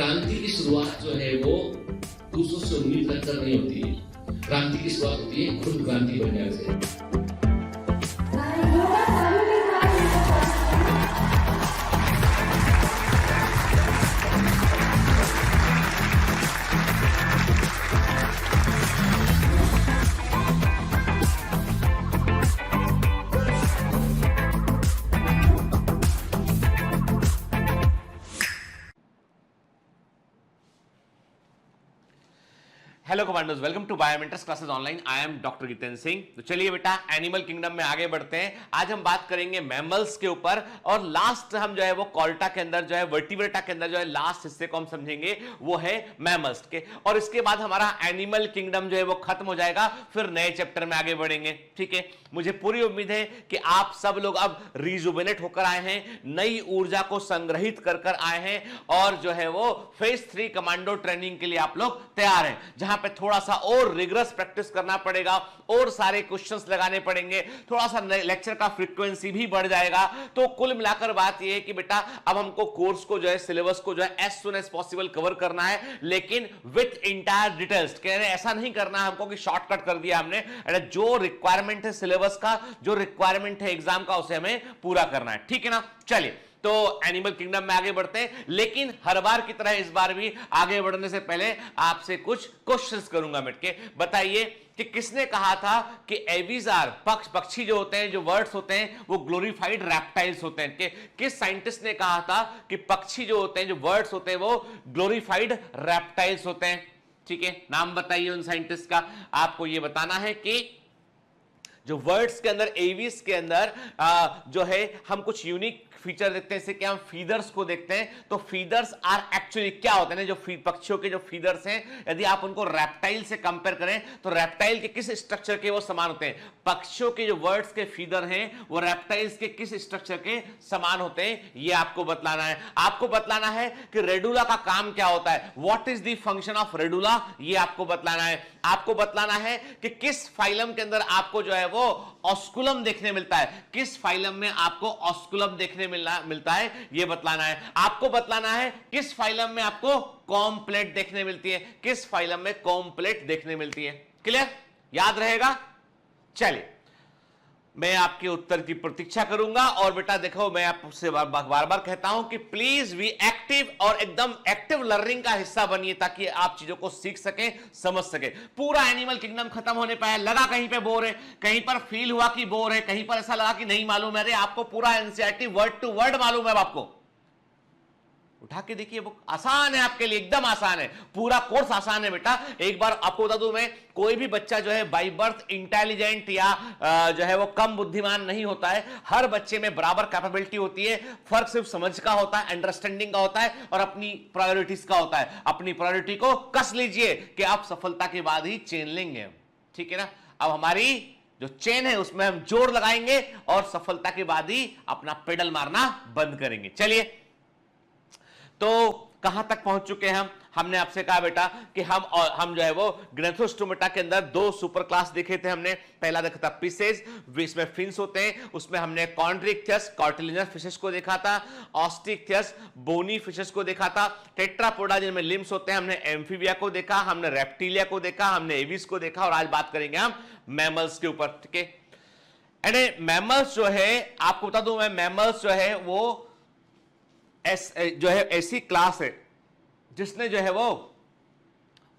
क्रांति की शुरुआत जो है वो दूसरों से उम्मीद रखकर नहीं होती है। क्रांति की शुरुआत होती है खुद क्रांति बनने से। Hello commandos, welcome to Biomentors classes online. I am doctor Jitendra Singh. तो चलिए बेटा, एनिमल किंगडम में आगे बढ़ते हैं। आज हम बात करेंगे मैमल्स के ऊपर, और लास्ट हम जो है वो कॉर्टा के अंदर जो है, वर्टिब्रेटा के अंदर जो है लास्ट हिस्से को हम समझेंगे वो है मैमल्स के। और इसके बाद हमारा एनिमल किंगडम जो है वो खत्म हो जाएगा, फिर नए चैप्टर में आगे बढ़ेंगे। ठीक है, मुझे पूरी उम्मीद है कि आप सब लोग अब रिजुवेनेट होकर आए हैं, नई ऊर्जा को संग्रहित कर आए हैं, और जो है वो फेज 3 कमांडो ट्रेनिंग के लिए आप लोग तैयार हैं, जहां पे थोड़ा सा और रिगरस प्रैक्टिस करना पड़ेगा, और सारे क्वेश्चंस लगाने पड़ेंगे, थोड़ा सा लेक्चर का फ्रीक्वेंसी भी बढ़ जाएगा। तो कुल मिलाकर बात यह है कि बेटा अब हमको कोर्स को जो है, सिलेबस को जो है as soon as possible cover करना है, लेकिन विथ इंटायर डिटेल्स। कह रहे ऐसा नहीं करना हमको कि शॉर्टकट कर दिया हमने। जो रिक्वायरमेंट है सिलेबस का, जो रिक्वायरमेंट है एग्जाम का, उसे हमें पूरा करना है। ठीक है ना। चलिए, तो एनिमल किंगडम में आगे बढ़ते हैं, लेकिन हर बार की तरह इस बार भी आगे बढ़ने से पहले आपसे कुछ क्वेश्चंस करूंगा मिट के। बताइए कि किसने कहा था कि एविज आर पक्षी जो होते हैं, जो वर्ड्स होते हैं, वो ग्लोरीफाइड रैप्टाइल्स होते हैं। किस साइंटिस्ट ने कहा था कि पक्षी जो होते हैं, जो वर्ड्स होते हैं, वो ग्लोरीफाइड रैप्टाइल्स होते हैं? ठीक है, नाम बताइए उन साइंटिस्ट का। आपको यह बताना है कि जो वर्ड्स के अंदर, एविस के अंदर जो है, हम कुछ यूनिक फीचर देखते हैं, जैसे कि हम फीदर्स को देखते हैं। तो फीदर्स आर एक्चुअली क्या होते हैं? जो पक्षियों के जो फीदर्स हैं, यदि आप उनको रेप्टाइल से कंपेयर करें तो रेप्टाइल के किस स्ट्रक्चर के वो समान होते हैं? पक्षियों के जो वर्ड्स के फीदर हैं वो रेप्टाइल्स के किस स्ट्रक्चर के समान होते हैं, ये आपको बतलाना है। आपको बतलाना है कि रेडुला का काम क्या होता है, what is the function of radula, ये आपको बतलाना है। आपको बतलाना है कि किस फाइलम के अंदर आपको जो है वो ऑस्कुलम देखने मिलता है, किस फाइलम में आपको ऑस्कुलम देखने मिलता है, यह बतलाना है। आपको बतलाना है किस फाइलम में आपको कॉम्प्लेट देखने मिलती है, किस फाइलम में कॉम्प्लेट देखने मिलती है। क्लियर? याद रहेगा? चलिए, मैं आपके उत्तर की प्रतीक्षा करूंगा। और बेटा देखो, मैं आपसे बार बार कहता हूं कि प्लीज भी एक्टिव और एकदम एक्टिव लर्निंग का हिस्सा बनिए, ताकि आप चीजों को सीख सकें, समझ सके। पूरा एनिमल किंगडम खत्म होने पाया, लगा कहीं पे बोर है, कहीं पर फील हुआ कि बोर है, कहीं पर ऐसा लगा कि नहीं मालूम है। अरे आपको पूरा एनसीईआरटी वर्ड टू वर्ड मालूम है। आपको उठा के देखिए, बुक आसान है आपके लिए, एकदम आसान है, पूरा कोर्स आसान है बेटा। एक बार आपको बता दूं मैं, कोई भी बच्चा जो है बाय बर्थ इंटेलिजेंट या जो है वो कम बुद्धिमान नहीं होता है। हर बच्चे में बराबर कैपेबिलिटी होती है। फर्क सिर्फ समझ का होता है, अंडरस्टैंडिंग का होता है, और अपनी प्रायोरिटीज का होता है। अपनी प्रायोरिटी को कस लीजिए कि आप सफलता के बाद ही चेन लेंगे। ठीक है ना। अब हमारी जो चेन है उसमें हम जोर लगाएंगे, और सफलता के बाद ही अपना पेडल मारना बंद करेंगे। चलिए, तो कहां तक पहुंच चुके हैं हम? हमने आपसे कहा बेटा कि हम जो है वो ग्नेथोस्टोमेटा के अंदर 2 सुपर क्लास देखे थे हमने। पहला देखा था पिसेस, इसमें फिन्स होते हैं, उसमें हमने कॉन्ड्रिक्थियस कार्टिलेजिनस फिशेस को देखा था, ऑस्टिक्थियस बोनी फिशेस को देखा था, टेट्रापोडा जिनमें लिम्स होते हैं, हमने एम्फीबिया को देखा, हमने रेप्टिलिया को देखा, हमने एविस को देखा, और आज बात करेंगे हम मैमल्स के ऊपर। ठीक है, मैमल्स जो है, आपको बता दूं मैं, मैमल्स जो है वो जो है ऐसी क्लास है जिसने जो है वो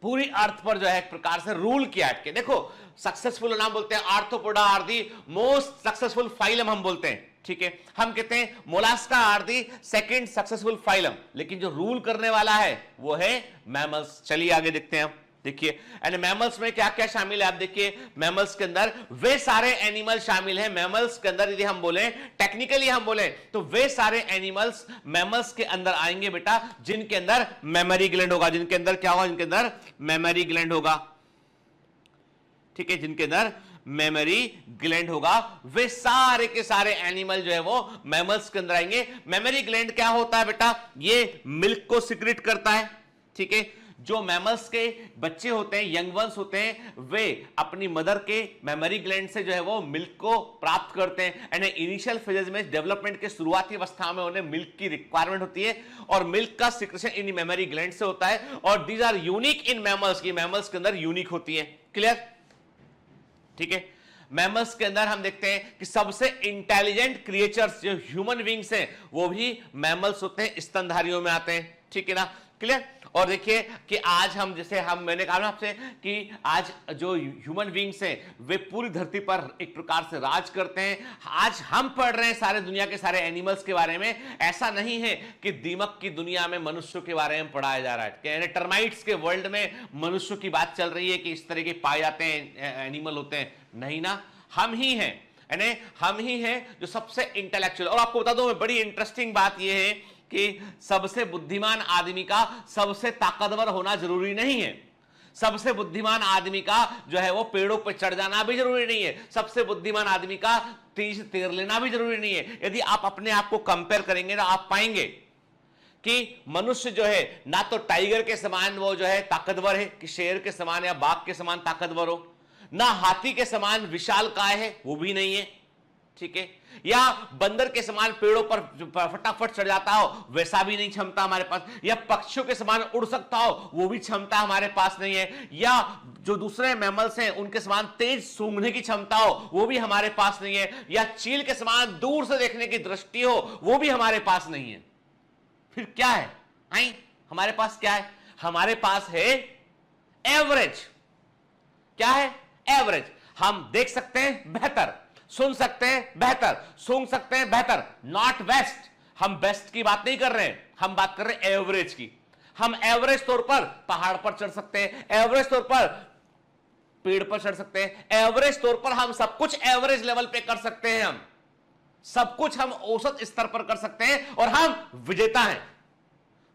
पूरी अर्थ पर जो है एक प्रकार से रूल किया है। देखो, सक्सेसफुल नाम बोलते हैं arthropoda are the most successful phylum हम बोलते हैं। ठीक है, हम कहते हैं mollusca are the second successful phylum, लेकिन जो रूल करने वाला है वो है मैमल्स। चलिए आगे देखते हैं हम। देखिए, एंड मैमल्स में क्या क्या शामिल है, आप देखिए। मैमल्स के अंदर वे सारे एनिमल शामिल हैं। मैमल्स के अंदर यदि हम बोले, टेक्निकली हम बोले, तो वे सारे एनिमल्स मैमल्स के अंदर आएंगे बेटा जिनके अंदर मेमोरी ग्लैंड होगा। जिनके अंदर क्या होगा? जिनके अंदर मेमोरी ग्लैंड होगा। ठीक है, जिनके अंदर मेमोरी ग्लैंड होगा, वे सारे के सारे एनिमल जो है वो मैमल्स के अंदर आएंगे। मेमोरी ग्लैंड क्या होता है बेटा? ये मिल्क को सिक्रेट करता है। ठीक है, जो मैमल्स के बच्चे होते हैं, यंग वंस होते हैं, वे अपनी मदर के मेमोरी ग्लैंड से जो है वो मिल्क को प्राप्त करते हैं। एंड इनिशियल फेजेस में, डेवलपमेंट के शुरुआती अवस्था में उन्हें मिल्क की रिक्वायरमेंट होती है और मिल्क का सिक्रेशन इन मेमोरी ग्लैंड से होता है और these are unique in mammals, की मैमल्स के अंदर यूनिक होती है। क्लियर? ठीक है। मैमल्स के अंदर हम देखते हैं कि सबसे इंटेलिजेंट क्रिएचर्स जो ह्यूमन बींग्स हैं वो भी मैमल्स होते हैं, स्तनधारियों में आते हैं। ठीक है ना? क्लियर? और देखिए कि आज हम, जैसे मैंने कहा ना आपसे कि आज जो ह्यूमन बींग्स हैं वे पूरी धरती पर एक प्रकार से राज करते हैं। आज हम पढ़ रहे हैं सारे दुनिया के सारे एनिमल्स के बारे में। ऐसा नहीं है कि दीमक की दुनिया में मनुष्यों के बारे में पढ़ाया जा रहा है, टर्माइट्स के वर्ल्ड में मनुष्यों की बात चल रही है कि इस तरह के पाए जाते हैं, एनिमल होते हैं। नहीं ना, हम ही हैं, यानी हम ही हैं जो सबसे इंटेलेक्चुअल। और आपको बता दूं, बड़ी इंटरेस्टिंग बात यह है कि सबसे बुद्धिमान आदमी का सबसे ताकतवर होना जरूरी नहीं है। सबसे बुद्धिमान आदमी का जो है वो पेड़ों पर चढ़ जाना भी जरूरी नहीं है। सबसे बुद्धिमान आदमी का तेज तैर लेना भी जरूरी नहीं है। यदि आप अपने आप को कंपेयर करेंगे ना, आप पाएंगे कि मनुष्य जो है ना तो टाइगर के समान वो जो है ताकतवर है कि शेर के समान या बाघ के समान ताकतवर हो, ना हाथी के समान विशालकाय है, वो भी नहीं है। ठीक है? या बंदर के समान पेड़ों पर फटाफट चढ़ जाता हो, वैसा भी नहीं क्षमता हमारे पास। या पक्षियों के समान उड़ सकता हो, वो भी क्षमता हमारे पास नहीं है। या जो दूसरे मैमल्स हैं उनके समान तेज सूंघने की क्षमता हो, वो भी हमारे पास नहीं है। या चील के समान दूर से देखने की दृष्टि हो, वो भी हमारे पास नहीं है। फिर क्या है? हमारे पास क्या है? हमारे पास है एवरेज। क्या है? एवरेज। हम देख सकते हैं बेहतर, सुन सकते हैं बेहतर, सूंघ सकते हैं बेहतर, नॉट बेस्ट। हम बेस्ट की बात नहीं कर रहे हैं, हम बात कर रहे हैं एवरेज की। हम एवरेज तौर पर पहाड़ पर चढ़ सकते हैं, एवरेज तौर पर पेड़ पर चढ़ सकते हैं, एवरेज तौर पर हम सब कुछ एवरेज लेवल पे कर सकते हैं। हम सब कुछ हम औसत स्तर पर कर सकते हैं और हम विजेता हैं।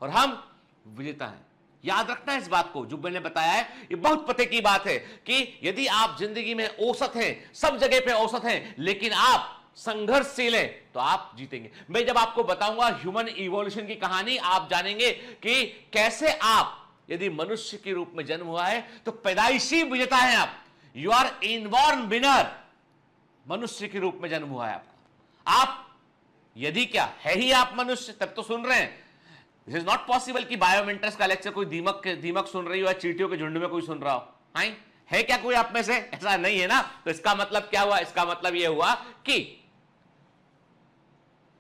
और हम विजेता हैं। याद रखना है इस बात को, जो मैंने बताया है ये बहुत पते की बात है कि यदि आप जिंदगी में औसत हैं, सब जगह पे औसत हैं, लेकिन आप संघर्षशील हैं, तो आप जीतेंगे। मैं जब आपको बताऊंगा ह्यूमन इवोल्यूशन की कहानी, आप जानेंगे कि कैसे आप, यदि मनुष्य के रूप में जन्म हुआ है तो पैदाइशी विजेता हैं आप। You are inborn winner. मनुष्य के रूप में जन्म हुआ है आपका। आप यदि क्या है ही आप मनुष्य, तब तो सुन रहे हैं। दिस इज नॉट पॉसिबल कि बायोमेंटर्स का लेक्चर कोई दीमक सुन रही हो या चींटियों के झुंड में कोई सुन रहा हो। है क्या कोई आप में से? ऐसा नहीं है ना। तो इसका मतलब क्या हुआ? इसका मतलब यह हुआ कि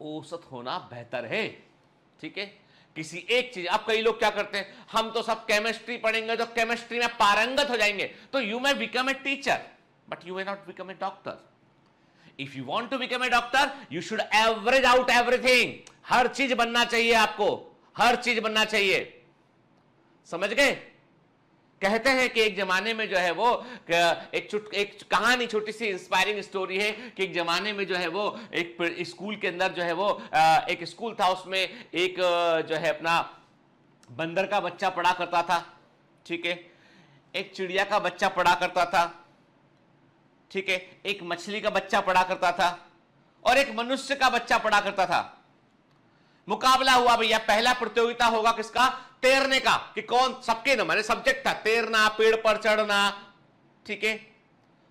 औसत होना बेहतर है। ठीक है? किसी एक चीज, अब कई लोग क्या करते हैं, हम तो सब केमिस्ट्री पढ़ेंगे तो केमिस्ट्री में पारंगत हो जाएंगे, तो you may become a teacher but you may not become a doctor. If you want to become a doctor you should average out everything. हर चीज बनना चाहिए आपको, हर चीज बनना चाहिए। समझ गए? कहते हैं कि एक जमाने में जो है वो एक कहानी, छोटी सी इंस्पायरिंग स्टोरी है कि एक जमाने में जो है वो एक स्कूल के अंदर जो है वो एक स्कूल था, उसमें एक जो है अपना बंदर का बच्चा पढ़ा करता था। ठीक है? एक चिड़िया का बच्चा पढ़ा करता था। ठीक है? एक मछली का बच्चा पढ़ा करता था और एक मनुष्य का बच्चा पढ़ा करता था। मुकाबला हुआ भैया, पहला प्रतियोगिता होगा किसका? तैरने का, कि कौन, सबके ना, मैंने सब्जेक्ट था तैरना, पेड़ पर चढ़ना, ठीक है,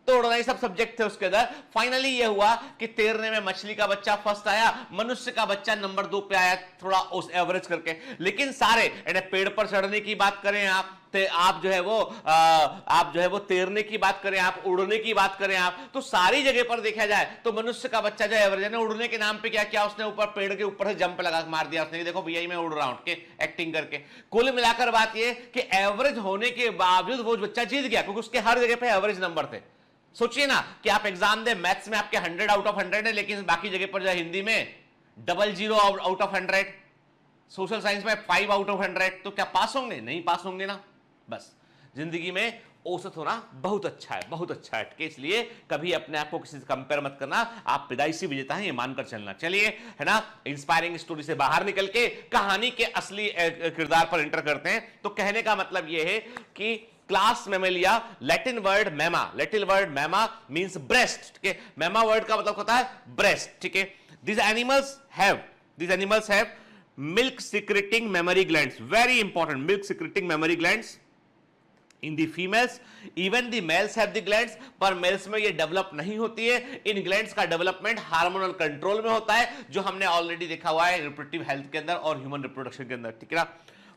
तोड़ना, ये सब सब्जेक्ट थे उसके अंदर। फाइनली ये हुआ कि तैरने में मछली का बच्चा फर्स्ट आया, मनुष्य का बच्चा नंबर 2 पे आया, थोड़ा उस एवरेज करके। लेकिन सारे पेड़ पर चढ़ने की बात करें आप जो है वो तैरने की बात करें, आप उड़ने की बात करें, आप तो सारी जगह पर देखा जाए तो मनुष्य का बच्चा जो एवरेज है। उड़ने के नाम पे क्या किया उसने, ऊपर पेड़ के ऊपर से जंप लगा मार दिया उसने, देखो भैया मैं उड़ रहा हूं के एक्टिंग करके। कुल मिलाकर बात ये कि एवरेज होने के बावजूद वो बच्चा जीत गया, क्योंकि उसके हर जगह पे एवरेज नंबर थे। सोचिए ना कि आप एग्जाम दे, मैथ्स में आपके 100 आउट ऑफ 100 है, लेकिन बाकी जगह पर जो है हिंदी में 00 आउट ऑफ 100, सोशल साइंस में 5 आउट ऑफ 100, तो क्या पास होंगे? नहीं पास होंगे ना। बस जिंदगी में औसत होना बहुत अच्छा है, बहुत अच्छा है। इसलिए कभी अपने आप को किसी से कंपेयर मत करना, आप पैदाइशी विजेता हैं ये मानकर चलना। चलिए, है ना, इंस्पायरिंग स्टोरी से बाहर निकल के कहानी के असली किरदार पर एंटर करते हैं। तो कहने का मतलब यह है कि क्लास मेमेलिया, लैटिन वर्ड मैमा मींस ब्रेस्ट। ठीक है? मैमा वर्ड का मतलब होता है ब्रेस्ट। ठीक है? These animals have milk secreting mammary glands, very important, milk secreting mammary glands in the females. even the males have the glands, पर मेल्स में ये डेवलप नहीं होती है. इन ग्लैंड्स का डेवलपमेंट हार्मोनल कंट्रोल में होता है, जो हमने ऑलरेडी देखा हुआ है रिप्रोडक्टिव हेल्थ के अंदर और ह्यूमन रिप्रोडक्शन के अंदर. ठीक है ना.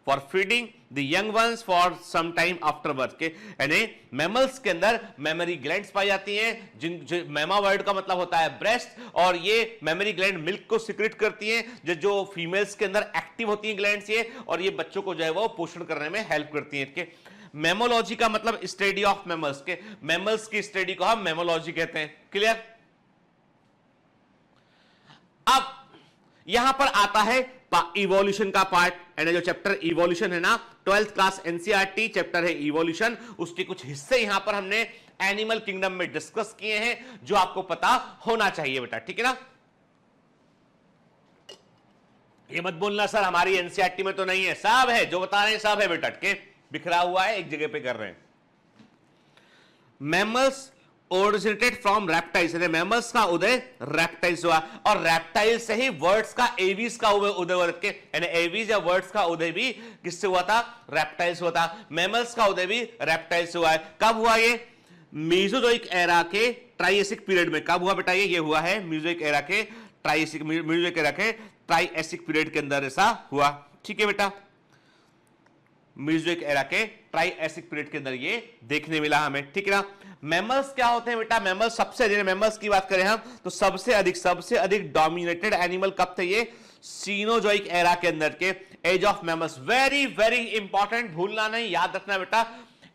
For feeding the young ones for some time after birth के, यानी मैमल्स के अंदर मेमरी ग्लैंड्स पाई जाती हैं, जिन मैमा वर्ड का मतलब होता है ब्रेस्ट, और ये मेमरी ग्लैंड मिल्क को सिक्रेट करती हैं, जो फीमेल्स के अंदर एक्टिव होती हैं ग्लैंड्स ये, और ये बच्चों को जो है वो पोषण करने में हेल्प करती हैं. मेमोलॉजी का मतलब स्टडी ऑफ मैमल्स के, मैमल्स की स्टडी को हम मेमोलॉजी कहते हैं. क्लियर. अब यहां पर आता है इवोल्यूशन का पार्ट, यानी जो चैप्टर इवोल्यूशन है ना, 12th क्लास एनसीईआरटी चैप्टर है इवोल्यूशन, उसके कुछ हिस्से यहां पर हमने एनिमल किंगडम में डिस्कस किए हैं, जो आपको पता होना चाहिए बेटा. ठीक है ना. ये मत बोलना सर हमारी एनसीईआरटी में तो नहीं है, सब है, जो बता रहे हैं सब है बेटा, के बिखरा हुआ है, एक जगह पे कर रहे हैं. Mammals originated from reptiles, mammals का उदय रेप्टाइल्स हुआ, और रेप्टाइल से ही वर्ड्स का एवीज का उदय हुआ, यानी एवीज या वर्ड्स का उदय भी किससे हुआ था, रेप्टाइल्स हुआ था. मैमल्स का उदय भी रेप्टाइल्स हुआ है. कब हुआ ये, मीजोजोइक एरा के ट्राइएसिक पीरियड में. कब हुआ बेटा ये हुआ है मीजोइक एरा के ट्राइएसिक पीरियड के अंदर ऐसा हुआ. ठीक है बेटा. मीजोइक एरा के ट्राइएसिक पीरियड के अंदर ये देखने मिला हमें. ठीक है ना. मैमल्स क्या होते हैं बेटा, मैमल्स सबसे अधिक, मैमल्स की बात करें हम तो सबसे अधिक डोमिनेटेड एनिमल कब थे, ये सीनोजोइक एरा के अंदर के, age of mammals. Very very important, भूलना नहीं, याद रखना बेटा.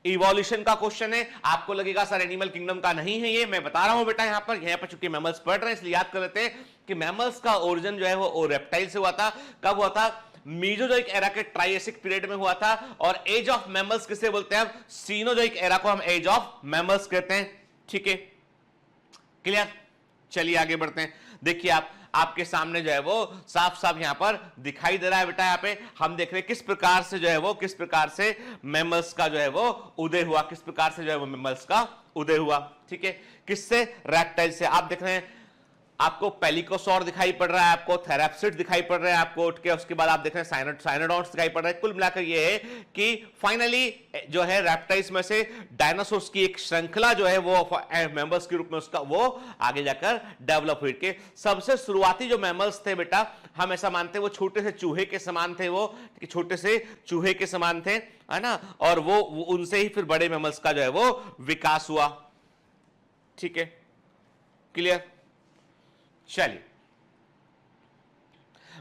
इवोल्यूशन का क्वेश्चन है, आपको लगेगा सर एनिमल किंगडम का नहीं है ये, मैं बता रहा हूं बेटा. यहां पर चूंकि मैमल्स पढ़ रहे हैं इसलिए याद कर लेते हैं कि मैमल्स का ओरिजिन जो है वो रेप्टाइल से हुआ था. कब हुआ था, मीजोजोइक एरा के ट्राइएसिक पीरियड में हुआ था. और एज ऑफ मैमल्स किसे बोलते हैं, सीनोजोइक एरा को हम एज ऑफ मैमल्स कहते हैं. ठीक है. क्लियर. चलिए आगे बढ़ते हैं. देखिए आपके सामने जो है वो साफ साफ यहां पर दिखाई दे रहा है बेटा. यहां पे हम देख रहे हैं किस प्रकार से जो है वो, किस प्रकार से मैमल्स का जो है वो उदय हुआ, किस प्रकार से जो है वो मैमल्स का उदय हुआ. ठीक है. किससे, रेप्टाइल से. आप देख रहे हैं आपको पेलिकोसॉर दिखाई पड़ रहा है, आपको थेराप्सिड दिखाई पड़ रहा है, आपको उठ के उसके बाद आप देख रहे हैं साइनोडॉन्ट्स दिखाई पड़ रहा है. कुल मिलाकर ये है कि फाइनली जो है रेप्टाइल्स में से डायनासोर्स की एक श्रृंखला जो है वो मैमल्स के रूप में उसका वो आगे जाकर डेवलप हुई. के सबसे शुरुआती जो मैमल्स थे बेटा, हम ऐसा मानते हैं वो छोटे से चूहे के समान थे, वो छोटे से चूहे के समान थे, है ना. और वो उनसे ही फिर बड़े मैमल्स का जो है वो विकास हुआ. ठीक है. क्लियर. चलिए.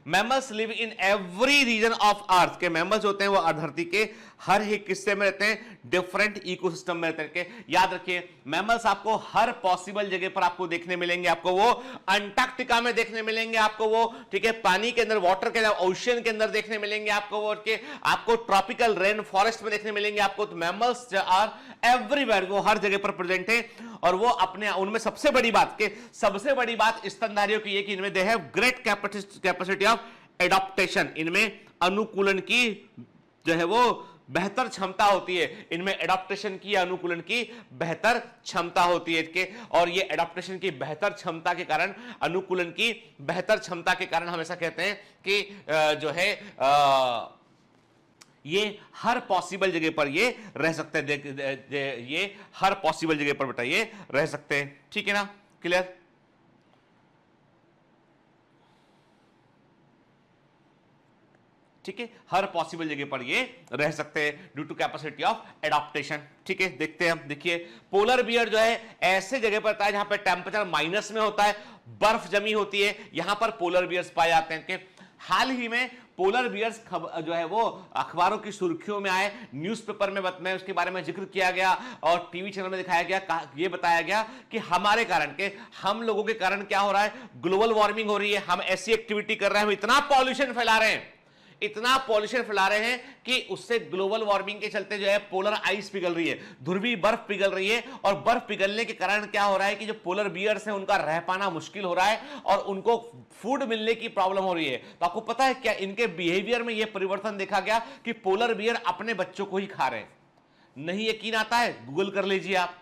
Mammals live in every region of earth, के मैमल्स होते हैं वो धरती के हर एक हिस्से में रहते हैं, डिफरेंट इकोसिस्टम में रहते हैं. याद रखिए मैमल्स आपको हर पॉसिबल जगह पर आपको देखने मिलेंगे. आपको वो अंटार्कटिका में देखने मिलेंगे, आपको वो, ठीक है, पानी के अंदर, वाटर के अंदर, ओशियन के अंदर देखने मिलेंगे आपको वो, आपको ट्रॉपिकल रेन फॉरेस्ट में देखने मिलेंगे आपको. तो मैमल्स आर एवरीवेयर, वो हर जगह पर प्रेजेंट है. और वो अपने उनमें सबसे बड़ी बात स्तनधारियों की है कि इनमें they have great capacity of adaptation, इनमें अनुकूलन की जो है वो बेहतर क्षमता होती है. इनमें एडॉप्टेशन की, अनुकूलन की बेहतर क्षमता होती है के, और ये एडॉप्टेशन की बेहतर क्षमता के कारण, अनुकूलन की बेहतर क्षमता के कारण हम ऐसा कहते हैं कि जो है ये हर पॉसिबल जगह पर ये रह सकते हैं. ये हर पॉसिबल जगह पर बेटा ये रह सकते हैं. ठीक है ना. क्लियर. ठीक है. हर पॉसिबल जगह पर ये रह सकते हैं due to capacity of adaptation. ठीक है. देखते हैं हम. देखिए पोलर बियर जो है ऐसे जगह पर रहता है जहां पर टेम्परेचर माइनस में होता है, बर्फ जमी होती है, यहां पर पोलर बियर्स पाए जाते हैं. हाल ही में पोलर बियर्स जो है वो अखबारों की सुर्खियों में आए, न्यूज़पेपर में उसके बारे में जिक्र किया गया और टीवी चैनल में दिखाया गया. ये बताया गया कि हमारे कारण के, हम लोगों के कारण क्या हो रहा है, ग्लोबल वार्मिंग हो रही है. हम ऐसी एक्टिविटी कर रहे हैं, हम इतना पॉल्यूशन फैला रहे हैं कि उससे ग्लोबल वार्मिंग के चलते जो है पोलर आइस पिघल रही है, ध्रुवीय बर्फ पिघल रही है. और बर्फ पिघलने के कारण क्या हो रहा है कि जो पोलर बियर्स हैं उनका रह पाना मुश्किल हो रहा है और उनको फूड मिलने की प्रॉब्लम हो रही है. तो आपको पता है क्या, इनके बिहेवियर में यह परिवर्तन देखा गया कि पोलर बियर अपने बच्चों को ही खा रहे हैं. नहीं यकीन आता है, गूगल कर लीजिए आप.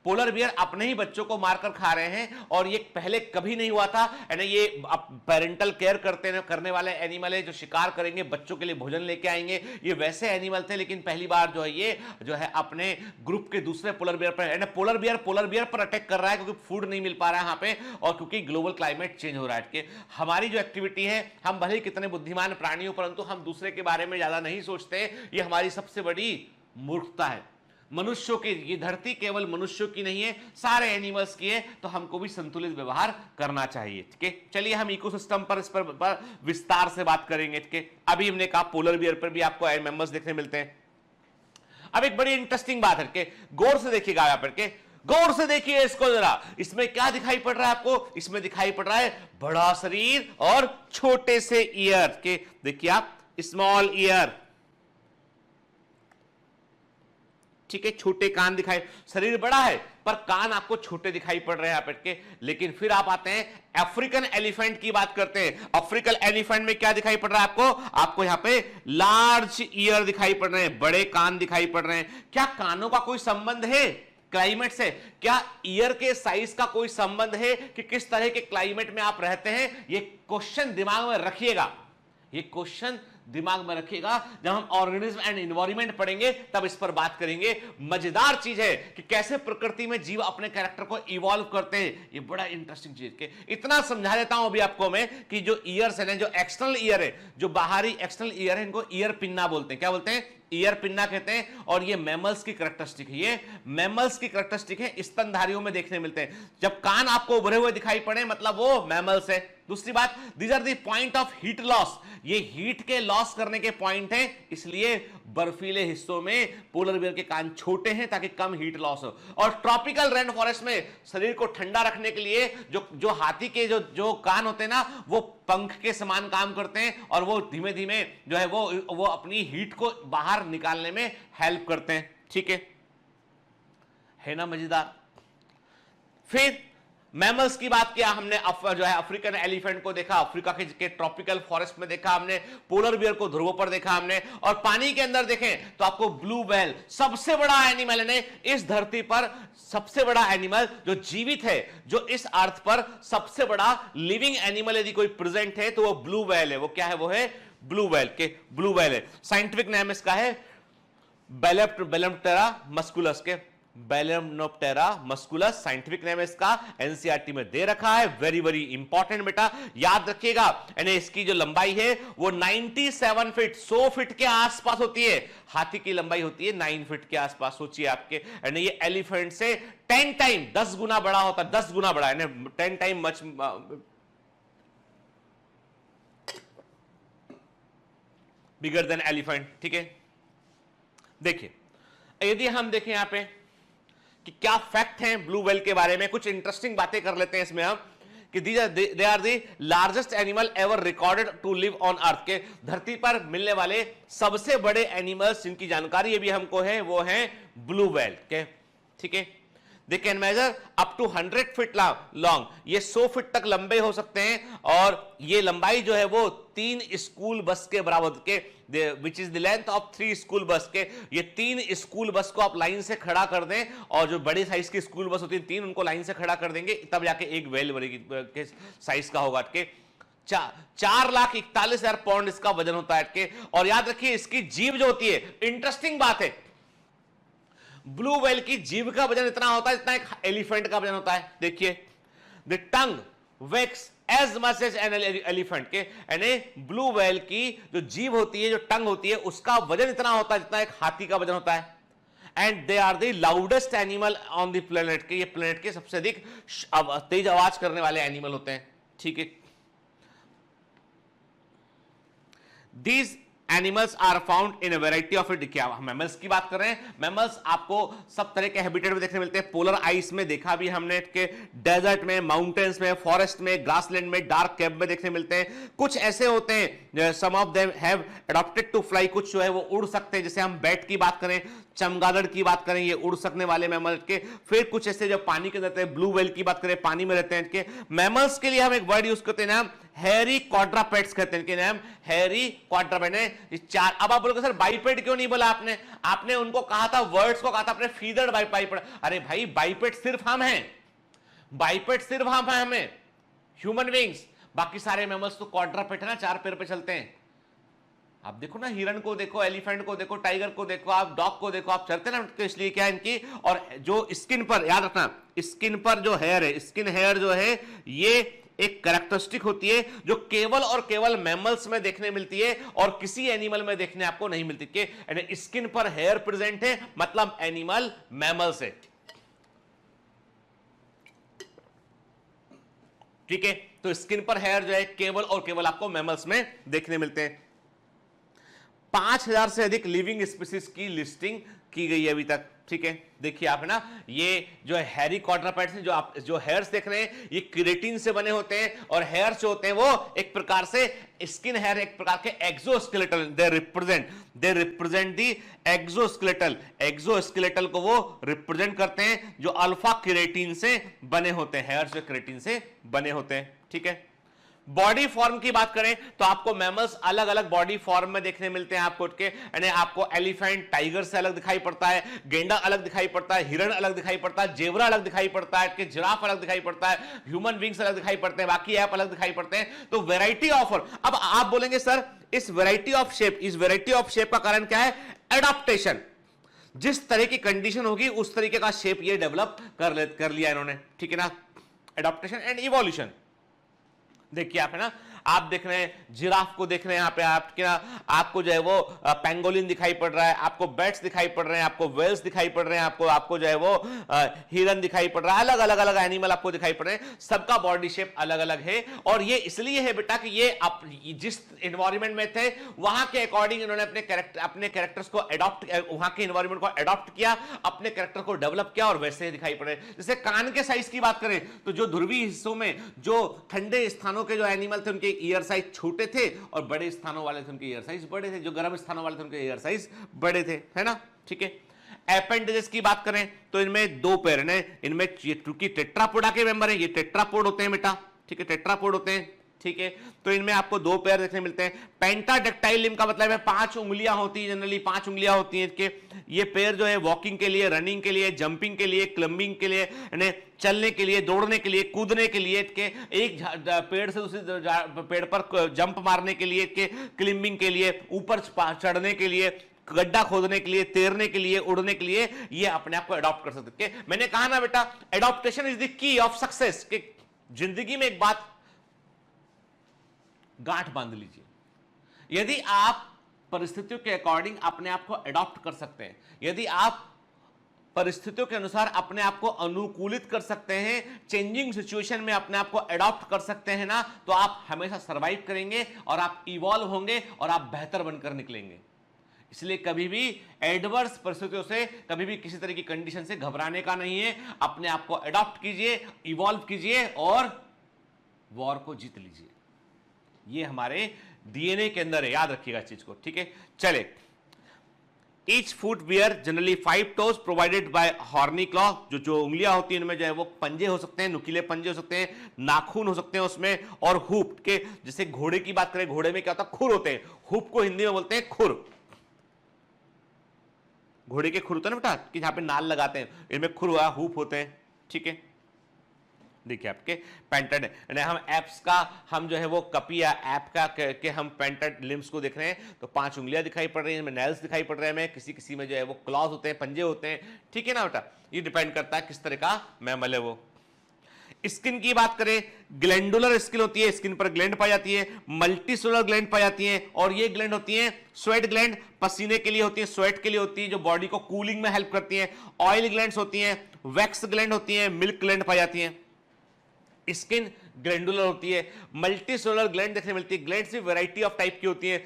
पोलर बियर अपने ही बच्चों को मारकर खा रहे हैं, और ये पहले कभी नहीं हुआ था। यानी ये पेरेंटल केयर करने वाले एनिमल है, जो शिकार करेंगे, बच्चों के लिए भोजन लेके आएंगे, ये वैसे एनिमल थे। लेकिन पहली बार जो है ये जो है अपने ग्रुप के दूसरे पोलर बियर पर, पोलर बियर पर अटैक कर रहा है, क्योंकि फूड नहीं मिल पा रहा है यहां पे, और क्योंकि ग्लोबल क्लाइमेट चेंज हो रहा है। कि हमारी जो एक्टिविटी है, हम भले ही कितने बुद्धिमान प्राणी हो, परंतु हम दूसरे के बारे में ज्यादा नहीं सोचते। ये हमारी सबसे बड़ी मूर्खता है। मनुष्यों की ये धरती केवल मनुष्यों की नहीं है, सारे एनिमल्स की है, तो हमको भी संतुलित व्यवहार करना चाहिए। ठीक है, चलिए हम इकोसिस्टम पर इस पर विस्तार से बात करेंगे। ठीक है, अभी हमने कहा पोलर बियर पर भी आपको मेंबर्स देखने मिलते हैं। अब एक बड़ी इंटरेस्टिंग बात है कि गौर से देखिएगा, यहां पर के गौर से देखिए इसको जरा, इसमें क्या दिखाई पड़ रहा है आपको? इसमें दिखाई पड़ रहा है बड़ा शरीर और छोटे से ईयर के। देखिए आप, स्मॉल ईयर, ठीक है, छोटे कान दिखाई, शरीर बड़ा है पर कान आपको छोटे दिखाई पड़ रहे हैं यहाँ पे। लेकिन फिर आप आते हैं अफ्रीकन एलिफेंट की बात करते हैं। अफ्रीकन एलिफेंट में क्या दिखाई पड़ रहा है आपको? आपको यहाँ पे लार्ज ईयर दिखाई पड़ रहे हैं, बड़े कान दिखाई पड़ रहे हैं। क्या कानों का कोई संबंध है क्लाइमेट से? क्या ईयर के साइज का कोई संबंध है कि किस तरह के क्लाइमेट में आप रहते हैं? ये क्वेश्चन दिमाग में रखिएगा, ये क्वेश्चन दिमाग में रखिएगा। जब हम ऑर्गेनिज्म एंड एनवायरनमेंट पढ़ेंगे तब इस पर बात करेंगे। मजेदार चीज है कि कैसे प्रकृति में जीव अपने कैरेक्टर को इवॉल्व करते हैं, ये बड़ा इंटरेस्टिंग चीज के। इतना समझा देता हूं अभी आपको मैं कि जो ईयर्स है, जो एक्सटर्नल ईयर है, जो बाहरी एक्सटर्नल ईयर है, इनको ईयर पिन्ना बोलते हैं। क्या बोलते हैं? ईयर पिन्ना कहते हैं। और ये मैमल्स की कैरेक्टरिस्टिक है, ये मैमल्स की कैरेक्टरिस्टिक है, स्तनधारियों में देखने मिलते हैं। जब कान आपको उभरे हुए दिखाई पड़े, मतलब वो मैमल्स है। दूसरी बात, these are the point of heat loss, ये हीट के लॉस करने के पॉइंट हैं, इसलिए बर्फीले हिस्सों में पोलर बियर के कान छोटे हैं ताकि कम हीट लॉस हो। और ट्रॉपिकल रेन फॉरेस्ट में शरीर को ठंडा रखने के लिए जो हाथी के जो कान होते हैं ना, वो पंख के समान काम करते हैं, और वो धीमे धीमे जो है वो अपनी हीट को बाहर निकालने में हेल्प करते हैं। ठीक है ना मजेदार? फिर मैमल्स की बात किया हमने, जो है अफ्रीकन एलिफेंट को देखा, अफ्रीका के ट्रॉपिकल फॉरेस्ट में देखा हमने, पोलर बियर को ध्रुवों पर देखा हमने, और पानी के अंदर देखें तो आपको ब्लू व्हेल, सबसे बड़ा एनिमल है इस धरती पर, सबसे बड़ा एनिमल जो जीवित है, जो इस अर्थ पर सबसे बड़ा लिविंग एनिमल यदि कोई प्रेजेंट है तो वो ब्लू व्हेल है। वो क्या है? वो है ब्लू व्हेल के, ब्लू व्हेल है। साइंटिफिक नेम इसका है बेलेम्प्टेरा मस्कुलस के, बेलेम्नोप्टेरा मस्कुलस साइंटिफिक नेम है इसका, एनसीईआरटी में दे रखा है। वेरी वेरी इंपॉर्टेंट बेटा, याद रखिएगा। यानी इसकी जो लंबाई है वो 97 फीट, 100 फीट के आसपास होती है। हाथी की लंबाई होती है 9 फीट के आसपास, सोचिए आपके। यानी ये एलिफेंट से 10 टाइम, 10 गुना बड़ा होता है, 10 गुना बड़ा, यानी 10 time much bigger than elephant. ठीक है, देखिए यदि हम देखें यहां पे कि क्या फैक्ट हैं ब्लू व्हेल के बारे में, कुछ इंटरेस्टिंग बातें कर लेते हैं इसमें हम कि they are the largest animal ever recorded to live on earth, के धरती पर मिलने वाले सबसे बड़े एनिमल्स जिनकी जानकारी अभी हमको है वो हैं ब्लू व्हेल के। ठीक है, they can measure up to 100 feet long, ये 100 फीट तक लंबे हो सकते हैं, और ये लंबाई जो है वो 3 स्कूल बस के बराबर के, which is the length of 3 school bus के। ये 3 स्कूल बस को आप लाइन से खड़ा कर दें, और जो बड़ी साइज की स्कूल बस होती है 3, उनको लाइन से खड़ा कर देंगे, तब जाके एक व्हेल के साइज का होगा। के 4,41,000 पाउंड इसका वजन होता है के। और याद रखिए इसकी जीभ जो होती है, इंटरेस्टिंग बात है, ब्लू व्हेल की जीभ का वजन इतना होता है जितना एक एलिफेंट का वजन होता है। देखिए, the tongue weighs as much as an elephant के, यानी ब्लू व्हेल की जो जीभ होती है, जो टंग होती है, उसका वजन इतना होता है जितना एक हाथी का वजन होता है। And they are the loudest animal on the planet के, ये प्लेनेट के सबसे अधिक तेज आवाज करने वाले एनिमल होते हैं। ठीक है, these animals are found in a variety of it. क्या हम मैमल्स की बात कर रहे हैं? मैमल्स आपको सब तरह के हैबिटेट में देखने मिलते हैं। पोलर आइस में देखा भी हमने, के डेजर्ट में, माउंटेन्स में, फॉरेस्ट में, ग्रासलैंड में, डार्क कैप में देखने मिलते हैं। कुछ ऐसे होते हैं, some of them have adopted to fly, कुछ जो है वो उड़ सकते हैं, जैसे हम बैट की बात करें, चमगादड़ की बात करें, ये उड़ सकने वाले मैमल के। फिर कुछ ऐसे जो पानी के अंदर रहते हैं, ब्लू व्हेल की बात करें, पानी में रहते हैं के मैमल्स के लिए हम एक वर्ड यूज करते हैं, नाम हैरी क्वाड्रापेड्स कहते हैं, नाम हैरी क्वाड्रापेड है। चार। अब आप बोलोगे सर बाइपेड क्यों नहीं बोला आपने? आपने उनको कहा था, वर्ड्स को कहा था आपने फीदर्ड बाइपेड। अरे भाई बाइपेड सिर्फ हम हैं, बाइपेड सिर्फ हम हैं, हमें ह्यूमन बींग्स, बाकी सारे मैमल्स तो क्वाड्रापेड है ना, चार पैर पे चलते हैं। आप देखो ना, हिरन को देखो, एलिफेंट को देखो, टाइगर को देखो, आप डॉग को देखो, आप चलते ना, तो इसलिए क्या इनकी, और जो स्किन पर, याद रखना, स्किन पर जो हेयर है, स्किन हेयर जो है, ये एक कैरेक्टरिस्टिक होती है जो केवल और केवल मैमल्स में देखने मिलती है और किसी एनिमल में देखने आपको नहीं मिलती। कि स्किन पर हेयर प्रेजेंट है मतलब एनिमल मैमल से, ठीक है। तो स्किन पर हेयर जो है केवल और केवल आपको मैमल्स में देखने मिलते हैं। 5000 से अधिक लिविंग स्पीसीज की लिस्टिंग की गई है अभी तक, ठीक है। देखिए आप है ना, ये जो हैरी क्वाड्रापेड्स हैं, जो आप जो हेयर्स देख रहे हैं, ये केराटिन से बने होते हैं, और हेयर्स जो होते हैं वो एक प्रकार से स्किन हेयर, एक प्रकार के एक्सोस्केलेटल, दे रिप्रेजेंट दी एक्सोस्केलेटल को वो रिप्रेजेंट करते हैं, जो अल्फा केराटिन से बने होते हैं, हेयर्स जो केराटिन से बने होते हैं, ठीक है। बॉडी फॉर्म की बात करें तो आपको मैमल्स अलग अलग बॉडी फॉर्म में देखने मिलते हैं आपको, यानी आपको एलिफेंट टाइगर से अलग दिखाई पड़ता है, गेंडा अलग दिखाई पड़ता है, हिरण अलग दिखाई पड़ता है, जेब्रा अलग दिखाई पड़ता है, जिराफ अलग दिखाई पड़ता है, ह्यूमन बींग्स अलग दिखाई पड़ते हैं, बाकी ऐप अलग दिखाई पड़ते हैं। तो वैरायटी ऑफ, अब आप बोलेंगे सर इस वैरायटी ऑफ शेप, इस वैरायटी ऑफ शेप का कारण क्या है? एडॉप्टेशन। जिस तरह की कंडीशन होगी उस तरीके का शेप ये डेवलप कर लिया इन्होंने, ठीक है ना। Adaptation and evolution. देखिए आप है ना, आप देख रहे हैं जिराफ को देख रहे हैं यहाँ पे, आपको जो है वो पेंगोलिन दिखाई पड़ रहा है, आपको बैट्स दिखाई पड़ रहे हैं, आपको वेल्स दिखाई पड़ रहे हैं, आपको जो है वो हिरन दिखाई पड़ रहा है, अलग अलग एनिमल आपको दिखाई पड़ रहे हैं, सबका बॉडी शेप अलग अलग है। और ये इसलिए है बेटा कि ये जिस एनवायरमेंट में थे वहां के अकॉर्डिंग इन्होंने अपने कैरेक्टर्स को एडॉप्ट, वहां के एनवायरमेंट को एडॉप्ट किया, अपने कैरेक्टर को डेवलप किया और वैसे ही दिखाई पड़े। जैसे कान के साइज की बात करें तो जो ध्रुवीय हिस्सों में, जो ठंडे स्थानों के जो एनिमल थे उनके ईयर साइज छोटे थे, और बड़े स्थानों वाले थे उनके ईयर साइज बड़े थे, जो गर्म स्थानों वाले थे उनके ईयर साइज बड़े थे, है ना, ठीक है। एपेंडेजेस की बात करें तो इनमें दो पैर हैं, इनमें क्योंकि टेट्रापोडा के मेंबर हैं, ये टेट्रापोड होते हैं बेटा, ठीक है, टेट्रापोड होते हैं, ठीक है। तो इनमें आपको दो पैर देखने मिलते हैं। पेंटाडेक्टाइल लिम्ब का मतलब है 5 उंगलियां होती हैं, जनरली 5 उंगलियां होती हैं इसके। ये पैर जो है वॉकिंग के लिए, रनिंग के लिए, जंपिंग के लिए, क्लम्बिंग के लिए, यानी चलने के लिए, दौड़ने के लिए, कूदने के लिए, के एक पेड़ से दूसरे पेड़ पर जंप मारने के लिए, के क्लिम्बिंग के लिए, ऊपर चढ़ने के लिए, गड्ढा खोदने के लिए, तैरने के लिए, उड़ने के लिए, ये अपने आप को अडॉप्ट कर सकते हैं। मैंने कहा ना बेटा, adaptation is the key of success. कि जिंदगी में एक बात गांठ बांध लीजिए, यदि आप परिस्थितियों के अकॉर्डिंग अपने आप को अडॉप्ट कर सकते हैं, यदि आप परिस्थितियों के अनुसार अपने आप को अनुकूलित कर सकते हैं, चेंजिंग सिचुएशन में अपने आप को अडॉप्ट कर सकते हैं ना, तो आप हमेशा सरवाइव करेंगे और आप इवॉल्व होंगे और आप बेहतर बनकर निकलेंगे। इसलिए कभी भी एडवर्स परिस्थितियों से, कभी भी किसी तरह की कंडीशन से घबराने का नहीं है। अपने आप को अडॉप्ट कीजिए, इवॉल्व कीजिए और वॉर को जीत लीजिए। ये हमारे डीएनए के अंदर है, याद रखिएगा इस चीज को, ठीक है। चले, each foot bear generally 5 toes provided by horny claw. जो उंगलियां होती हैं उनमें जो है वो पंजे हो सकते हैं, नुकीले पंजे हो सकते हैं, नाखून हो सकते हैं उसमें, और हुप के, जैसे घोड़े की बात करें, घोड़े में क्या होता है, खुर होते हैं, हुप को हिंदी में बोलते हैं खुर। घोड़े के खुर होते हैं ना बेटा, कि जहां पे नाल लगाते हैं, इनमें खुर हुआ, हुप होते हैं, ठीक है। देखिए आपके पेंटेड, हम एप्स का, हम जो है वो कपी या ऐप का के हम पेंटेड लिम्स को देख रहे हैं, तो 5 उंगलियां दिखाई पड़ रही हैं, इनमें नेल्स दिखाई पड़ रहे हैं, हमें किसी में जो है वो क्लॉज होते हैं, पंजे होते हैं, ठीक है ना बेटा। ये डिपेंड करता है किस तरह का मैमल है वो। स्किन की बात करें, ग्लैंडुलर स्किन होती है, स्किन पर ग्लैंड पाई जाती है, मल्टीसेलुलर ग्लैंड पाई जाती है, और ये ग्लैंड होती है स्वेट ग्लैंड, पसीने के लिए होती है, स्वेट के लिए होती है, जो बॉडी को कूलिंग में हेल्प करती है। ऑयल ग्लैंड्स होती हैं, वैक्स ग्लैंड होती है, मिल्क ग्लैंड पाई जाती है। स्किन ग्लैंडुलर होती है, मल्टीसेलुलर ग्लैंड देखने मिलती है। ग्लैंड से वैरायटी ऑफ टाइप की होती है,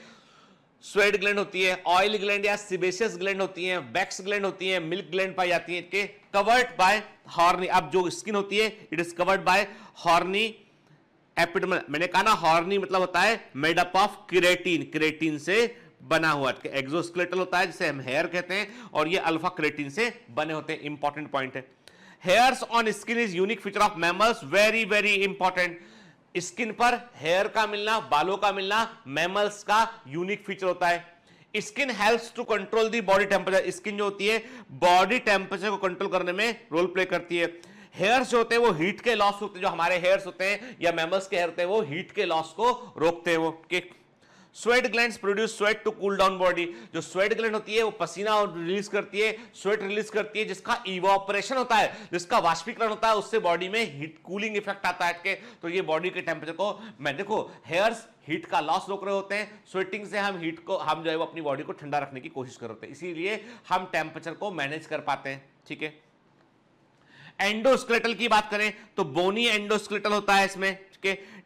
स्वेट ग्लैंड होती है, ऑयल ग्लैंड या सिबेशियस ग्लैंड होती है, वैक्स ग्लैंड होती है, मिल्क ग्लैंड पाई जाती है। के कवर्ड बाय हॉर्नी, अब जो स्किन होती है it is covered by horny epidermal. मैंने कहा ना, हॉर्नी मतलब होता है made up of keratin, keratin से बना हुआ एक्सोस्केलेटल होता है जिसे हम हेयर कहते हैं, और ये अल्फा क्रेटिन से बने होते हैं। इंपॉर्टेंट पॉइंट है। Hairs on skin is unique feature of mammals, very very important. Skin पर हेयर का मिलना, बालों का मिलना मैमल्स का यूनिक फीचर होता है। Skin helps to control the body temperature, skin जो होती है बॉडी टेम्परेचर को कंट्रोल करने में रोल प्ले करती है। हेयर्स जो होते हैं वो हीट के लॉस होते हैं, जो हमारे हेयर्स होते हैं या मैमल्स के हेयर होते हैं वो हीट के लॉस को रोकते हैं। वो sweat glands produce sweat to cool down body, जो स्वेट ग्लैंड होती है वो पसीना रिलीज करती है, स्वेट रिलीज करती है, जिसका इवापोरेशन होता है, जिसका वाष्पीकरण होता है, उससे बॉडी में हीट कूलिंग इफेक्ट आता है। तो ये बॉडी के टेम्परेचर को, मैं देखो हेयर्स हीट का लॉस रोक रहे होते हैं, स्वेटिंग से हम हीट को, हम जो है वो अपनी बॉडी को ठंडा रखने की कोशिश कर रहे हैं, इसीलिए हम टेम्परेचर को मैनेज कर पाते हैं। ठीक है, एंडोस्केलेटल की बात करें तो बोनी एंडोस्केलेटल होता है इसमें।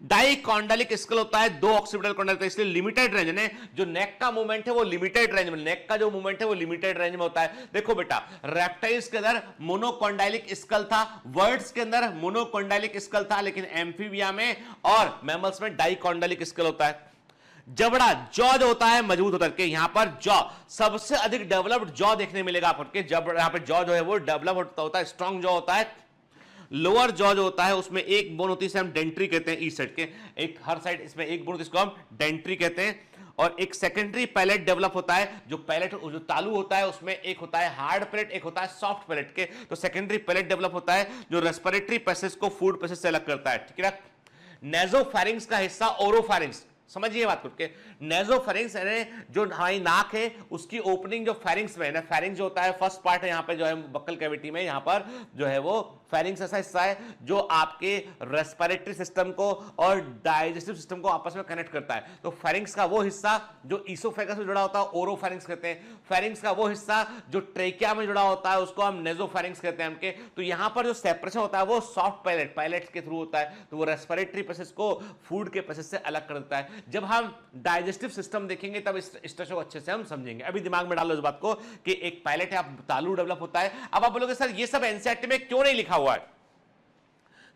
डाइकॉन्डालिक स्कल होता है, 2 ऑक्सीपिटल कॉन्डाइल, इसलिए लिमिटेड रेंज में जो नेक का मूवमेंट है वो लिमिटेड रेंज में, नेक का जो मूवमेंट है वो लिमिटेड रेंज में होता है। देखो बेटा, रेप्टाइल्स के अंदर मोनोकॉन्डाइलिक स्कल था, वर्ड्स के अंदर मोनोकॉन्डाइलिक स्कल था, लेकिन एम्फीबिया में और मैमल्स में डाइकॉन्डालिक स्कल होता है। जबड़ा, जॉ जो होता है मजबूत होता है, यहां पर जॉ सबसे अधिक डेवलप्ड जॉ देखने मिलेगा आपको, जब यहां पर जॉ जो है वो डेवलप होता है, स्ट्रॉन्ग जॉ होता है। लोअर जॉ जो होता है उसमें एक बोन होती है, इसे हम डेंट्री कहते हैं, ईस्ट साइड के एक हर साइड इसमें एक बोन, इसको हम डेंट्री कहते हैं। और एक सेकेंडरी पैलेट डेवलप होता है, जो पैलेट जो तालू होता है उसमें एक होता है हार्ड पैलेट, एक होता है सॉफ्ट पैलेट के, तो सेकेंडरी पैलेट डेवलप होता है जो रेस्पिरेटरी पैसेज को फूड पैसेज से अलग करता है। ठीक है ना। नेजोफैरिंग्स का हिस्सा ओरोफैरिंग्स, समझिए बात करके, नेजोफैरिंग्स यानी जो हमारी नाक है उसकी ओपनिंग जो फैरिंग्स में है ना, फैरिंग्स जो होता है फर्स्ट पार्ट है यहाँ पे जो है बक्कल कैविटी में, यहाँ पर जो है वो फैरिंग्स ऐसा हिस्सा है जो आपके रेस्पिरेटरी सिस्टम को और डाइजेस्टिव सिस्टम को आपस में कनेक्ट करता है। तो फैरिंग्स का वो हिस्सा जो ईसोफेगस में जुड़ा होता है ओरोफैरिंग्स कहते हैं। फैरिंग्स का वो हिस्सा जो ट्रेकिया में जुड़ा होता है उसको हम नेजोफैरिंग्स कहते हैं हमके। तो यहाँ पर जो सेपरेशन होता है वो सॉफ्ट पैलेट के थ्रू होता है, तो वो रेस्पिरेटरी पैसेज को फूड के पैसेज से अलग कर देता है। जब हम डाइजेस्टिव सिस्टम देखेंगे तब इस स्ट्रक्चर को अच्छे से हम समझेंगे। अभी दिमाग में डालो इस बात को कि एक पैलेट है, तालू डेवलप होता है। अब आप बोलोगे सर ये सब एनसीईआरटी में क्यों नहीं लिखा हुआ है?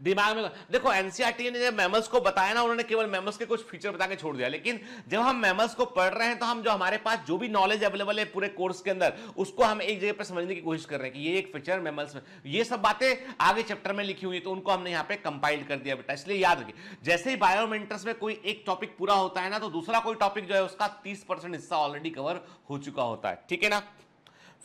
दिमाग में देखो, एनसीईआरटी ने जब मैमल्स को बताया ना, उन्होंने केवल मैमल्स के कुछ फीचर बता के छोड़ दिया, लेकिन जब हम मैमल्स को पढ़ रहे हैं तो हम जो हमारे पास जो भी नॉलेज अवेलेबल है पूरे कोर्स के अंदर उसको हम एक जगह पे समझने की कोशिश कर रहे हैं कि ये एक फीचर मैमल्स में, ये सब बातें आगे चैप्टर में लिखी हुई है, तो उनको हमने यहाँ पे कंपाइल कर दिया बेटा। इसलिए याद रखिए, जैसे ही बायोमेंटर्स में कोई एक टॉपिक पूरा होता है ना, तो दूसरा कोई टॉपिक जो है उसका 30% हिस्सा ऑलरेडी कवर हो चुका होता है। ठीक है ना।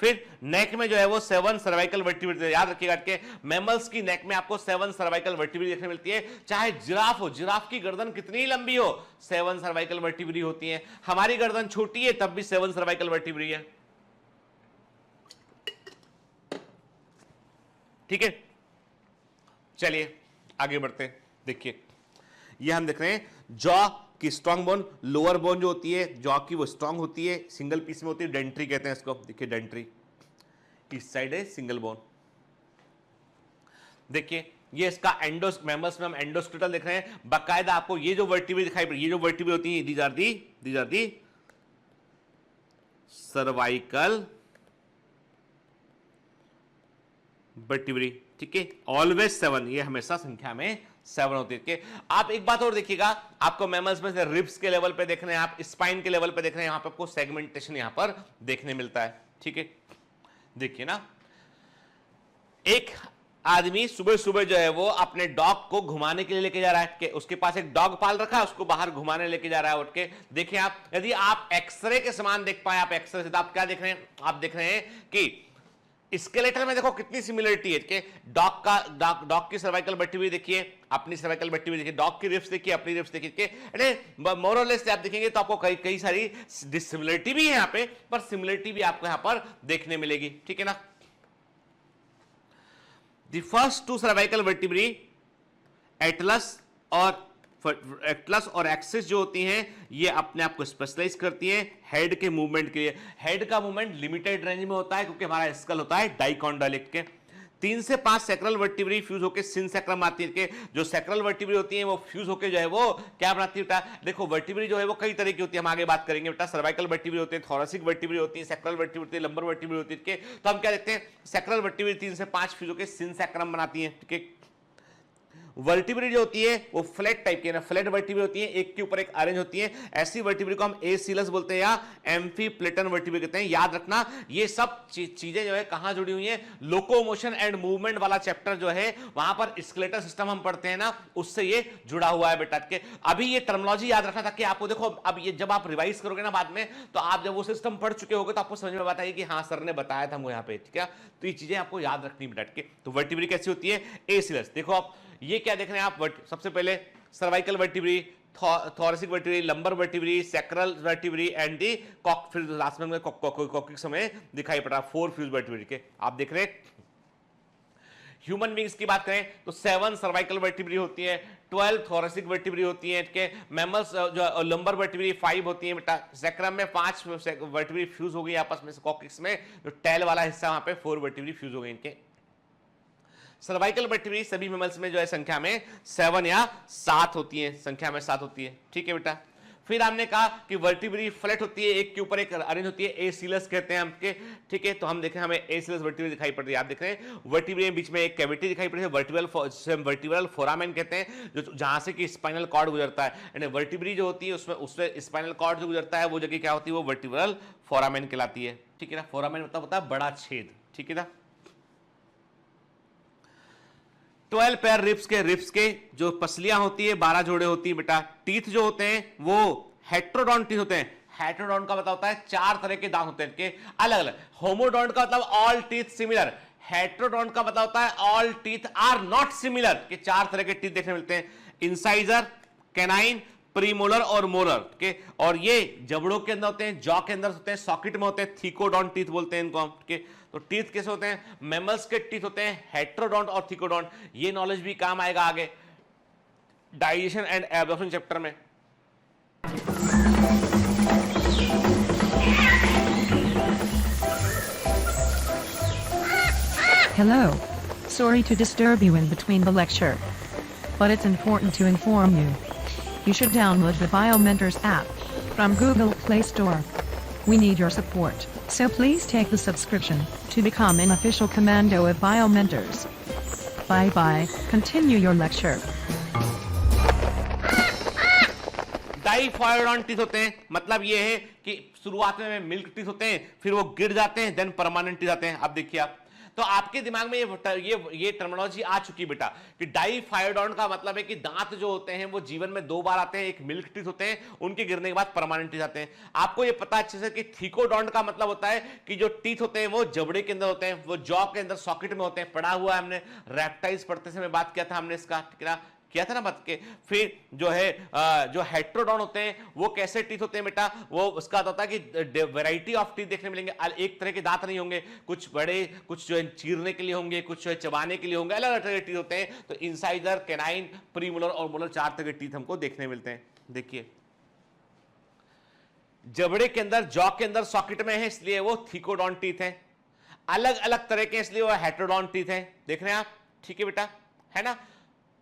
फिर नेक में जो है वो 7 सर्वाइकल वर्टिब्रेट, याद रखिएगा कि मैमल्स की नेक में आपको 7 सर्वाइकल वर्टिब्रेट देखने मिलती है। चाहे जिराफ हो, जिराफ की गर्दन कितनी लंबी हो, 7 सर्वाइकल वर्टिब्रेट होती है। हमारी गर्दन छोटी है तब भी 7 सर्वाइकल वर्टिब्रेट है। ठीक है, चलिए आगे बढ़ते हैं। देखिए ये हम देख रहे हैं जॉ की स्ट्रॉन्ग बोन, लोअर बोन जो होती है जॉ की वो स्ट्रॉन्ग होती है, सिंगल पीस में होती है, डेंट्री कहते हैं इसको। देखिए डेंट्री इस साइड है, सिंगल बोन। देखिए ये इसका एंडोस, मैमल्स में हम एंडोस्केलेटल देख रहे हैं। बाकायदा आपको ये जो वर्टिब्रेट दिखाई पड़ी, ये जो वर्टिब्रेट होती है these are the cervical vertebrate. ठीक है, ऑलवेज 7, ये हमेशा संख्या में 7 होती है। कि आप एक बात और देखिएगा, आपको मैमल्स में से रिब्स के लेवल पे देख रहे हैं, आप स्पाइन के लेवल पे देख रहे हैं, यहां पे आपको सेगमेंटेशन यहां पर देखने मिलता है। ठीक है, देखिए ना, एक आदमी सुबह सुबह जो है वो अपने डॉग को घुमाने के लिए लेके जा रहा है, कि उसके पास एक डॉग पाल रखा है, उसको बाहर घुमाने लेके जा रहा है उठ के। देखिए आप, यदि आप एक्सरे के समान देख पाए, आप एक्सरे से, आप क्या देख रहे हैं? आप देख रहे हैं कि स्केलेटल में देखो कितनी सिमिलरिटी है कि डॉग की सर्वाइकल वर्टिब्रेट देखिए, अपनी सर्वाइकल वर्टिब्रेट देखिए, डॉग की रिब्स देखिए, अपनी रिब्स देखिए, मोर और लेस आप देखेंगे तो आपको कई सारी डिसिमिलरिटी भी है यहाँ पे, पर सिमिलरिटी भी आपको यहाँ पर देखने मिलेगी। ठीक है ना। The first 2 cervical vertebrate Atlas और एक्सिस जो होती हैं ये अपने आप को स्पेशलाइज करती हैं हेड के मूवमेंट के लिए। हेड का मूवमेंट लिमिटेड रेंज में होता है क्योंकि हमारा स्कल होता है डाइकॉन्डाइलिक के। 3 से 5 सैक्रल वर्टिब्रेट फ्यूज होकर सिनसैक्रम आती है, कि जो सैक्रल वर्टिब्रेट होती हैं वो फ्यूज होकर जो है वो क्या बनाती है बेटा? देखो वर्टिब्रेट जो है वो कई तरह की होती है, हम आगे बात करेंगे बेटा। सर्वाइकल वर्टिब्रेट होती है, थोरेसिक वर्टिब्रेट होती है, सैक्रल वर्टिब्रेट होती है, लंबर वर्टिब्रेट होती है। तो हम क्या देखते हैं, सैक्रल वर्टिब्रेट 3 से 5 फ्यूज होकर सिनसैक्रम बनाती है। ठीक है, वर्टिब्री जो होती है वो फ्लैट टाइप की है ना, फ्लैट वर्टिब्री होती है, एक के ऊपर एक अरेंज होती है। ऐसी वर्टिब्री को हम एसिलस बोलते हैं या एम्फीप्लेटन वर्टिब्री कहते हैं। याद रखना ये सब चीजें जो है कहां जुड़ी हुई है, लोकोमोशन एंड मूवमेंट वाला चैप्टर जो है वहां पर स्केलेटल सिस्टम हम पढ़ते हैं ना, उससे ये जुड़ा हुआ है बेटा के। अभी ये टर्मिनोलॉजी याद रखना ताकि आपको देखो अब ये जब आप रिवाइज करोगे ना बाद में, तो आप जब वो सिस्टम पढ़ चुके होगे तो आपको समझ में बात आएगी कि हाँ सर ने बताया था हमको यहाँ पे, ठीक है। तो ये चीजें आपको याद रखनी बेटा के। तो वर्टिब्री कैसी होती है, एसिलस। देखो आप ये क्या देख रहे हैं आप, सबसे पहले cervical vertebrae, thoracic vertebrae, lumbar vertebrae, sacral vertebrae and the कॉक, फिर लास्ट में कॉक्सिक्स समय दिखाई पड़ रहा 4 फ्यूज वर्टिब्री के आप देख रहे हैं। ह्यूमन बींग्स की बात करें तो 7 सर्वाइकल वर्टिब्री होती है, 12 थोरेसिक वर्टिब्री होती है के, मैमल्स जो लंबर वर्टिब्री 5 होती है बेटा, सैक्रम में 5 वर्टिब्री फ्यूज हो गई आपस में, कॉक्सिक्स में जो टेल वाला हिस्सा वहां पे 4 वर्टिब्री फ्यूज हो गई इनके। सर्वाइकल वर्टिब्री सभी मैमल्स में जो है संख्या में 7 या 7 होती है, संख्या में 7 होती है, ठीक है बेटा। फिर हमने कहा कि वर्टिब्री फ्लैट होती है, एक के ऊपर एक अरेंज होती है, एसिलस कहते हैं हमके, ठीक है। तो हम देखें हमें एसिलस वर्टिब्री दिखाई पड़ रही है, आप देख रहे हैं वर्टिब्री में बीच में एक कैविटी दिखाई पड़ रही है, वर्टिब्रल फोरामेन कहते हैं, जो जहां से कि स्पाइनल कॉर्ड गुजरता है, यानी वर्टिब्री जो होती है उसमें स्पाइनल कॉर्ड जो गुजरता है वो जगह क्या होती है, वो वर्टिब्रल फोरामेन कहलाती है, ठीक है ना। फोरामेन मतलब होता है बड़ा छेद, ठीक है ना। 12 पेयर रिब्स के जो पसलियां होती है 12 जोड़े होती है बेटा। टीथ जो होते हैं वो हेट्रोडॉन्ट टीथ होते हैं। हेट्रोडॉन्ट का मतलब होता है 4 तरह के दांत होते हैं इनके अलग अलग। होमोडॉन्ट का मतलब ऑल टीथ सिमिलर। हेट्रोडॉन्ट का मतलब होता है all teeth are not similar, के 4 तरह के टीथ देखने मिलते हैं, इंसाइजर, कैनाइन, प्रीमोलर और मोलर के। और ये जबड़ों के अंदर होते हैं, जॉ के अंदर होते हैं, सॉकेट में होते हैं, थीकोडॉन्ट टीथ बोलते हैं इनको हम के। तो टीथ कैसे होते हैं, मैमल्स के टीथ होते हैं हेट्रोडॉन्ट और थीकोडॉन्ट। ये नॉलेज भी काम आएगा आगे डाइजेशन एंड एब्जॉर्प्शन चैप्टर में। Hello. Sorry to disturb you in between the lecture, but it's important to inform you. You should download the BioMentors app from Google Play Store. We need your support, so please take the subscription to become an official commando of BioMentors. Bye bye. Continue your lecture. Diphyodont teeth होते हैं, मतलब ये है कि शुरुआत में milk teeth होते हैं, फिर वो गिर जाते हैं, देन परमानेंट टीथ आते हैं। अब देखिए आप, तो आपके दिमाग में ये टर्मिनोलॉजी आ चुकी बेटा कि डाइफायोडॉन्ट का मतलब है कि दांत जो होते हैं वो जीवन में 2 बार आते हैं, एक मिल्क टीथ होते हैं, उनके गिरने के बाद परमानेंट टीथ आते हैं। आपको ये पता अच्छे से कि थीकोडॉन्ट का मतलब होता है कि जो टीथ होते हैं वो जबड़े के अंदर होते हैं, वो जॉ के अंदर सॉकेट में होते हैं। पढ़ा हुआ है हमने, रेप्टाइल्स पढ़ते समय बात किया था हमने इसका, ठीक है, किया था ना बात के। फिर जो है जो हेट्रोडॉन होते हैं वो कैसे टीथ होते हैं बेटा, वो उसका होता है कि वैरायटी ऑफ टीथ देखने मिलेंगे, एक तरह के दांत नहीं होंगे, कुछ बड़े, कुछ जो है चीरने के लिए होंगे, कुछ जो है चबाने के लिए होंगे, अलग अलग तरह के टीथ होते हैं। तो इंसाइजर, कैनाइन, प्रीमोलर और मोलर 4 तरह के टीथ हमको देखने मिलते हैं। देखिए जबड़े के अंदर, जॉ के अंदर सॉकेट में है इसलिए वो थीकोडॉन टीथ है, अलग अलग तरह के इसलिए वो हेट्रोडॉन टीथ है। देख रहे हैं आप, ठीक है बेटा, है ना।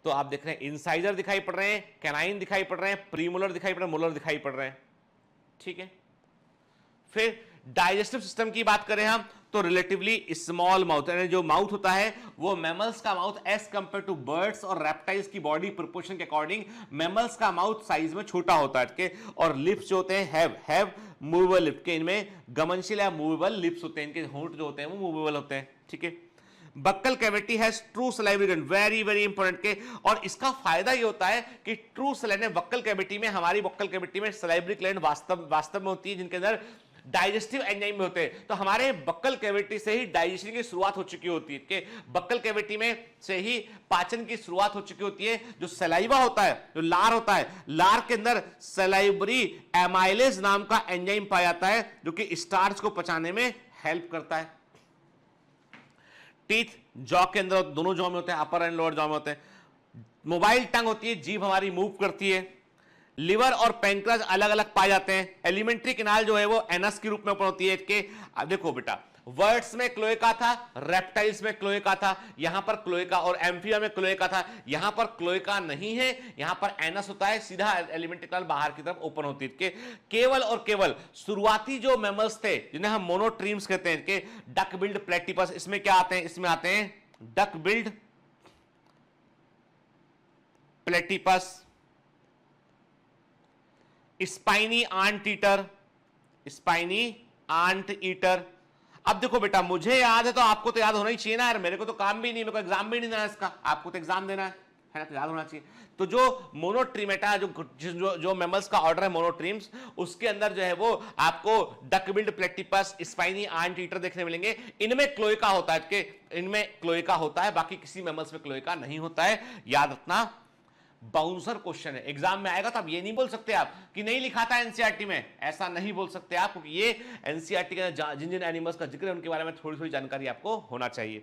तो आप देख रहे हैं इंसाइजर दिखाई पड़ रहे हैं, कैनाइन दिखाई पड़ रहे हैं, प्रीमोलर दिखाई पड़ रहे हैं, मोलर दिखाई पड़ रहे हैं, ठीक है। फिर डाइजेस्टिव सिस्टम की बात करें हम तो रिलेटिवली स्मॉल माउथ, यानी जो माउथ होता है वो मैमल्स का mouth as compare to birds और रेप्टाइल्स की बॉडी प्रोपोर्शन के अकॉर्डिंग मैमल्स का माउथ साइज में छोटा होता है, ठीक है। और लिप्स जो होते हैं हैव मूवेबल लिप के, इनमें गमनशील या मूवेबल लिप्स होते हैं, इनके होंठ जो होते हैं वो मूवेबल होते हैं, ठीक है। Buccal cavity has true salivary gland, very very important के। और इसका फायदा ये होता है कि ट्रू सलाइवरी बक्कल कैविटी में, हमारी बक्कल कैविटी में सलाइवरी ग्लैंड वास्तव में होती है, जिनके अंदर डाइजेस्टिव एंजाइम होते हैं। तो हमारे बक्कल कैविटी से ही डाइजेशन की शुरुआत हो चुकी होती है, कि बक्कल कैविटी में से ही पाचन की शुरुआत हो चुकी होती है। जो सलाइवा होता है, जो लार होता है, लार के अंदर सलाइवरी एमाइलेज नाम का एंजाइम पाया जाता है, जो कि स्टार्च को पचाने में हेल्प करता है। टीथ जॉ के अंदर, दोनों जॉ में होते हैं, अपर एंड लोअर जॉ में होते हैं। मोबाइल टंग होती है, जीभ हमारी मूव करती है। लिवर और पैंक्रियाज अलग अलग पाए जाते हैं। एलिमेंट्री कैनाल जो है वो एनस के रूप में ओपन होती है। इसके देखो बेटा, वर्ड्स में क्लोएका था, रेप्टाइल्स में क्लोएका था, यहां पर क्लोएका, और एम्फिया में क्लोएका था, यहां पर क्लोएका नहीं है, यहां पर एनस होता है, सीधा एलिमेंट्री कैनाल बाहर की तरफ ओपन होती है। केवल और केवल शुरुआती जो मैमल्स थे जिन्हें हम मोनोट्रीम्स कहते हैं, के डक बिल्ड प्लेटिपस, इसमें क्या आते हैं, इसमें आते हैं duck billed platypus, spiny ant eater, spiny ant eater. अब देखो बेटा, मुझे याद है तो आपको तो याद होना ही चाहिए ना यार, मेरे को तो काम भी नहीं, मेरे को एग्जाम भी नहीं देना है इसका, आपको तो एग्जाम देना है ना, तो याद होना चाहिए। तो जो मोनोट्रीमेटा, जो मैमल्स का ऑर्डर है मोनोट्रीम्स, उसके अंदर जो है वो आपको duck billed, platypus, spiny ant eater देखने मिलेंगे। इनमें क्लोएका होता है, इनमें क्लोएका होता है, बाकी किसी मैमल्स में क्लोएका नहीं होता है, याद रखना। बाउंसर क्वेश्चन है, एग्जाम में आएगा तो आप ये नहीं बोल सकते आप कि नहीं लिखा था एनसीईआरटी में, ऐसा नहीं बोल सकते आप, क्योंकि ये एनसीईआरटी के जिन जिन एनिमल्स का जिक्र है उनके बारे में थोड़ी थोड़ी जानकारी आपको होना चाहिए।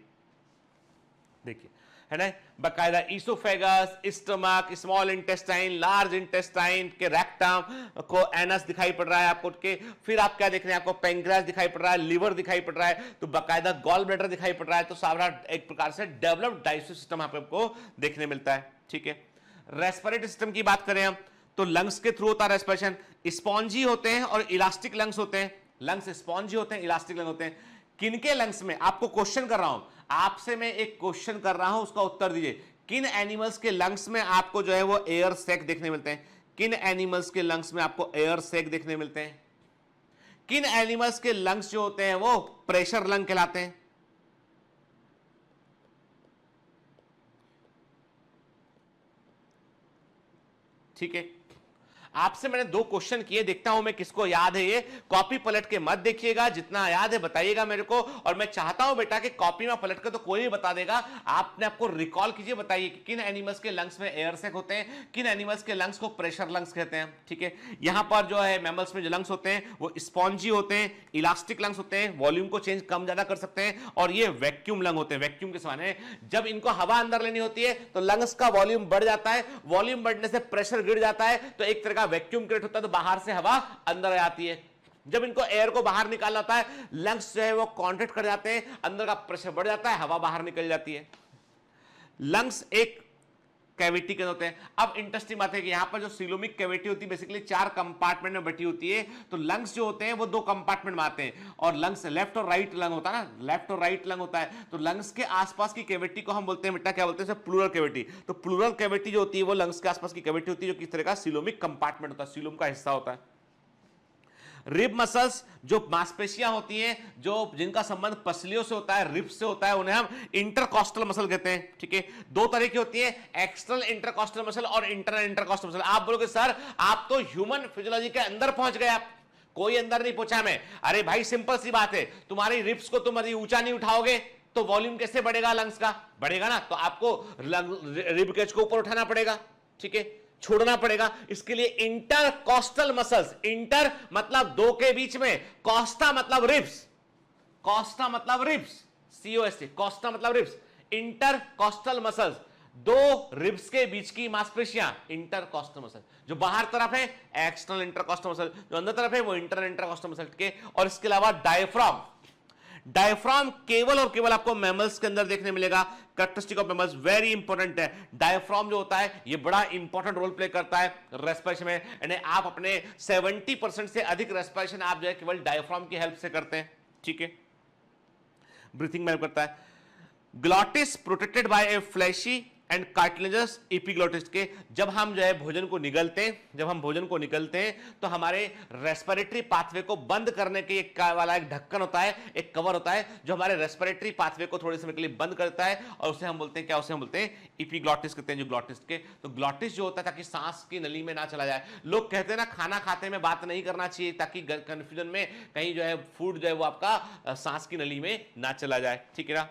देखिए, है ना, बकायदा oesophagus, stomach, small intestine, large intestine के रेक्टम को एनस दिखाई पड़ रहा है आपको के, फिर आप क्या देख रहे हैं, आपको पेंक्रियास दिखाई पड़ रहा है, लिवर दिखाई पड़ रहा है, तो बकायदा गॉल ब्लैडर दिखाई पड़ रहा है। तो सारा एक प्रकार से डेवलप्ड डाइजेस्टिव सिस्टम आपको देखने मिलता है। ठीक है, रेस्पिरेटरी सिस्टम की बात करें हम तो लंग्स के थ्रू होता है रेस्पिरेशन, स्पॉन्जी होते हैं और इलास्टिक लंग्स होते हैं, लंग्स स्पॉन्जी होते हैं, इलास्टिक लंग्स होते हैं। किनके लंग्स में, आपको क्वेश्चन कर रहा हूं, आपसे मैं एक क्वेश्चन कर रहा हूं, उसका उत्तर दीजिए। किन एनिमल्स के लंग्स में आपको जो है वो एयर सैक देखने मिलते हैं? किन एनिमल्स के लंग्स में आपको एयर सैक देखने मिलते हैं? किन एनिमल्स के लंग्स जो होते हैं वो प्रेशर लंग कहलाते हैं? ठीक है, आपसे मैंने दो क्वेश्चन किए, देखता हूं मैं किसको याद है। ये कॉपी पलट के मत देखिएगा, जितना याद है बताइएगा मेरे को, और मैं चाहता हूं बेटा कि कॉपी में पलट के तो कोई भी बता देगा, आपने आपको रिकॉल कीजिए, बताइए कि किन एनिमल्स के लंग्स में एयर सैक होते हैं, किन एनिमल्स के लंग्स को प्रेशर लंग्स कहते हैं। ठीक है, यहां पर जो है मैमल्स में जो लंग्स होते हैं वो स्पॉन्जी होते हैं, इलास्टिक लंग्स होते हैं, वॉल्यूम को चेंज कम ज्यादा कर सकते हैं, और ये वैक्यूम लंग होते हैं। वैक्यूम के समान जब इनको हवा अंदर लेनी होती है तो लंग्स का वॉल्यूम बढ़ जाता है, वॉल्यूम बढ़ने से प्रेशर गिर जाता है, तो एक तरह का वैक्यूम क्रिएट होता है, तो बाहर से हवा अंदर आ जाती है। जब इनको एयर को बाहर निकालना होता है, लंग्स जो है वो कॉन्ट्रैक्ट कर जाते हैं, अंदर का प्रेशर बढ़ जाता है, हवा बाहर निकल जाती है। लंग्स एक कैविटी के होते हैं। अब इंटरेस्टिंग बात है कि यहां पर जो सीलोमिक कैविटी होती है बेसिकली 4 कंपार्टमेंट में बटी होती है, तो लंग्स जो होते हैं वो 2 कंपार्टमेंट में आते हैं, और लंग्स लेफ्ट और राइट लंग होता है ना, लेफ्ट और राइट लंग होता है, तो लंग्स के आसपास की कैविटी को हम बोलते हैं बेटा, क्या बोलते हैं, प्लूरल कैविटी। तो प्लूरल कैविटी जो होती है वो लंग्स के आसपास की कैविटी होती है, जो किस तरह का सीलोमिक कंपार्टमेंट होता है, सीलोम का हिस्सा होता है। रिब मसल्स, जो मांसपेशियां होती हैं जो जिनका संबंध पसलियों से होता है, रिब्स से होता है, उन्हें हम इंटरकॉस्टल मसल कहते हैं। ठीक है, 2 तरह की होती है, एक्सटर्नल इंटरकॉस्टल मसल और इंटरनल इंटरकॉस्टल मसल। आप बोलोगे सर आप तो ह्यूमन फिजियोलॉजी के अंदर पहुंच गए, आप कोई अंदर नहीं पहुंचा मैं। अरे भाई सिंपल सी बात है, तुम्हारी रिब्स को तुम यदि ऊंचा नहीं उठाओगे तो वॉल्यूम कैसे बढ़ेगा, लंग्स का बढ़ेगा ना, तो आपको रिब केज को ऊपर उठाना पड़ेगा, ठीक है, छोड़ना पड़ेगा। इसके लिए इंटरकॉस्टल मसल्स, इंटर मतलब 2 के बीच में, कॉस्टा मतलब रिब्स, कॉस्टा मतलब रिब्स, COST, कॉस्टा मतलब रिब्स, इंटरकॉस्टल मसल्स, 2 रिब्स के बीच की मांसपेशियां, इंटरकॉस्टल मसल। जो बाहर तरफ है एक्सटर्नल इंटरकॉस्टल मसल, जो अंदर तरफ है वो इंटरनल इंटरकॉस्टल मसल के। और इसके अलावा डायफ्राम, डायफ्राम केवल और केवल आपको मैमल्स के अंदर देखने मिलेगा। Characteristic of mammals very important है। डायफ्राम जो होता है ये बड़ा इंपॉर्टेंट रोल प्ले करता है रेस्पिरेशन में, यानी आप अपने 70% से अधिक रेस्पिरेशन आप जो है केवल डायफ्राम की हेल्प से करते हैं। ठीक है, ब्रीथिंग में हेल्प करता है। Glottis protected by a fleshy and cartilaginous epiglottis के, जब हम जो है भोजन को निगलते हैं, जब हम भोजन को निगलते हैं तो हमारे रेस्पिरेटरी पाथवे को बंद करने के एक वाला एक ढक्कन होता है, एक कवर होता है जो हमारे रेस्पिरेटरी पाथवे को थोड़े समय के लिए बंद करता है, और उसे हम बोलते हैं क्या, उसे हम बोलते हैं एपिग्लॉटिस कहते हैं, जो ग्लॉटिस के। तो ग्लॉटिस जो होता है ताकि सांस की नली में ना चला जाए। लोग कहते हैं ना खाना खाते में बात नहीं करना चाहिए ताकि कंफ्यूजन में कहीं जो है फूड जो है वो आपका सांस की नली में ना चला जाए। ठीक है ना।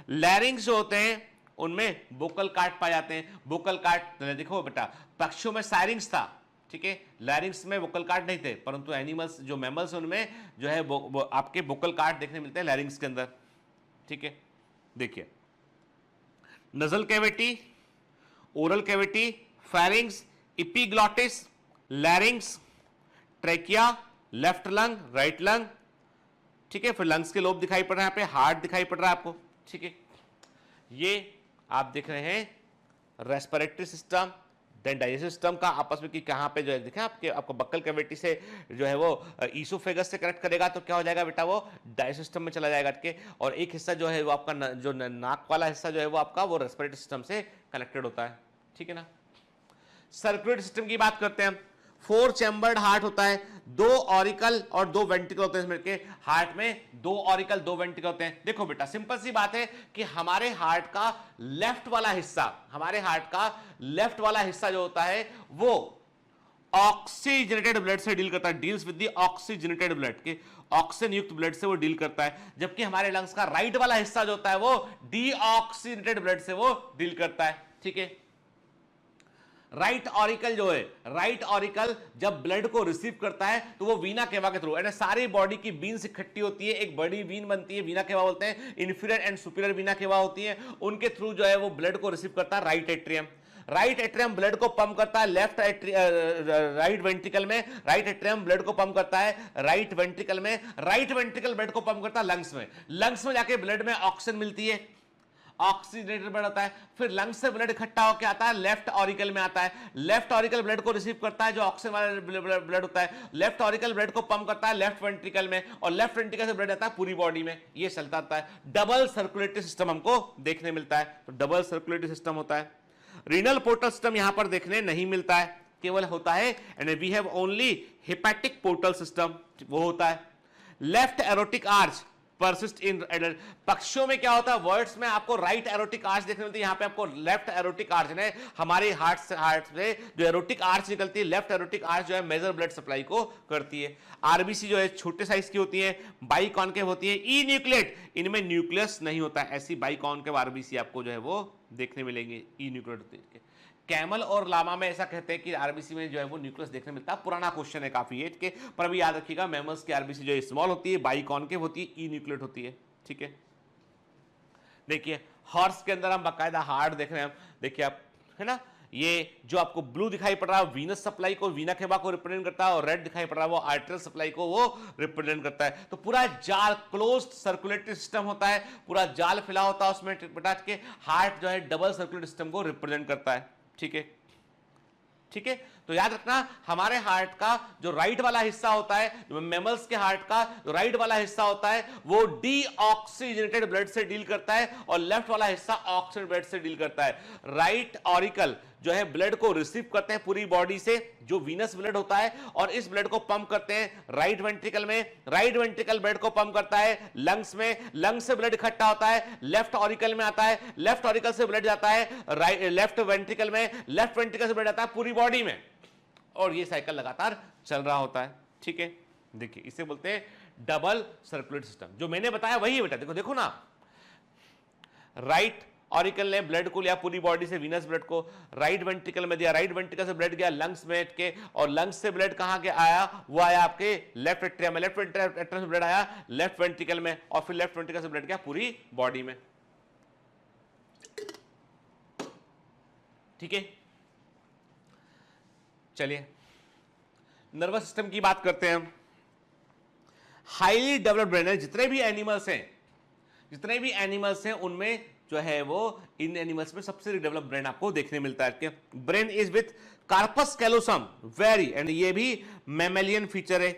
लैरिंग्स जो होते हैं उनमें वोकल कार्ड पाए जाते हैं। वोकल कार्ड देखो बेटा, पक्षियों में सायरिंग्स था, ठीक है, लैरिंग्स में वोकल कार्ड नहीं थे, परंतु एनिमल्स जो मैमल्स उनमें जो है वो आपके वोकल कार्ड देखने मिलते हैं लैरिंग्स के अंदर। ठीक है, देखिए nasal cavity, oral cavity, pharynx, epiglottis, लैरिंग्स, trachea, left lung, right lung. ठीक है, फिर लंग्स के लोब दिखाई पड़ रहे हैं, यहाँ पे हार्ट दिखाई पड़ रहा है आपको। ठीक है, ये आप देख रहे हैं respiratory system, then digestive system का आपस में कि कहां पे जो है देखें आपको बक्कल कैविटी से जो है वो ईसोफेगस से कनेक्ट करेगा तो क्या हो जाएगा बेटा, वो डाइजेस्टिव सिस्टम में चला जाएगा के, और एक हिस्सा जो है वो आपका जो नाक वाला हिस्सा जो है वो आपका वो रेस्पिरेटरी सिस्टम से कनेक्टेड होता है। ठीक है ना। सर्कुलेटरी सिस्टम की बात करते हैं, 4 चैम्बर्ड हार्ट होता है, 2 ऑरिकल और 2 वेंट्रिकल होते हैं। मिलके हार्ट में 2 ऑरिकल 2 वेंट्रिकल होते हैं। देखो बेटा सिंपल सी बात है कि हमारे हार्ट का लेफ्ट वाला हिस्सा जो होता है वो ऑक्सीजनेटेड ब्लड से डील करता है, deals with the oxygenated blood के ऑक्सीजन युक्त ब्लड से वो डील करता है, जबकि हमारे लंग्स का राइट वाला हिस्सा जो होता है वो डीऑक्सीजनेटेड ब्लड से वो डील करता है। ठीक है, राइट ऑरिकल जो है, राइट ऑरिकल जब ब्लड को रिसीव करता है तो वो वीना केवा के थ्रू, यानी सारी बॉडी की बीन्स इकट्ठी होती है, एक बड़ी वीन बनती है, वीना केवा बोलते हैं, इंफीरियर एंड सुपीरियर वीना केवा होती है, उनके थ्रू जो है वो ब्लड को रिसीव करता है right atrium. Right atrium blood को पंप करता है राइट वेंट्रिकल में, राइट एट्रियम ब्लड को पंप करता है राइट वेंट्रिकल में, राइट वेंट्रिकल ब्लड को पंप करता है लंग्स में, लंग्स में जाके ब्लड में ऑक्सीजन मिलती है, ऑक्सीजनेटेड ब्लड होता है, फिर लंग्स से ब्लड इकट्ठा होकर आता है लेफ्ट ऑरिकल में आता है, लेफ्ट ऑरिकल ब्लड को रिसीव करता है जो ऑक्सीजन वाला ब्लड होता है, लेफ्ट ऑरिकल ब्लड को पंप करता है लेफ्ट वेंट्रिकल में, और लेफ्ट वेंट्रिकल से ब्लड आता है पूरी बॉडी में। ये चलता आता है, डबल सर्कुलेटरी सिस्टम हमको देखने मिलता है, तो डबल सर्कुलेटरी सिस्टम होता है। रीनल पोर्टल सिस्टम यहां पर देखने नहीं मिलता है, केवल होता है and we have only hepatic portal system, वो होता है। Left aortic arch persist in adult, पक्षियों में क्या होता है, वर्ड्स में आपको राइट एरोटिक आर्च देखने मिलती है, यहां पे आपको लेफ्ट एरोटिक आर्च है। हमारे हार्ट से जो एरोटिक आर्च निकलती है, लेफ्ट एरोटिक आर्च जो है मेजर ब्लड सप्लाई को करती है। आरबीसी जो है छोटे साइज की होती है, बाइकॉन्केव होती है, ई न्यूक्लिएट, इनमें न्यूक्लियस नहीं होता है, ऐसी बाइकॉन्केव आरबीसी आपको जो है वो देखने मिलेंगे, ई न्यूक्लिएट होती है। कैमल और लामा में ऐसा कहते हैं कि आरबीसी में जो है वो न्यूक्लियस देखने मिलता है, पुराना क्वेश्चन है काफी एज के, पर अभी याद रखिएगा मैमल्स की आरबीसी जो है स्मॉल होती है, बाइकॉन्केव होती है, ई न्यूक्लिएट होती है। ठीक है, देखिए हॉर्स के अंदर हम बाकायदा हार्ट देख रहे हैं, देखिए आप, है ना, ये जो आपको ब्लू दिखाई पड़ रहा है वीनस सप्लाई को, वीना केवा को रिप्रेजेंट करता है, और रेड दिखाई पड़ रहा है वो आर्टेरियल सप्लाई को वो रिप्रेजेंट करता है। तो पूरा जाल क्लोज्ड सर्कुलेटरी सिस्टम होता है, पूरा जाल फैला होता है उसमें, बता के हार्ट जो है डबल सर्कुलेटरी सिस्टम को रिप्रेजेंट करता है। ठीक है, ठीक है, तो याद रखना हमारे हार्ट का जो राइट वाला हिस्सा होता है, मैमल्स के हार्ट का जो राइट वाला हिस्सा होता है वो डीऑक्सीजनेटेड ब्लड से डील करता है, और लेफ्ट वाला हिस्सा ऑक्सीजन ब्लड से डील करता है। राइट ऑरिकल जो है ब्लड को रिसीव करते हैं पूरी बॉडी से, जो वीनस ब्लड होता है, और इस ब्लड को पंप करते हैं राइट वेंट्रिकल में, राइट वेंट्रिकल ब्लड को पंप करता है लंग्स में, लंग्स से ब्लड इकट्ठा होता है लेफ्ट ऑरिकल में आता है, लेफ्ट ऑरिकल से ब्लड जाता है लेफ्ट वेंट्रिकल में, लेफ्ट वेंट्रिकल से ब्लड आता है पूरी बॉडी में, और ये साइकिल लगातार चल रहा होता है। ठीक है, देखिए इसे बोलते हैं डबल सर्कुलेटरी सिस्टम, जो मैंने बताया वही है बेटा, देखो देखो ना, राइट ऑरिकल ने ब्लड को लिया पूरी बॉडी से, वीनस ब्लड को राइट वेंट्रिकल में दिया, राइट वेंट्रिकल से ब्लड गया लंग्स में के, और लंग्स से ब्लड कहां के आया, वो आया आपके लेफ्ट एट्रियम में, लेफ्ट एट्रियम से ब्लड आया लेफ्ट वेंट्रिकल में, और फिर लेफ्ट वेंट्रिकल से ब्लड गया पूरी बॉडी में। ठीक है, चलिए नर्वस सिस्टम की बात करते हैं हम। हाईली डेवलप्ड ब्रेन है, जितने भी एनिमल्स हैं उनमें जो है वो, इन एनिमल्स में सबसे डेवलप्ड ब्रेन आपको देखने मिलता है। Brain is with corpus callosum very, and ये भी मैमेलियन फीचर है,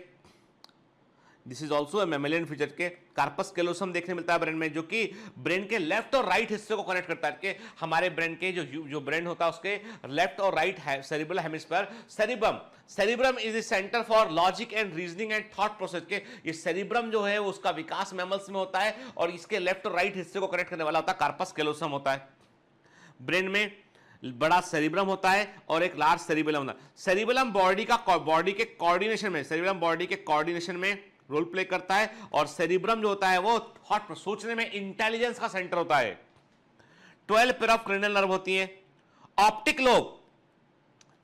this is also mammalian feature के कार्पस कैलोसम देखने मिलता है ब्रेन में, जो कि ब्रेन के लेफ्ट और राइट हिस्से को कनेक्ट करता है। कि हमारे ब्रेन के जो ब्रेन होता है उसके लेफ्ट और right cerebral hemisphere, cerebrum is the centre for logic and reasoning and thought process के, ये सेरिब्रम जो है उसका विकास मैमल्स में होता है, और इसके लेफ्ट और राइट हिस्से को कनेक्ट करने वाला होता है कार्पस कैलोसम होता है। ब्रेन में बड़ा सेरिब्रम होता है और एक लार्ज सेरिबेलम होता है। सेरिबेलम बॉडी के कोऑर्डिनेशन में रोल प्ले करता है, और सेरिब्रम जो होता है वो थॉट सोचने में, इंटेलिजेंस का सेंटर होता है। 12 पेयर ऑफ क्रेनियल नर्व होती है। ऑप्टिक लोब,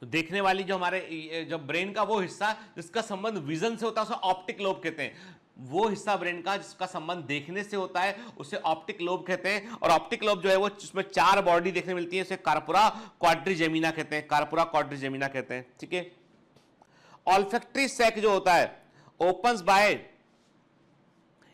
देखने वाली जो हमारे जो ब्रेन का वो हिस्सा जिसका संबंध विजन से होता है उसे ऑप्टिक लोब कहते हैं। वो हिस्सा ब्रेन का जिसका संबंध देखने से होता है उसे ऑप्टिक लोब कहते हैं। और ऑप्टिक लोब जो है वो उसमें 4 बॉडी देखने मिलती है, उसे कार्पोरा क्वाड्रिजेमिना कहते हैं। ठीक है, ऑल्फैक्टरी सैक जो होता है opens by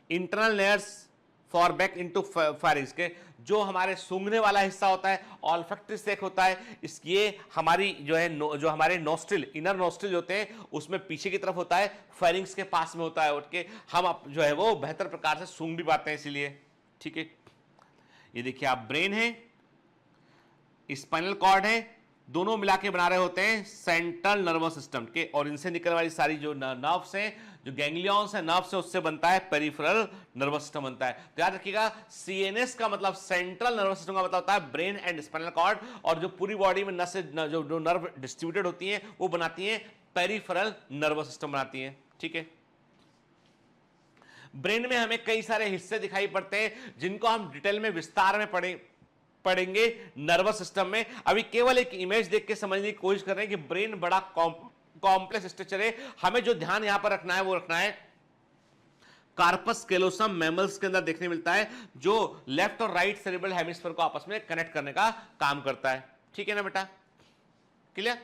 internal layers for back into pharynx के, जो हमारे सूंघने वाला हिस्सा होता है ऑल्फैक्टरी सैक होता है। इसलिए हमारी जो है जो हमारे नोस्ट्रिल, इनर नोस्ट्रिल होते हैं उसमें पीछे की तरफ होता है, फेरिंग्स के पास में होता है, उठ के हम जो है वो बेहतर प्रकार से सूंघ भी पाते हैं इसीलिए। ठीक है, ये देखिए आप ब्रेन है, स्पाइनल कॉर्ड है, दोनों मिला के बना रहे होते हैं सेंट्रल नर्वस सिस्टम के, और इनसे निकलने वाली सारी जो नर्व्स हैं, जो गैंग्लियंस है, नर्व्स है, उससे बनता है पेरिफेरल नर्वस सिस्टम बनता है। तो याद रखिएगा सीएनएस का मतलब सेंट्रल नर्वस सिस्टम का मतलब होता है ब्रेन एंड स्पाइनल कॉर्ड, और जो पूरी बॉडी में नस जो नर्व डिस्ट्रीब्यूटेड होती हैं वो बनाती हैं पेरिफेरल नर्वस सिस्टम बनाती हैं। ठीक है, ब्रेन में हमें कई सारे हिस्से दिखाई पड़ते हैं जिनको हम डिटेल में विस्तार में पढ़ेंगे नर्वस सिस्टम में। अभी केवल एक इमेज देख के समझने की कोशिश कर रहे हैं कि ब्रेन बड़ा कॉम्प्लेक्स स्ट्रक्चर है। हमें जो ध्यान यहां पर रखना है वो रखना है कार्पस कैलोसम मैमल्स के अंदर देखने मिलता है, जो लेफ्ट और राइट सेरेब्रल हेमिस्फीयर को आपस में कनेक्ट करने का काम करता है। ठीक है ना बेटा, क्लियर?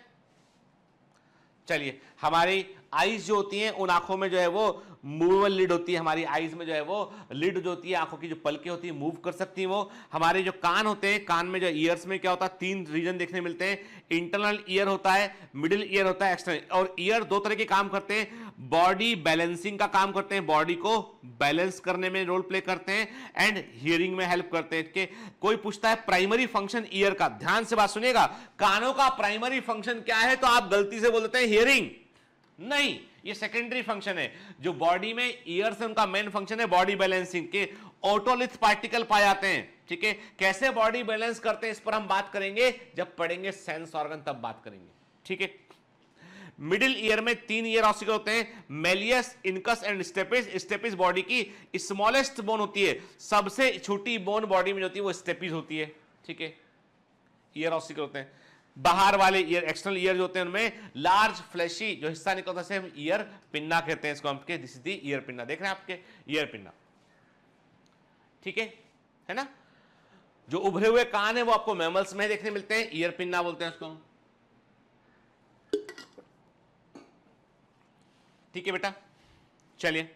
चलिए, हमारी आईज जो होती हैं उन आंखों में जो है वो मूवेबल लिड होती है, हमारी आईज में जो है वो लिड जो होती है, आंखों की जो पलकें होती है मूव कर सकती हैं वो। हमारे जो कान होते हैं, कान में जो ईयर्स में क्या होता है, 3 रीजन देखने मिलते हैं, इंटरनल ईयर होता है, मिडिल ईयर होता है, एक्सटर्नल। और ईयर 2 तरह के काम करते हैं, बॉडी बैलेंसिंग का काम करते हैं, बॉडी को बैलेंस करने में रोल प्ले करते हैं, एंड हियरिंग में हेल्प करते हैं। कि कोई पूछता है प्राइमरी फंक्शन ईयर का, ध्यान से बात सुनिएगा, कानों का प्राइमरी फंक्शन क्या है, तो आप गलती से बोल देते हैं हियरिंग। नहीं, ये सेकेंडरी फंक्शन है। जो बॉडी में ईयर से उनका मेन फंक्शन है बॉडी बैलेंसिंग के, ओटोलिथ पार्टिकल पाए जाते हैं। ठीक है, कैसे बॉडी बैलेंस करते हैं इस पर हम बात करेंगे जब पढ़ेंगे सेंस ऑर्गन, तब बात करेंगे। ठीक है, मिडिल ईयर में 3 ईयर ऑसिकल होते हैं, malleus, incus and stapes. Stapes body की स्मॉलेस्ट बोन होती है, सबसे छोटी बोन बॉडी में होती है वो स्टेपिस होती है। ठीक है, ईयर ऑसिकल होते हैं। बाहर वाले ईयर, एक्सटर्नल ईयर जो होते हैं उनमें लार्ज फ्लैशी जो हिस्सा निकलता है हम ईयर पिन्ना कहते हैं इसको, हम के this is the ear pinna, देख रहे हैं आपके ईयर पिन्ना। ठीक है ना? जो उभरे हुए कान है वो आपको मैमल्स में देखने मिलते हैं, ईयर पिन्ना बोलते हैं उसको। ठीक है बेटा, चलिए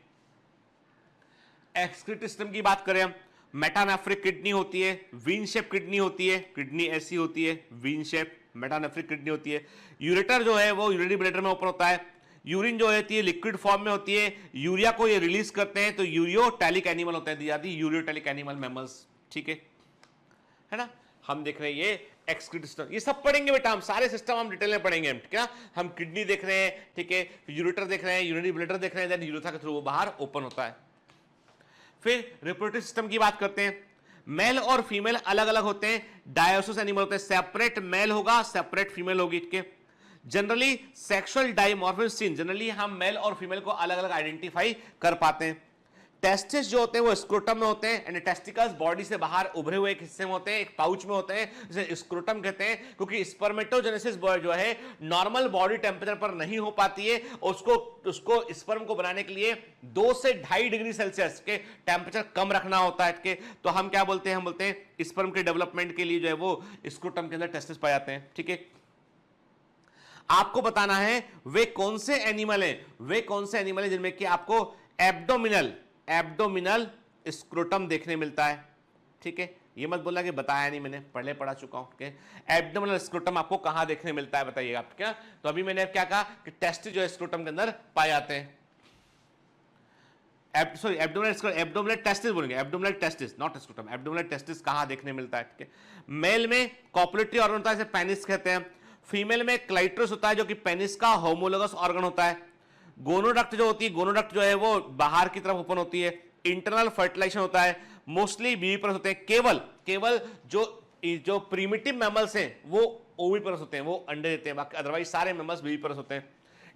एक्सक्रीटरी सिस्टम की बात करें हम, मेटानेफ्रिक किडनी होती है, वीन शेप किडनी होती है, किडनी ऐसी होती है वीन शेप, मेटानेफ्रिक किडनी होती है। यूरेटर जो है वो यूरिनरी ब्लैडर में ओपन होता है, यूरिन जो होती है लिक्विड फॉर्म में होती है, यूरिया को ये रिलीज करते हैं, तो यूरियोटैलिक एनिमल होते हैं, दी यूरियोटैलिक एनिमल मैमल्स। ठीक है ना? हम देख रहे हैं ये एक्सक्रीटरी सिस्टम, ये सब पढ़ेंगे बेटा, हम सारे सिस्टम हम डिटेल में पढ़ेंगे। ठीक है, हम किडनी देख रहे हैं, ठीक है, यूरेटर देख रहे हैं, यूरिनरी ब्लैडर देख रहे हैं, देन यूरेथ्रा के थ्रू वो बाहर ओपन होता है। फिर रिप्रोडक्टिव सिस्टम की बात करते हैं, मेल और फीमेल अलग अलग होते हैं, डायोसिस एनिमल होते हैं, सेपरेट मेल होगा, सेपरेट फीमेल होगी। ठीक है, जनरली सेक्सुअल डाइमॉर्फिज्म, जनरली हम मेल और फीमेल को अलग अलग आइडेंटिफाई कर पाते हैं। टेस्टिस जो होते हैं वो स्क्रोटम में होते हैं, एंड टेस्टिकल्स बॉडी से बाहर उभरे हुए एक हिस्से में होते हैं, एक पाउच में होते हैं, जिसे स्क्रोटम कहते हैं, क्योंकि स्पर्मेटोजेनेसिस जो है नॉर्मल बॉडी टेम्परेचर पर नहीं हो पाती है, उसको स्पर्म को बनाने के लिए 2 से 2.5 डिग्री सेल्सियस के टेम्परेचर कम रखना होता है। तो हम क्या बोलते हैं, हम बोलते हैं स्पर्म के डेवलपमेंट के लिए जो है वो स्क्रोटम के अंदर टेस्टिस पाए जाते हैं। ठीक है, आपको बताना है वे कौन से एनिमल हैं जिनमें कि आपको एब्डोमिनल स्क्रोटम देखने मिलता है। ठीक है, ये मत बोलना कि बताया नहीं, मैंने पहले पढ़ा चुका हूं। एब्डोमिनल स्क्रोटम आपको कहां देखने मिलता है बताइएगा आप क्या? तो अभी मैंने क्या कहा कि टेस्टिस जो है स्क्रोटम के अंदर पाए जाते हैं। एब्डोमिनल टेस्टिस बोलेंगे, abdominal testis not scrotum, abdominal testis कहां देखने मिलता है? ठीक है, मेल में कॉपुलेटरी ऑर्गन होता है, इसे पेनिस कहते हैं। फीमेल में क्लाइटरस होता है जो कि पेनिस का होमोलोगस ऑर्गन होता है। गोनोडक्ट जो होती है, गोनोडक्ट जो है वो बाहर की तरफ ओपन होती है। इंटरनल फर्टिलाइजेशन होता है, मोस्टली बीवीपरस होते हैं, केवल जो प्रीमिटिव मैमल्स हैं वो ओविपरस होते हैं, वो अंडे देते हैं, बाकी अदरवाइज सारे मैमल्स बीवीपरस होते हैं।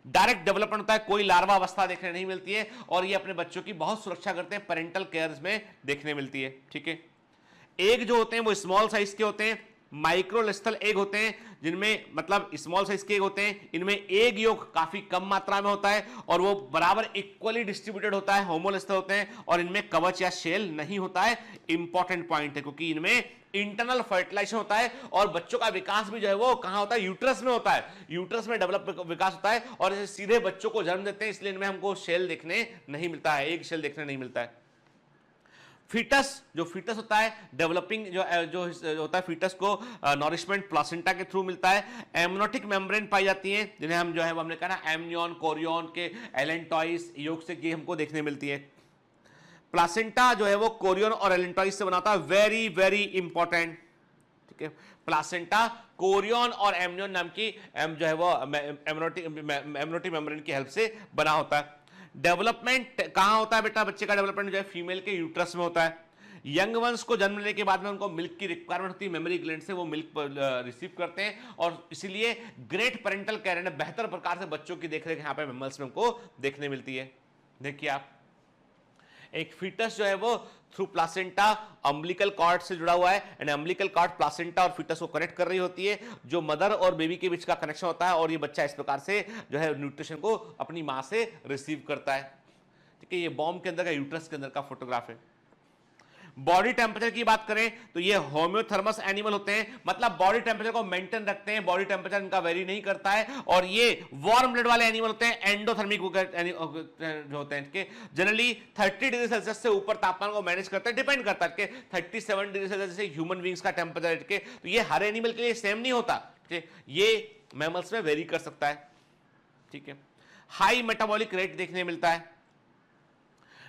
डायरेक्ट डेवलपमेंट होता है, कोई लार्वा अवस्था देखने नहीं मिलती है, और ये अपने बच्चों की बहुत सुरक्षा करते हैं, पेरेंटल केयर में देखने मिलती है। ठीक है, एग जो होते हैं वो स्मॉल साइज के होते हैं, माइक्रोलेस्थल एग होते हैं, जिनमें मतलब स्मॉल साइज के एग होते हैं, इनमें एग योग काफी कम मात्रा में होता है और वो बराबर इक्वली डिस्ट्रीब्यूटेड होता है, होमोलेस्थल होते हैं, और इनमें कवच या शेल नहीं होता है। इंपॉर्टेंट पॉइंट है, क्योंकि इनमें इंटरनल फर्टिलाइजेशन होता है और बच्चों का विकास भी जो है वो कहां होता है, यूट्रस में होता है, यूट्रस में डेवलप विकास होता है, और सीधे बच्चों को जन्म देते हैं, इसलिए इनमें हमको शेल देखने नहीं मिलता है, एग शेल देखने नहीं मिलता है। फीटस होता है, डेवलपिंग जो होता है फीटस को नॉरिशमेंट प्लासेंटा के थ्रू मिलता है। एमनोटिक मेम्ब्रेन पाई जाती है, जिन्हें हम जो है हमने कहा ना एमनियन, कोरियन के एलेंटॉइस योग से ये हमको देखने मिलती है। प्लासेंटा जो है वो कोरियन और एलेंटॉइस से बनाता है, वेरी वेरी इंपॉर्टेंट। ठीक है, प्लासेंटा कोरियन और एमनियन नाम की जो है वो एमनियोटिक मेम्ब्रेन की हेल्प से बना होता है। डेवलपमेंट कहां होता है बेटा? बच्चे का डेवलपमेंट जो है फीमेल के यूट्रस में होता है। यंग वंस को जन्म लेने के बाद में उनको मिल्क की रिक्वायरमेंट होती है, मेमोरी ग्लैंड से वो मिल्क रिसीव करते हैं और इसीलिए ग्रेट पेरेंटल केयर यानी बेहतर प्रकार से बच्चों की देखरेख यहां पे मैमल्स में उनको देखने मिलती है। देखिए आप, एक फीटस जो है वो थ्रू प्लासेंटा अम्बिलिकल कॉर्ड से जुड़ा हुआ है एंड अम्बिलिकल कॉर्ड प्लासेंटा और फीटस को कनेक्ट कर रही होती है, जो मदर और बेबी के बीच का कनेक्शन होता है और ये बच्चा इस प्रकार से जो है न्यूट्रिशन को अपनी मां से रिसीव करता है। ठीक है, ये बॉम्ब के अंदर का यूट्रस के अंदर का फोटोग्राफ है। बॉडी टेम्परेचर की बात करें तो ये होम्योथर्मस एनिमल होते हैं, मतलब बॉडी टेम्परेचर को मेंटेन रखते हैं, बॉडी टेम्परेचर इनका वेरी नहीं करता है और ये वार्म ब्लड वाले एनिमल होते हैं, एंडोथर्मिक जो होते हैं के जनरली 30 डिग्री सेल्सियस से ऊपर तापमान को मैनेज करते हैं, डिपेंड करता है कि 37 डिग्री सेल्सियस से ह्यूमन बींग्स का टेम्परेचर के, तो ये हर एनिमल के लिए सेम नहीं होता, ये मैमल्स में वेरी कर सकता है। ठीक है, हाई मेटाबॉलिक रेट देखने मिलता है।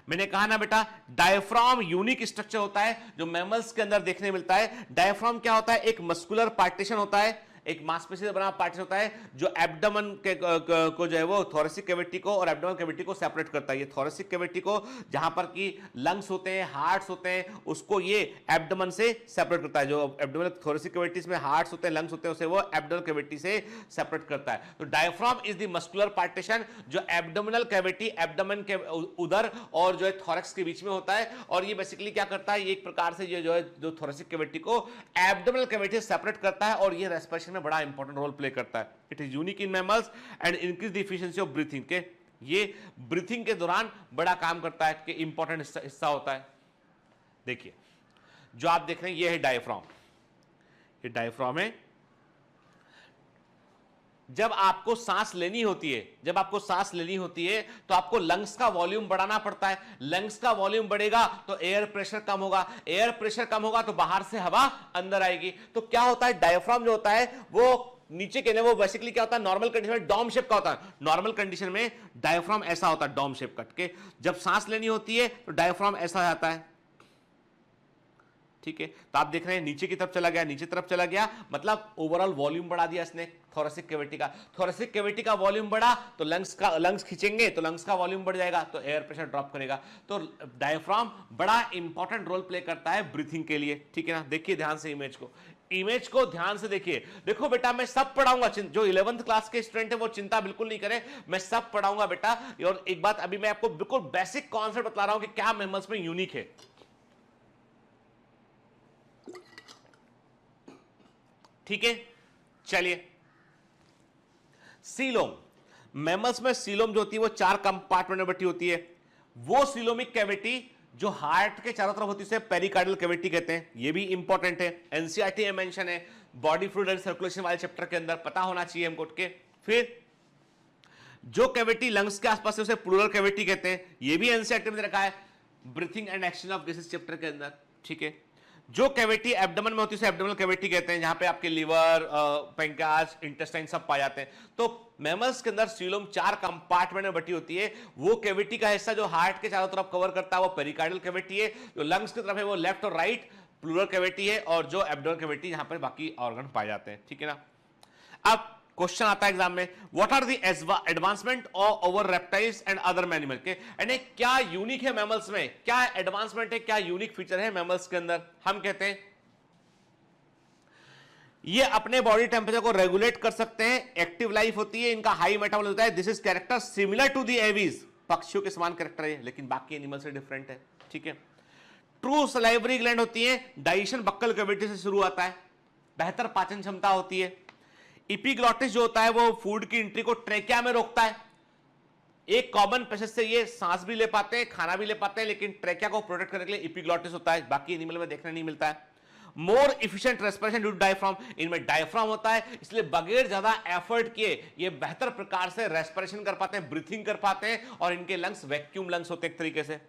मैंने कहा ना बेटा, डायफ्राम यूनिक स्ट्रक्चर होता है जो मैमल्स के अंदर देखने मिलता है। डायफ्राम क्या होता है? एक मस्कुलर पार्टीशन होता है, एक मांसपेशी से बना पार्टीशन होता है जो एब्डोमेन के को जो है वो थोरेसिक कैविटी को और एब्डोमेन कैविटी को सेपरेट करता है। ये थोरेसिक कैविटी को जहां पर की लंग्स होते हैं, हार्ट्स होते हैं, उसको ये एब्डोमेन से सेपरेट करता है। जो एब्डोमेन थोरेसिक कैविटीज में हार्ट्स होते हैं, लंग्स होते हैं, उसे वो एब्डोमेनल कैविटी से सेपरेट करता है। तो diaphragm is the muscular partition जो एब्डोमिनल कैविटी, एब्डोमेन के उदर और जो है थोरैक्स के बीच में होता है और ये बेसिकली क्या करता है? ये एक प्रकार से ये जो है जो थोरेसिक कैविटी को एब्डोमिनल कैविटी से सेपरेट करता है और ये रेस्पिरेशन में बड़ा इंपॉर्टेंट रोल प्ले करता है। It is unique in mammals and increase the efficiency of breathing के, ये ब्रीथिंग के दौरान बड़ा काम करता है कि इंपॉर्टेंट हिस्सा होता है। देखिए जो आप देख रहे हैं ये है डायफ्राम, ये डायफ्राम है। जब आपको सांस लेनी होती है, जब आपको सांस लेनी होती है तो आपको लंग्स का वॉल्यूम बढ़ाना पड़ता है। लंग्स का वॉल्यूम बढ़ेगा तो एयर प्रेशर कम होगा, एयर प्रेशर कम होगा तो बाहर से हवा अंदर आएगी। तो क्या होता है? डायफ्राम जो होता है वो नीचे के वो बेसिकली क्या होता है? नॉर्मल कंडीशन में डॉम शेप का होता है। नॉर्मल कंडीशन में डायफ्राम ऐसा होता है, डॉम शेप कट के। जब सांस लेनी होती है तो डायफ्राम ऐसा जाता है। ठीक है, तो आप देख रहे हैं नीचे की तरफ चला गया, नीचे तरफ चला गया, मतलब ओवरऑल वॉल्यूम बढ़ा दिया इसने थोरेसिक कैविटी का। थोरेसिक कैविटी का वॉल्यूम बढ़ा तो लंग्स खींचेंगे तो लंग्स का वॉल्यूम बढ़ जाएगा तो एयर प्रेशर ड्रॉप करेगा। तो डायफ्राम बड़ा इंपॉर्टेंट रोल प्ले करता है ब्रीथिंग के लिए। ठीक है ना, देखिए ध्यान से इमेज को ध्यान से देखिए। देखो बेटा मैं सब पढ़ाऊंगा, जो 11th क्लास के स्टूडेंट है वो चिंता बिल्कुल नहीं करें, मैं सब पढ़ाऊंगा बेटा। और एक बात अभी मैं आपको बिल्कुल बेसिक कॉन्सेप्ट बता रहा हूं कि क्या मैमल्स में यूनिक है। ठीक है, चलिए सीलोम, मैमल्स में सीलोम जो होती है वो 4 कंपार्टमेंट में बटी होती है। वो सीलोमिक कैविटी जो हार्ट के चारों तरफ होती है उसे पेरिकार्डियल कैविटी कहते हैं। ये भी इंपॉर्टेंट है, एनसीईआरटी में मेंशन है, बॉडी फ्लूइड एंड सर्कुलेशन वाले चैप्टर के अंदर पता होना चाहिए हमको के। फिर जो कैविटी लंग्स के आसपास है उसे प्लूरल कैविटी कहते हैं, ये भी एनसीईआरटी में रखा है breathing and action of gases chapter के अंदर। ठीक है, जो कैविटी एब्डोमेन में होती है उसे एब्डोमिनल कैविटी कहते हैं, जहां पे आपके लिवर, पैंक्रियाज, इंटेस्टाइन सब पाए जाते हैं। तो मैमल्स के अंदर सीलोम 4 कंपार्टमेंट में बटी होती है। वो कैविटी का हिस्सा जो हार्ट के चारों तरफ कवर करता है वो पेरिकार्डियल कैविटी है, जो लंग्स की तरफ है वो लेफ्ट और राइट प्लूरल कैविटी है, और जो एब्डोमिनल कैविटी जहां पर बाकी ऑर्गन पाए जाते हैं। ठीक है ना, अब क्वेश्चन आता है एग्जाम में, what are the advancement over reptiles and other animal के, यानी क्या यूनिक है मैमल्स में, क्या एडवांसमेंट है, क्या यूनिक फीचर है मैमल्स के अंदर। हम कहते हैं ये अपने बॉडी टेम्परेचर को रेगुलेट कर सकते हैं, एक्टिव लाइफ होती है, इनका हाई मेटाबॉलिज्म होता है। This is character similar to the Aves, पक्षियों के समान कैरेक्टर है लेकिन बाकी एनिमल से डिफरेंट है। ठीक है, ट्रू सलाइवरी ग्लैंड होती है, डाइजेशन बक्कल कैविटी से शुरू होता है, बेहतर पाचन क्षमता होती है। इपिग्लॉटिस जो होता है वो फूड की एंट्री को ट्रेकिया में रोकता है। एक कॉमन पैसेज से ये सांस भी ले पाते हैं, खाना भी ले पाते हैं, लेकिन ट्रेकिया को प्रोटेक्ट करने के लिए इपिग्लॉटिस होता है, बाकी एनिमल में देखने नहीं मिलता है। More efficient respiration due to diaphragm, इनमें डायफ्राम होता है इसलिए बगैर ज्यादा एफर्ट किए ये बेहतर प्रकार से रेस्पिरेशन कर पाते हैं, ब्रीथिंग कर पाते हैं, और इनके लंग्स वैक्यूम लंग्स होते हैं एक तरीके से।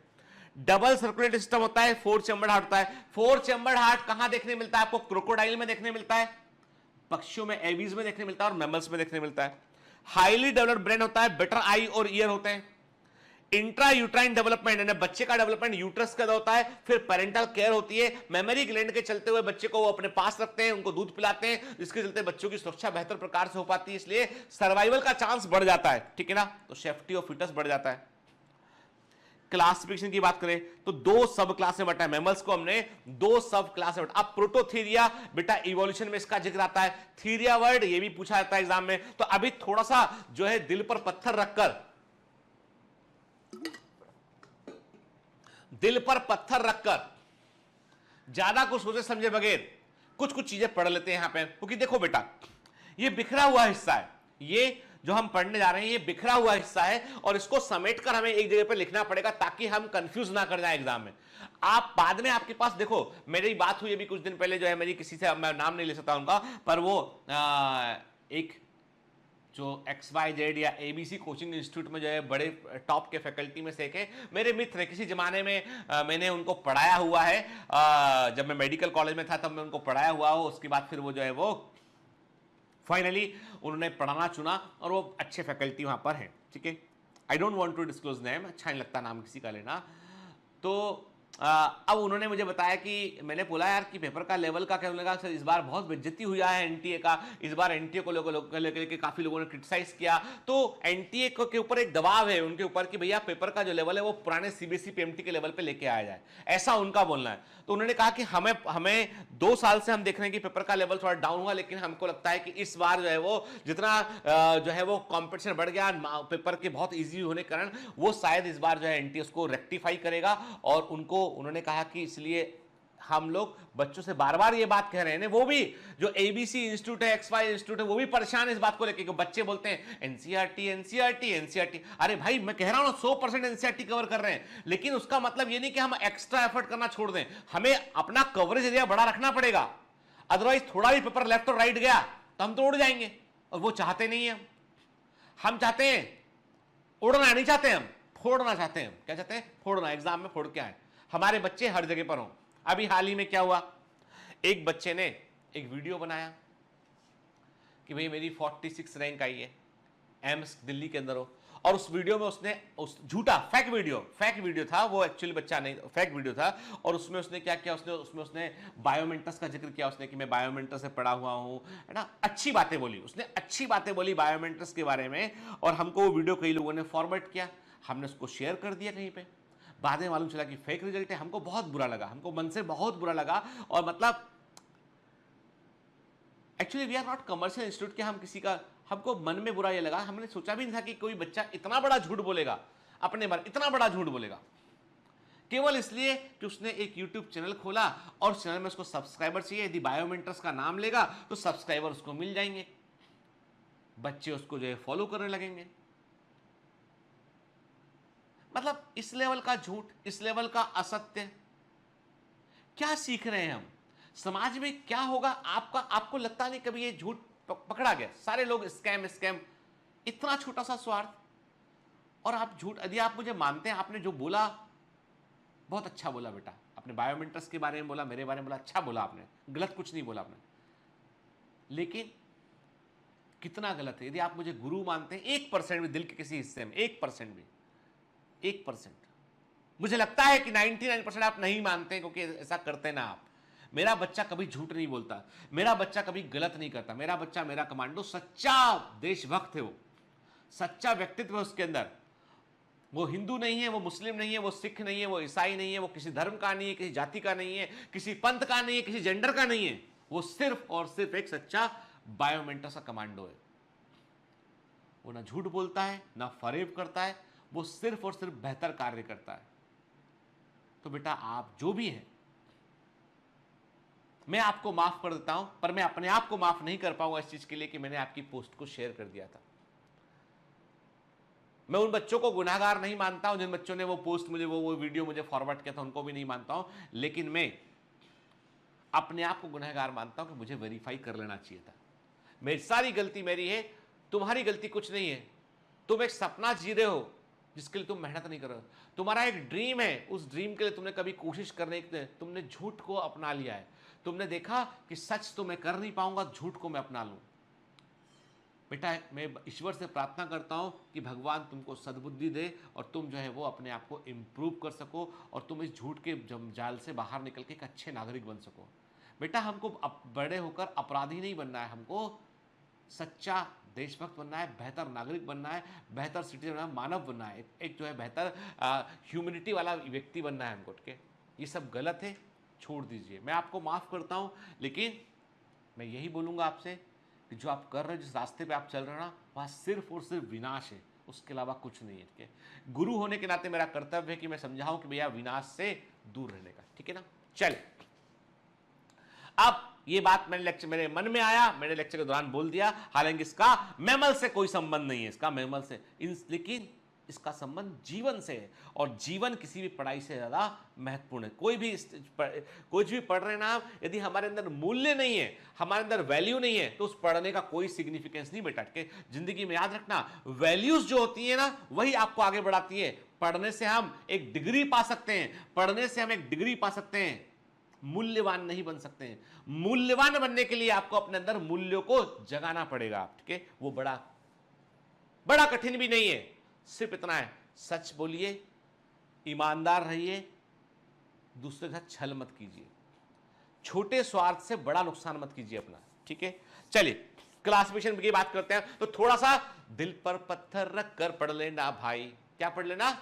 डबल सर्कुलेटरी सिस्टम होता है, 4 चैम्बर्ड हार्ट होता है। 4 चैम्बर्ड हार्ट कहां देखने मिलता है आपको? क्रोकोडाइल में देखने मिलता है, पक्षियों में, एवीज में देखने मिलता है, और मैमल्स में देखने मिलता है। हाईली डेवलप्ड ब्रेन होता है, बेटर आई और ईयर होते हैं। इंट्रा यूट्राइन डेवलपमेंट, यानी बच्चे का डेवलपमेंट यूट्रस के अंदर होता है, फिर पेरेंटल केयर होती है, मेमोरी ग्लैंड के चलते हुए बच्चे को वो अपने पास रखते हैं, उनको दूध पिलाते हैं, जिसके चलते बच्चों की सुरक्षा बेहतर प्रकार से हो पाती है, इसलिए सर्वाइवल का चांस बढ़ जाता है, ठीक है ना। तो सेफ्टी ऑफ फीटस बढ़ जाता है। क्लासिफिकेशन की बात करें तो दो सब क्लास में बटा है, मैमल्स को हमने दो सब क्लास में बटा। अब प्रोटोथीरिया बेटा इवोल्यूशन में इसका जिक्र आता है, थीरिया वर्ड ये भी पूछा जाता है एग्जाम में। तो अभी थोड़ा सा जो है दिल पर पत्थर रखकर, दिल पर पत्थर रखकर ज्यादा कुछ सोचे समझे बगैर कुछ कुछ चीजें पढ़ लेते हैं यहां पे, क्योंकि देखो बेटा ये बिखरा हुआ हिस्सा है, ये जो हम पढ़ने जा रहे हैं ये बिखरा हुआ हिस्सा है, और इसको समेटकर हमें एक जगह पर लिखना पड़ेगा ताकि हम कंफ्यूज ना कर जाए एग्जाम में। आप बाद में आपके पास देखो, मेरी बात हुई अभी कुछ दिन पहले जो है मेरी किसी से, मैं नाम नहीं ले सकता उनका, पर वो एक जो XYZ या ABC कोचिंग इंस्टीट्यूट में जो है बड़े टॉप के फैकल्टी में से के मेरे मित्र है, किसी जमाने में मैंने उनको पढ़ाया हुआ है, जब मैं मेडिकल कॉलेज में था तब मैं उनको पढ़ाया हुआ हूँ। उसके बाद फिर वो जो है वो फाइनली उन्होंने पढ़ाना चुना और वो अच्छे फैकल्टी वहां पर हैं, ठीक है। I don't want to disclose name, अच्छा नहीं लगता नाम किसी का लेना। तो अब उन्होंने मुझे बताया कि मैंने बोला यार कि पेपर का लेवल का क्या लगा सर, इस बार बहुत बेइज्जती हुई है एनटीए का, इस बार एनटीए को लेकर काफी लोगों ने क्रिटिसाइज किया। तो एनटीए के ऊपर एक दबाव है उनके ऊपर कि भैया पेपर का जो लेवल है वो पुराने सीबीएसई पीएमटी के लेवल पे लेके आया जाए, ऐसा उनका बोलना है। तो उन्होंने कहा कि हमें 2 साल से हम देख रहे हैं कि पेपर का लेवल थोड़ा डाउन हुआ, लेकिन हमको लगता है कि इस बार जो है वो जितना जो है वो कॉम्पिटिशन बढ़ गया पेपर के बहुत ईजी होने के कारण, वो शायद इस बार जो है एनटीए उसको रेक्टिफाई करेगा। और उन्होंने कहा कि इसलिए हम लोग बच्चों से बार बार ये बात कह रहे हैं, वो भी जो एबीसी इंस्टीट्यूट है, XY इंस्टीट्यूट है, वो भी परेशान है इस बात को लेकर। बच्चे बोलते हैं एनसीईआरटी एनसीईआरटी एनसीईआरटी। अरे भाई मैं कह रहा हूं ना 100% एनसीईआरटी कवर कर रहे हैं, लेकिन उसका मतलब ये नहीं कि हम एक्स्ट्रा एफर्ट करना छोड़ दें, हमें अपना कवरेज एरिया बड़ा रखना पड़ेगा। अदरवाइज थोड़ा भी पेपर लेफ्ट और राइट गया तो हम तो उड़ जाएंगे, और वो चाहते नहीं है। हम चाहते हैं उड़ना नहीं चाहते, हम फोड़ना चाहते हैं। क्या चाहते हैं? फोड़ना। एग्जाम में फोड़ के आए, हमारे बच्चे हर जगह पर हों। अभी हाल ही में क्या हुआ, एक बच्चे ने एक वीडियो बनाया कि भाई मेरी 46 रैंक आई है, एम्स दिल्ली के अंदर हो, और उस वीडियो में उसने उस झूठा फेक वीडियो था वो, एक्चुअली बच्चा नहीं, फेक वीडियो था। और उसमें उसने क्या किया, उसने बायोमेंटस का जिक्र किया, उसने कि मैं बायोमेंटस से पढ़ा हुआ हूं, है ना। अच्छी बातें बोली उसने, अच्छी बातें बोली बायोमेंटस के बारे में, और हमको वो वीडियो कई लोगों ने फॉरवर्ड किया, हमने उसको शेयर कर दिया कहीं पे। बाद में मालूम चला कि फेक रिजल्ट है। हमको बहुत बुरा लगा, हमको मन से बहुत बुरा लगा। और मतलब actually we are not commercial institute के, हम किसी का, हमको मन में बुरा ये लगा, हमने सोचा भी नहीं था कि कोई बच्चा इतना बड़ा झूठ बोलेगा अपने बारे, इतना बड़ा झूठ बोलेगा केवल इसलिए कि उसने एक यूट्यूब चैनल खोला और चैनल में उसको सब्सक्राइबर चाहिए। यदि बायोमेंटर्स का नाम लेगा तो सब्सक्राइबर उसको मिल जाएंगे, बच्चे उसको जो है फॉलो करने लगेंगे। मतलब इस लेवल का झूठ, इस लेवल का असत्य, क्या सीख रहे हैं हम? समाज में क्या होगा आपको लगता नहीं कभी ये झूठ पकड़ा गया? सारे लोग स्कैम, इतना छोटा सा स्वार्थ, और आप झूठ। यदि आप मुझे मानते हैं, आपने जो बोला बहुत अच्छा बोला बेटा, आपने बायोमेंटर्स के बारे में बोला, मेरे बारे में बोला, अच्छा बोला आपने, गलत कुछ नहीं बोला आपने, लेकिन कितना गलत है। यदि आप मुझे गुरु मानते हैं 1% भी, दिल के किसी हिस्से में 1% भी, 1%, मुझे लगता है कि 99% आप नहीं मानते, क्योंकि ऐसा करते ना आप। मेरा बच्चा कभी झूठ नहीं बोलता, मेरा बच्चा कभी गलत नहीं करता, मेरा बच्चा, मेरा कमांडो सच्चा देशभक्त है, वो सच्चा व्यक्तित्व है उसके अंदर। वो हिंदू नहीं है, वो मुस्लिम नहीं है, वो सिख नहीं है, वो ईसाई नहीं है, वो किसी धर्म का नहीं है, किसी जाति का नहीं है, किसी पंथ का नहीं है, किसी जेंडर का नहीं है। वो सिर्फ और सिर्फ एक सच्चा बायोमेंटस का कमांडो है। वो ना झूठ बोलता है, ना फरेब करता है, वो सिर्फ और सिर्फ बेहतर कार्य करता है। तो बेटा आप जो भी हैं, मैं आपको माफ कर देता हूं, पर मैं अपने आप को माफ नहीं कर पाऊंगा इस चीज के लिए कि मैंने आपकी पोस्ट को शेयर कर दिया था। मैं उन बच्चों को गुनाहगार नहीं मानता हूं जिन बच्चों ने वो पोस्ट मुझे, वो वीडियो मुझे फॉरवर्ड किया था, उनको भी नहीं मानता हूं, लेकिन मैं अपने आप को गुनाहगार मानता हूं कि मुझे वेरीफाई कर लेना चाहिए था। मेरी सारी गलती मेरी है, तुम्हारी गलती कुछ नहीं है। तुम एक सपना जी रहे हो जिसके लिए तुम मेहनत नहीं कर रहे हो। तुम्हारा एक ड्रीम है, उस ड्रीम के लिए तुमने कभी कोशिश करने की, तुमने झूठ को अपना लिया है। तुमने देखा कि सच तो मैं कर नहीं पाऊंगा, झूठ को मैं अपना लूं। बेटा मैं ईश्वर से प्रार्थना करता हूँ कि भगवान तुमको सद्बुद्धि दे और तुम जो है वो अपने आप को इम्प्रूव कर सको और तुम इस झूठ के जाल से बाहर निकल के एक अच्छे नागरिक बन सको। बेटा हमको बड़े होकर अपराधी नहीं बनना है, हमको सच्चा देशभक्त बनना है, बेहतर नागरिक बनना है, बेहतर सिटीजन बनना है, मानव बनना है, एक जो है बेहतर ह्यूमैनिटी वाला व्यक्ति बनना है हमको। ठीक है, ये सब गलत है, छोड़ दीजिए। मैं आपको माफ़ करता हूँ, लेकिन मैं यही बोलूँगा आपसे कि जो आप कर रहे हो, जिस रास्ते पे आप चल रहे हो ना, वहाँ सिर्फ और सिर्फ विनाश है, उसके अलावा कुछ नहीं है। ठीक है, गुरु होने के नाते मेरा कर्तव्य है कि मैं समझाऊं कि भैया विनाश से दूर रहने का। ठीक है ना, चले। अब ये बात मेरे मन में आया, मैंने लेक्चर के दौरान बोल दिया, हालांकि इसका मैमल से कोई संबंध नहीं है, इसका मैमल से लेकिन इसका संबंध जीवन से है, और जीवन किसी भी पढ़ाई से ज्यादा महत्वपूर्ण है। कोई भी कुछ भी पढ़ रहे ना आप, यदि हमारे अंदर मूल्य नहीं है, हमारे अंदर वैल्यू नहीं है, तो उस पढ़ने का कोई सिग्निफिकेंस नहीं बेटा। के जिंदगी में याद रखना, वैल्यूज जो होती है ना, वही आपको आगे बढ़ाती है। पढ़ने से हम एक डिग्री पा सकते हैं, पढ़ने से हम एक डिग्री पा सकते हैं, मूल्यवान नहीं बन सकते हैं। मूल्यवान बनने के लिए आपको अपने अंदर मूल्यों को जगाना पड़ेगा। ठीक है, वो बड़ा कठिन भी नहीं है, सिर्फ इतना है, सच बोलिए, ईमानदार रहिए, दूसरे के साथ छल मत कीजिए, छोटे स्वार्थ से बड़ा नुकसान मत कीजिए अपना। ठीक है, चलिए क्लासिफिकेशन की बात करते हैं। तो थोड़ा सा दिल पर पत्थर रख कर पढ़ लेना भाई। क्या पढ़ लेना?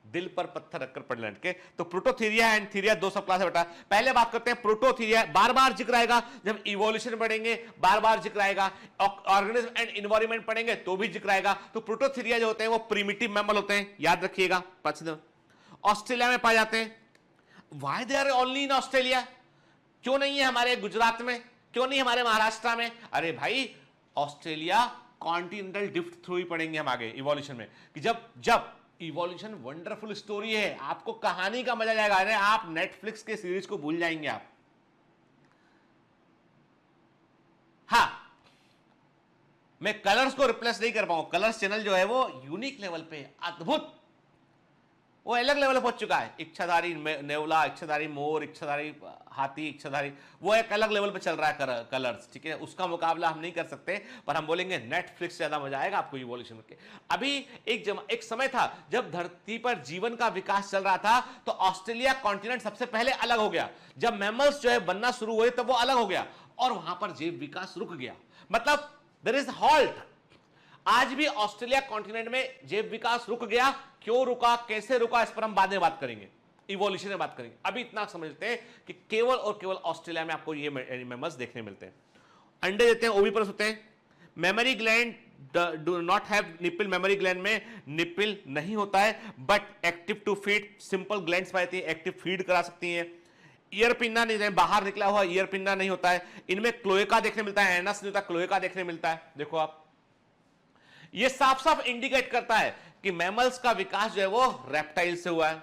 दिल पर पत्थर रखकर पढ़ लेना। ठीक है, तो प्रोटोथीरिया एंड थीरिया दो सब क्लास है बेटा। पहले बात करते हैं प्रोटोथीरिया, बार बार जिक्र आएगा जब इवोल्यूशन पढ़ेंगे, बार बार जिक्र आएगा। ऑर्गेनिज्म एंड एनवायरनमेंट पढ़ेंगे तो भी जिक्र आएगा। तो प्रोटोथीरिया जो होते हैं वो प्रिमिटिव मैमल होते हैं, याद रखिएगा। ऑस्ट्रेलिया में पाए जाते हैं। Why they are only in Australia? क्यों नहीं है हमारे गुजरात में, क्यों नहीं हमारे महाराष्ट्र में? अरे भाई, ऑस्ट्रेलिया कॉन्टिनेंटल ड्रिफ्ट थ्रू ही पढ़ेंगे हम आगे इवोल्यूशन में, कि जब इवोल्यूशन वंडरफुल स्टोरी है, आपको कहानी का मजा जाएगा। अरे आप नेटफ्लिक्स के सीरीज को भूल जाएंगे आप। हाँ, मैं कलर्स को रिप्लेस नहीं कर पाऊंगा। कलर्स चैनल जो है वो यूनिक लेवल पे अद्भुत, वो अलग लेवल पे पहुंच चुका है। इच्छाधारी नेवला, इच्छाधारी मोर, इच्छाधारी हाथी, इच्छाधारी, वो एक अलग लेवल पे चल रहा है कलर्स। ठीक है, उसका मुकाबला हम नहीं कर सकते, पर हम बोलेंगे नेटफ्लिक्स से ज्यादा मजा आएगा आपको इवोल्यूशन के। अभी एक समय था जब धरती पर जीवन का विकास चल रहा था, तो ऑस्ट्रेलिया कॉन्टिनेंट सबसे पहले अलग हो गया। जब मैमल्स जो है बनना शुरू हुए तब वो अलग हो गया, और वहां पर जैव विकास रुक गया। मतलब देयर इज हॉल्ट। आज भी ऑस्ट्रेलिया कॉन्टिनेंट में जैव विकास रुक गया। क्यों रुका, कैसे रुका, इस पर हम बाद में बात करेंगे, इवोल्यूशन में बात करेंगे। अभी इतना समझते हैं कि केवल और केवल ऑस्ट्रेलिया में आपको ये मैमल्स देखने मिलते हैं। अंडे देते हैं, ओविपरस होते हैं। Mammary gland do not have nipple, mammary gland में निपल नहीं होता है, but active to feed, simple glands पाई जाती है, एक्टिव फीड करा सकती हैं। ईयर पिन्ना नहीं, बाहर निकला हुआ ईयर पिन्ना नहीं होता है। इनमें क्लोएका देखने मिलता है, एनस नहीं होता, क्लोएका देखने मिलता है। देखो आप, ये साफ साफ इंडिकेट करता है कि मैमल्स का विकास जो है वो रेप्टाइल से हुआ है।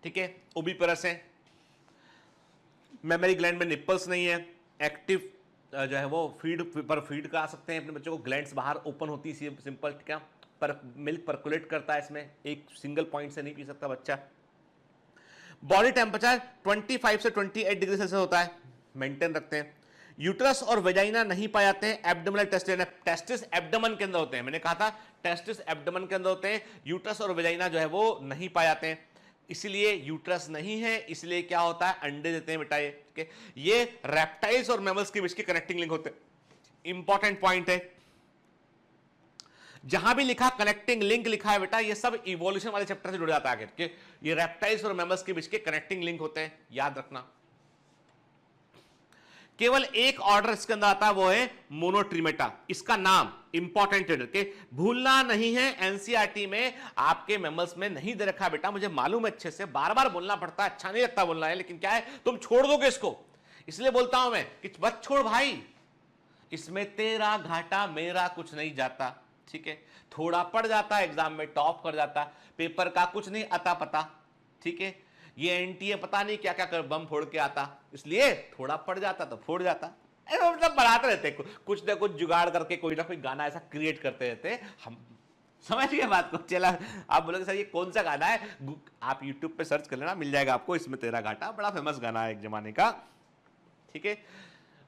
ठीक है, ओविपेरस है, मेमोरी ग्लैंड में निपल्स नहीं है, एक्टिव जो है वो फीड करा सकते हैं अपने बच्चों को, ग्लैंड्स बाहर ओपन होती है सिंपल। ठीक है, पर मिल्क परकुलेट करता है, इसमें एक सिंगल पॉइंट से नहीं पी सकता बच्चा। बॉडी टेम्परेचर 25 से 28 डिग्री सेल्सियस होता है, मेंटेन रखते हैं। यूट्रस और वेजाइना नहीं पाए जाते हैं। एब्डोमिनल टेस्टिस एब्डोमेन के अंदर होते हैं, मैंने कहा था टेस्टिस एब्डोमेन के अंदर होते हैं। यूट्रस और वेजाइना जो है वो नहीं पाए जाते हैं, इसलिए यूट्रस नहीं है, इसलिए क्या होता है, अंडे देते हैं बेटा ये। ठीक है, ये रेप्टाइल्स और मैमल्स के बीच के कनेक्टिंग लिंक होते हैं। इंपॉर्टेंट पॉइंट है, जहां भी लिखा कनेक्टिंग लिंक लिखा है बेटा, ये सब इवोल्यूशन वाले चैप्टर से जुड़ जाता है आगे। ये रेप्टाइल्स और मैमल्स के बीच के कनेक्टिंग लिंक होते हैं, याद रखना। केवल एक ऑर्डर इसके अंदर आता है, वो है मोनोट्रिमेटा। इसका नाम इंपॉर्टेंट है, के भूलना नहीं है। एनसीईआरटी में आपके मैमल्स में नहीं दे रखा बेटा, मुझे मालूम है अच्छे से, बार बार बोलना पड़ता है, अच्छा नहीं लगता बोलना है, लेकिन क्या है, तुम छोड़ दोगे इसको, इसलिए बोलता हूं मैं कि मत छोड़ भाई, इसमें तेरा घाटा मेरा कुछ नहीं जाता। ठीक है, थोड़ा पड़ जाता है, एग्जाम में टॉप कर जाता, पेपर का कुछ नहीं अता पता। ठीक है, ये एनटीए पता नहीं क्या क्या कर बम फोड़ के आता, इसलिए थोड़ा पड़ जाता तो फोड़ जाता। मतलब बढ़ाते रहते, कुछ ना कुछ जुगाड़ करके कोई ना कोई गाना ऐसा क्रिएट करते रहते हम। समझ गए बात को? चला, आप बोलोगे सर ये कौन सा गाना है, आप यूट्यूब पे सर्च कर लेना, मिल जाएगा आपको, इसमें तेरा घाटा, बड़ा फेमस गाना है एक जमाने का। ठीक है,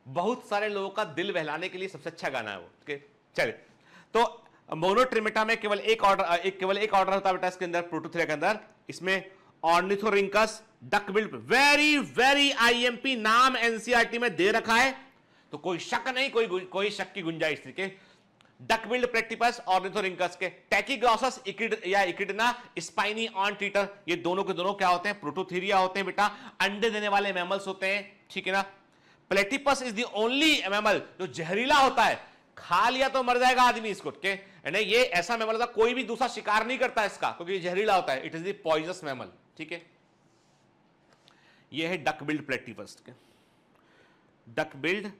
बहुत सारे लोगों का दिल बहलाने के लिए सबसे अच्छा गाना है वो। चलिए, तो मोनोट्रिमेटा में केवल एक ऑर्डर होता है बेटा इसके अंदर, प्रोटोथेरिया के अंदर। इसमें ornithorhynchus, duck-billed, very very IMP नाम एनसीईआरटी में दे रखा है, तो कोई शक नहीं, कोई शक की गुंजाइश नहीं के डकबिल्ड प्लेटिपस ऑर्निथोरिंकस के। टैकीग्लॉसस या इकिडना, स्पाइनी ऑन्ट ईटर, ये दोनों के दोनों क्या होते हैं? प्रोटोथेरिया होते हैं बेटा, अंडे देने वाले मैमल्स होते हैं, ठीक है ना। Platypus is the only mammal जो जहरीला होता है, खा लिया तो मर जाएगा आदमी इसको, यानी ये ऐसा मैमल होता है कोई भी दूसरा शिकार नहीं करता इसका, क्योंकि ये जहरीला होता है। It is the poisonous mammal, ठीक है। ये है डकबिल्ड प्लेटिपस के, डकबिल्ड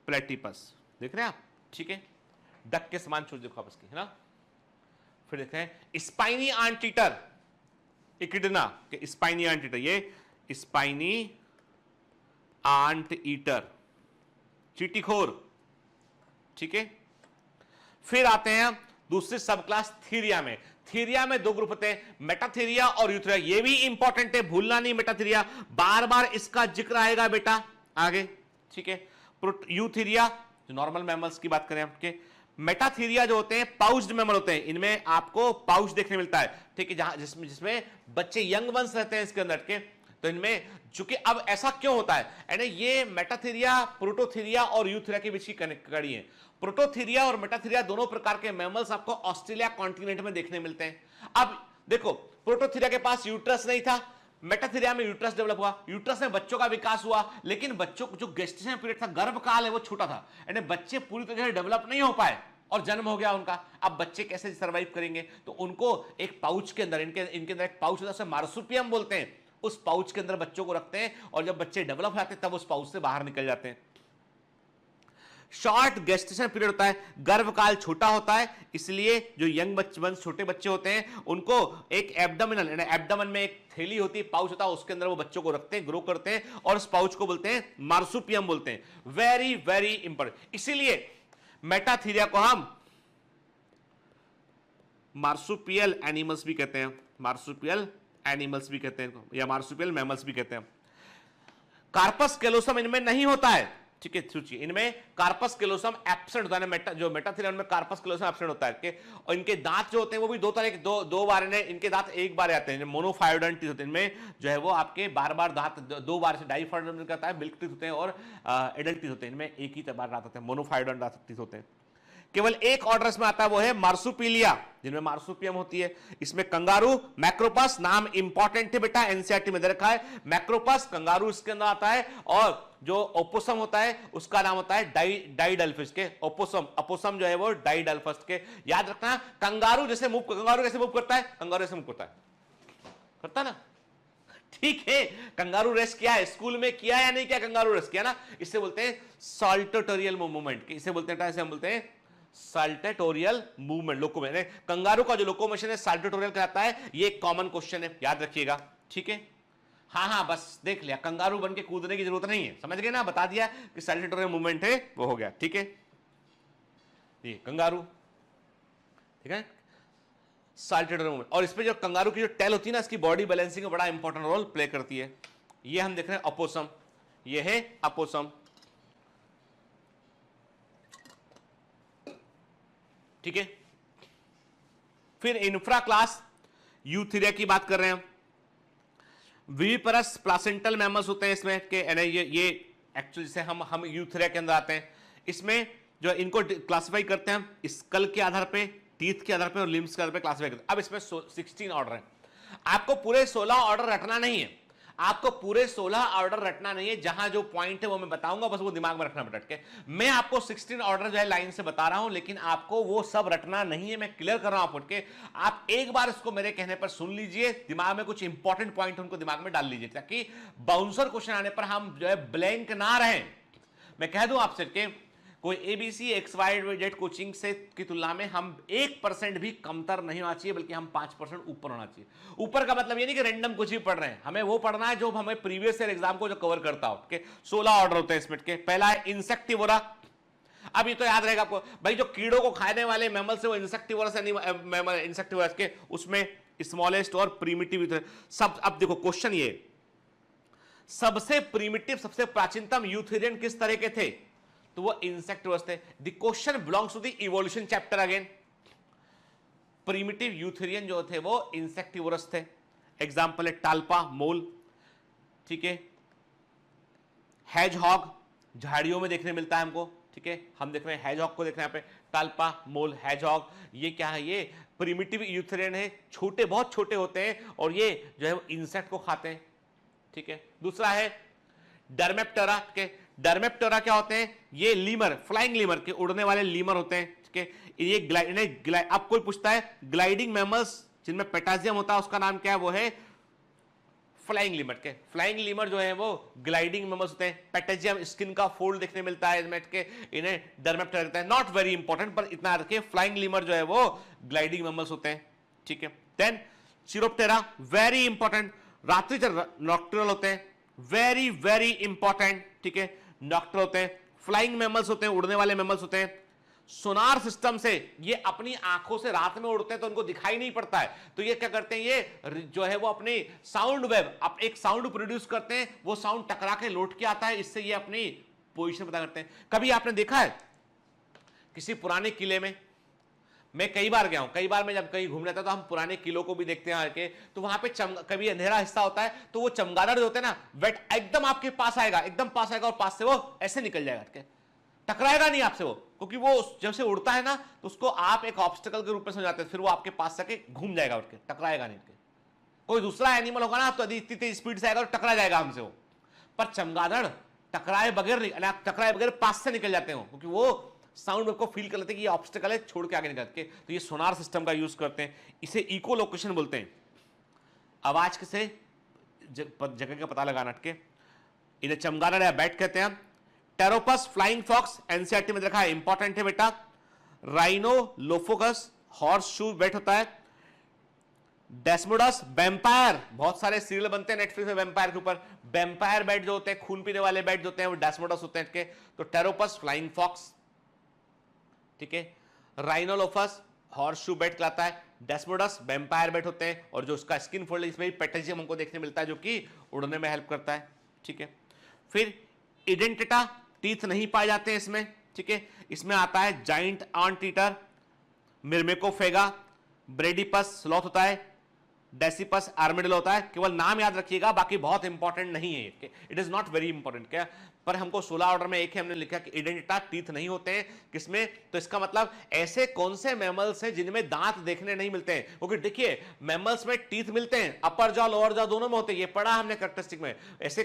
प्लेटिपस, देख रहे हैं आप, ठीक है। डक के समान चोंच देखो आप इसकी, है ना। फिर देखते हैं स्पाइनी ऑन्ट ईटर, इकिडना के स्पाइनी ऑन्ट ईटर, ये स्पाइनी ऑन्ट ईटर, चींटीखोर, ठीक है। फिर आते हैं दूसरे सब क्लास थीरिया में। थीरिया में दो ग्रुप होते हैं, मेटाथीरिया और यूथेरिया। ये भी इंपॉर्टेंट है, भूलना नहीं मेटाथीरिया, बार बार इसका जिक्र आएगा बेटा आगे, ठीक है। यूथेरिया जो नॉर्मल मैमल्स की बात करें आपके, मेटाथीरिया जो होते हैं पाउच्ड मैमल होते हैं, इनमें आपको पाउच देखने मिलता है, ठीक है, जहां जिसमें बच्चे यंग वंस रहते हैं इसके अंदर के। तो इनमें चूंकि अब ऐसा क्यों होता है, यानी ये मेटाथीरिया, प्रोटोथीरिया और यूथेरिया के बीच की कड़ी है। प्रोटोथीरिया और मेटाथीरिया दोनों प्रकार के मैमल्स आपको ऑस्ट्रेलिया कॉन्टिनेंट में देखने मिलते हैं। अब देखो, प्रोटोथीरिया के पास यूट्रस नहीं था, मेटाथीरिया में यूट्रस डेवलप हुआ, यूट्रस में बच्चों का विकास हुआ, लेकिन बच्चों जो गेस्टेशन पीरियड था, गर्भकाल है, वो छोटा था, यानी बच्चे पूरी तरह से डेवलप नहीं हो पाए और जन्म हो गया उनका। अब बच्चे कैसे सर्वाइव करेंगे? तो उनको एक पाउच के अंदर, इनके अंदर एक पाउच होता है, उसे मार्सुपियम बोलते हैं, उस पाउच के अंदर बच्चों को रखते हैं, और जब बच्चे डेवलप हो जाते हैं तब उस पाउच से बाहर निकल जाते हैं। शॉर्ट गेस्टेशन पीरियड होता है, गर्भकाल छोटा होता है, इसलिए जो यंग बच्चे, छोटे बच्चे होते हैं, उनको एक एब्डोमेन में एक थैली होती है, पाउच होता है, उसके अंदर वो बच्चों को रखते हैं, ग्रो करते हैं, और उस पाउच को बोलते हैं मार्सुपियम बोलते हैं। वेरी वेरी इंपॉर्टेंट, इसीलिए मेटाथीरिया को हम मार्सुपियल एनिमल्स भी कहते हैं, मार्सुपियल एनिमल्स भी कहते हैं, या मार्सुपियल मैमल्स भी कहते हैं। कार्पस कैलोसम इनमें नहीं होता है, ठीक है, सोचिए, इनमें कार्पस कैलोसम एब्सेंट होता है, जो मेटाथीरिया में कार्पस कैलोसम एब्सेंट होता है, और इनके दांत जो होते हैं वो भी दो तरह के, दो बार इनके दांत एक बार आते हैं, मोनोफायोडेंट टीथ होते हैं, इनमें जो है वो आपके बार बार दांत दो बार से डाइफायोडेंट करता है, मिल्क टीथ होते हैं, और एडल्ट टीथ होते हैं, इनमें एक ही बार दांत होते हैं, मोनोफायोडेंट टीथ होते हैं। केवल एक ऑर्डर इसमें आता है, वो है मार्सुपिलिया, जिनमें मार्सुपियम होती है। इसमें कंगारू, मैक्रोपस, नाम इंपॉर्टेंट है बेटा, एनसीईआरटी में दे रखा है, मैक्रोपस कंगारू इसके अंदर आता है, और जो ओपोसम होता है उसका नाम होता है डाइडल्फिस के, ओपोसम जो है वो डाइडल्फिस के। याद रखना, कंगारू कैसे मूव करता है? कंगारू ऐसे मूव करता है ना, ठीक है। कंगारू रेस किया है, स्कूल में किया या नहीं किया? कंगारू रेस किया ना, इसे बोलते हैं साल्टेटोरियल मूवमेंट, इसे बोलते हैं, हम बोलते हैं साल्टेटोरियल मूवमेंट, लोकोमोशन। कंगारू का जो लोकोमोशन है साल्टेटोरियल कहलाता है। ये एक कॉमन क्वेश्चन है, याद रखिएगा, ठीक है। हाँ, बस देख लिया, कंगारू बन के कूदने की जरूरत नहीं है, समझ गए ना, बता दिया कि साल्टेटोरियल मूवमेंट है, वो हो गया, ठीक है। ये कंगारू, ठीक है, साल्टेटोरियल मूवमेंट। और इसमें जो कंगारू की जो टेल होती है ना, इसकी बॉडी बैलेंसिंग में बड़ा इंपॉर्टेंट रोल प्ले करती है। ये हम देख रहे हैं अपोसम, ये है अपोसम, ठीक है। फिर इंफ्रा क्लास यूथेरिया की बात कर रहे हैं। विविपरस प्लासेंटल मैमल्स होते हैं इसमें के, ये एक्चुअली से हम यूथेरिया के अंदर आते हैं। इसमें जो इनको क्लासिफाई करते हैं हम स्कल के आधार पे, टीथ के आधार पे और लिम्स के आधार पे क्लासिफाई करते हैं। अब इसमें 16 ऑर्डर हैं, आपको पूरे 16 ऑर्डर रटना नहीं है, आपको पूरे 16 ऑर्डर रटना नहीं है, जहां जो पॉइंट है वो मैं बताऊंगा, बस वो दिमाग में रखना रट के। मैं आपको 16 ऑर्डर जो है लाइन से बता रहा हूं, लेकिन आपको वो सब रटना नहीं है, मैं क्लियर कर रहा हूं आप के। आप एक बार इसको मेरे कहने पर सुन लीजिए, दिमाग में कुछ इंपॉर्टेंट पॉइंट उनको दिमाग में डाल लीजिए, ताकि बाउंसर क्वेश्चन आने पर हम जो है ब्लैंक ना रहें। मैं कह दूं आपसे कि कोई ABC XYZ कोचिंग से की तुलना में हम 1% भी कमतर नहीं होना चाहिए, बल्कि हम 5% ऊपर होना चाहिए। ऊपर का मतलब ये नहीं कि रैंडम कुछ भी पढ़ रहे हैं, हमें वो पढ़ना है जो हमें प्रीवियस ईयर एग्जाम को जो कवर करता हो। 16 ऑर्डर होते हैं इसमें के। पहला है इंसेक्टिवोरा। अब ये तो याद रहेगा आपको भाई, जो कीड़ों को खाने वाले मैमल्स है वो इंसेक्टिवोरस इंसेक्टिवोरस के, उसमें स्मॉलेस्ट और प्रीमिटिव सब। अब देखो क्वेश्चन ये, सबसे प्रीमिटिव, सबसे प्राचीनतम यूथेरियन किस तरह के थे? तो वो इंसेक्टिवर्स थे। The question belongs to the evolution chapter again. Primitive eutherian जो थे वो इंसेक्टिवरस थे। एग्जाम्पल है टाल्पा, मोल, ठीक है। हैजहॉग झाड़ियों में देखने मिलता है हमको, ठीक है। हम देख रहे हैं हैजहॉग को, देख रहे हैं यहाँ पे टाल्पा, मोल, हैजहॉग। ये क्या है? ये प्रीमिटिव यूथेरियन है, छोटे, बहुत छोटे होते हैं और ये जो है इंसेक्ट को खाते हैं, ठीक है। दूसरा है डर्मेप्टेरा के। डर्मेप्टेरा क्या होते हैं? ये लीमर, फ्लाइंग लीमर के, उड़ने वाले लीमर होते हैं, ठीक है। ये अब कोई पूछता है ग्लाइडिंग मैमल्स जिनमें पेटाजियम होता है उसका नाम क्या है? वो है फ्लाइंग लीमर के। फ्लाइंग लीमर जो है वो ग्लाइडिंग मैमल्स होते हैं। पेटाजियम स्किन का फोल्ड देखने मिलता है इसमें के, इन्हें डर्मेप्टेरा कहते हैं। नॉट वेरी इंपॉर्टेंट, पर इतना रखिए फ्लाइंग लीमर जो है वो ग्लाइडिंग मैमल्स होते हैं, ठीक है। देन चिरोप्टेरा, वेरी इंपॉर्टेंट, रात्रिचर नॉक्टर्नल होते हैं, वेरी वेरी इंपॉर्टेंट, ठीक है। नॉक्टर्नल होते हैं, फ्लाइंग मैमल्स होते हैं, उड़ने वाले मैमल्स होते हैं। सोनार सिस्टम से ये अपनी आंखों से रात में उड़ते हैं तो उनको दिखाई नहीं पड़ता है, तो ये क्या करते हैं? ये जो है वो अपनी साउंड वेव, अब एक साउंड प्रोड्यूस करते हैं, वो साउंड टकरा के लौट के आता है, इससे ये अपनी पोजीशन पता करते हैं। कभी आपने देखा है किसी पुराने किले में? मैं कई बार गया हूं, कई बार मैं जब कहीं घूमने आता तो हम पुराने किलों को भी देखते हैं आके, तो वहां पे कभी अंधेरा हिस्सा होता है तो वो चमगादड़ जो होते हैं ना, वेट एकदम आपके पास आएगा, एकदम पास आएगा और पास से वो ऐसे निकल जाएगा, टकराएगा नहीं आपसे वो, क्योंकि वो जब से उड़ता है ना तो उसको आप एक ऑब्स्टिकल के रूप में समझाते हैं, फिर वो आपके पास से घूम जाएगा, उठ के टकराएगा नहीं। कोई दूसरा एनिमल होगा ना तो इतनी तेज स्पीड से आएगा और टकरा जाएगा हमसे वो, पर चमगादड़ टकराए बगैर, टकराए बगैर पास से निकल जाते हो, क्योंकि वो साउंड को फील कर लेते हैं कि ये ऑब्स्टिकल है, छोड़ के आगे निकल के। तो ये सोनार सिस्टम का यूज करते हैं, इसे इको लोकेशन बोलते हैं। आवाज से जगह का पता लगाना, के इन्हें चमगादड़ या बैट कहते हैं। टेरोपस, फ्लाइंग फॉक्स, एनसीईआरटी में रखा है, इंपॉर्टेंट है बेटा। राइनोलोफोकस, हॉर्स शू बैट होता है। डेस्मोडस, वैम्पायर, बहुत सारे सीरियल बनते हैं नेटफ्लिक्स में वैम्पायर के ऊपर। वैम्पायर बैट जो होते हैं, खून पीने वाले बैट जो होते हैं, वो डेस्मोडस होते हैं के। तो टेरोपस, फ्लाइंग फॉक्स, ठीक है। राइनोलोफस हॉर्स शू बैट कहलाता है। डेस्मोडस वैम्पायर बैट होते हैं, और जो उसका स्किन फोल्ड इसमें पेटाजियम हमको देखने मिलता है जो कि उड़ने में हेल्प करता है, ठीक है। फिर इडेंटिटा, टीथ नहीं पाए जाते हैं इसमें, ठीक है। इसमें आता है जाइंट आंट ईटर, मिर्मेकोफेगा, ब्रेडीपस स्लॉथ होता है, डेसिपस आर्मेडिलो होता है। केवल नाम याद रखिएगा, बाकी बहुत इंपॉर्टेंट नहीं है, it is not very important. क्या पर हमको 16 ऑर्डर में एक है, हमने लिखा कि इडेंटिटा, टीथ नहीं होते हैं किसमें, तो इसका मतलब ऐसे कौन से मैमल्स हैं जिनमें दांत देखने नहीं मिलते हैं, क्योंकि देखिए मैमल्स में टीथ मिलते हैं, अपर जॉ लोअर जॉ दोनों में होते हैं, ये पढ़ा हमने कैरेक्टरिस्टिक में। ऐसे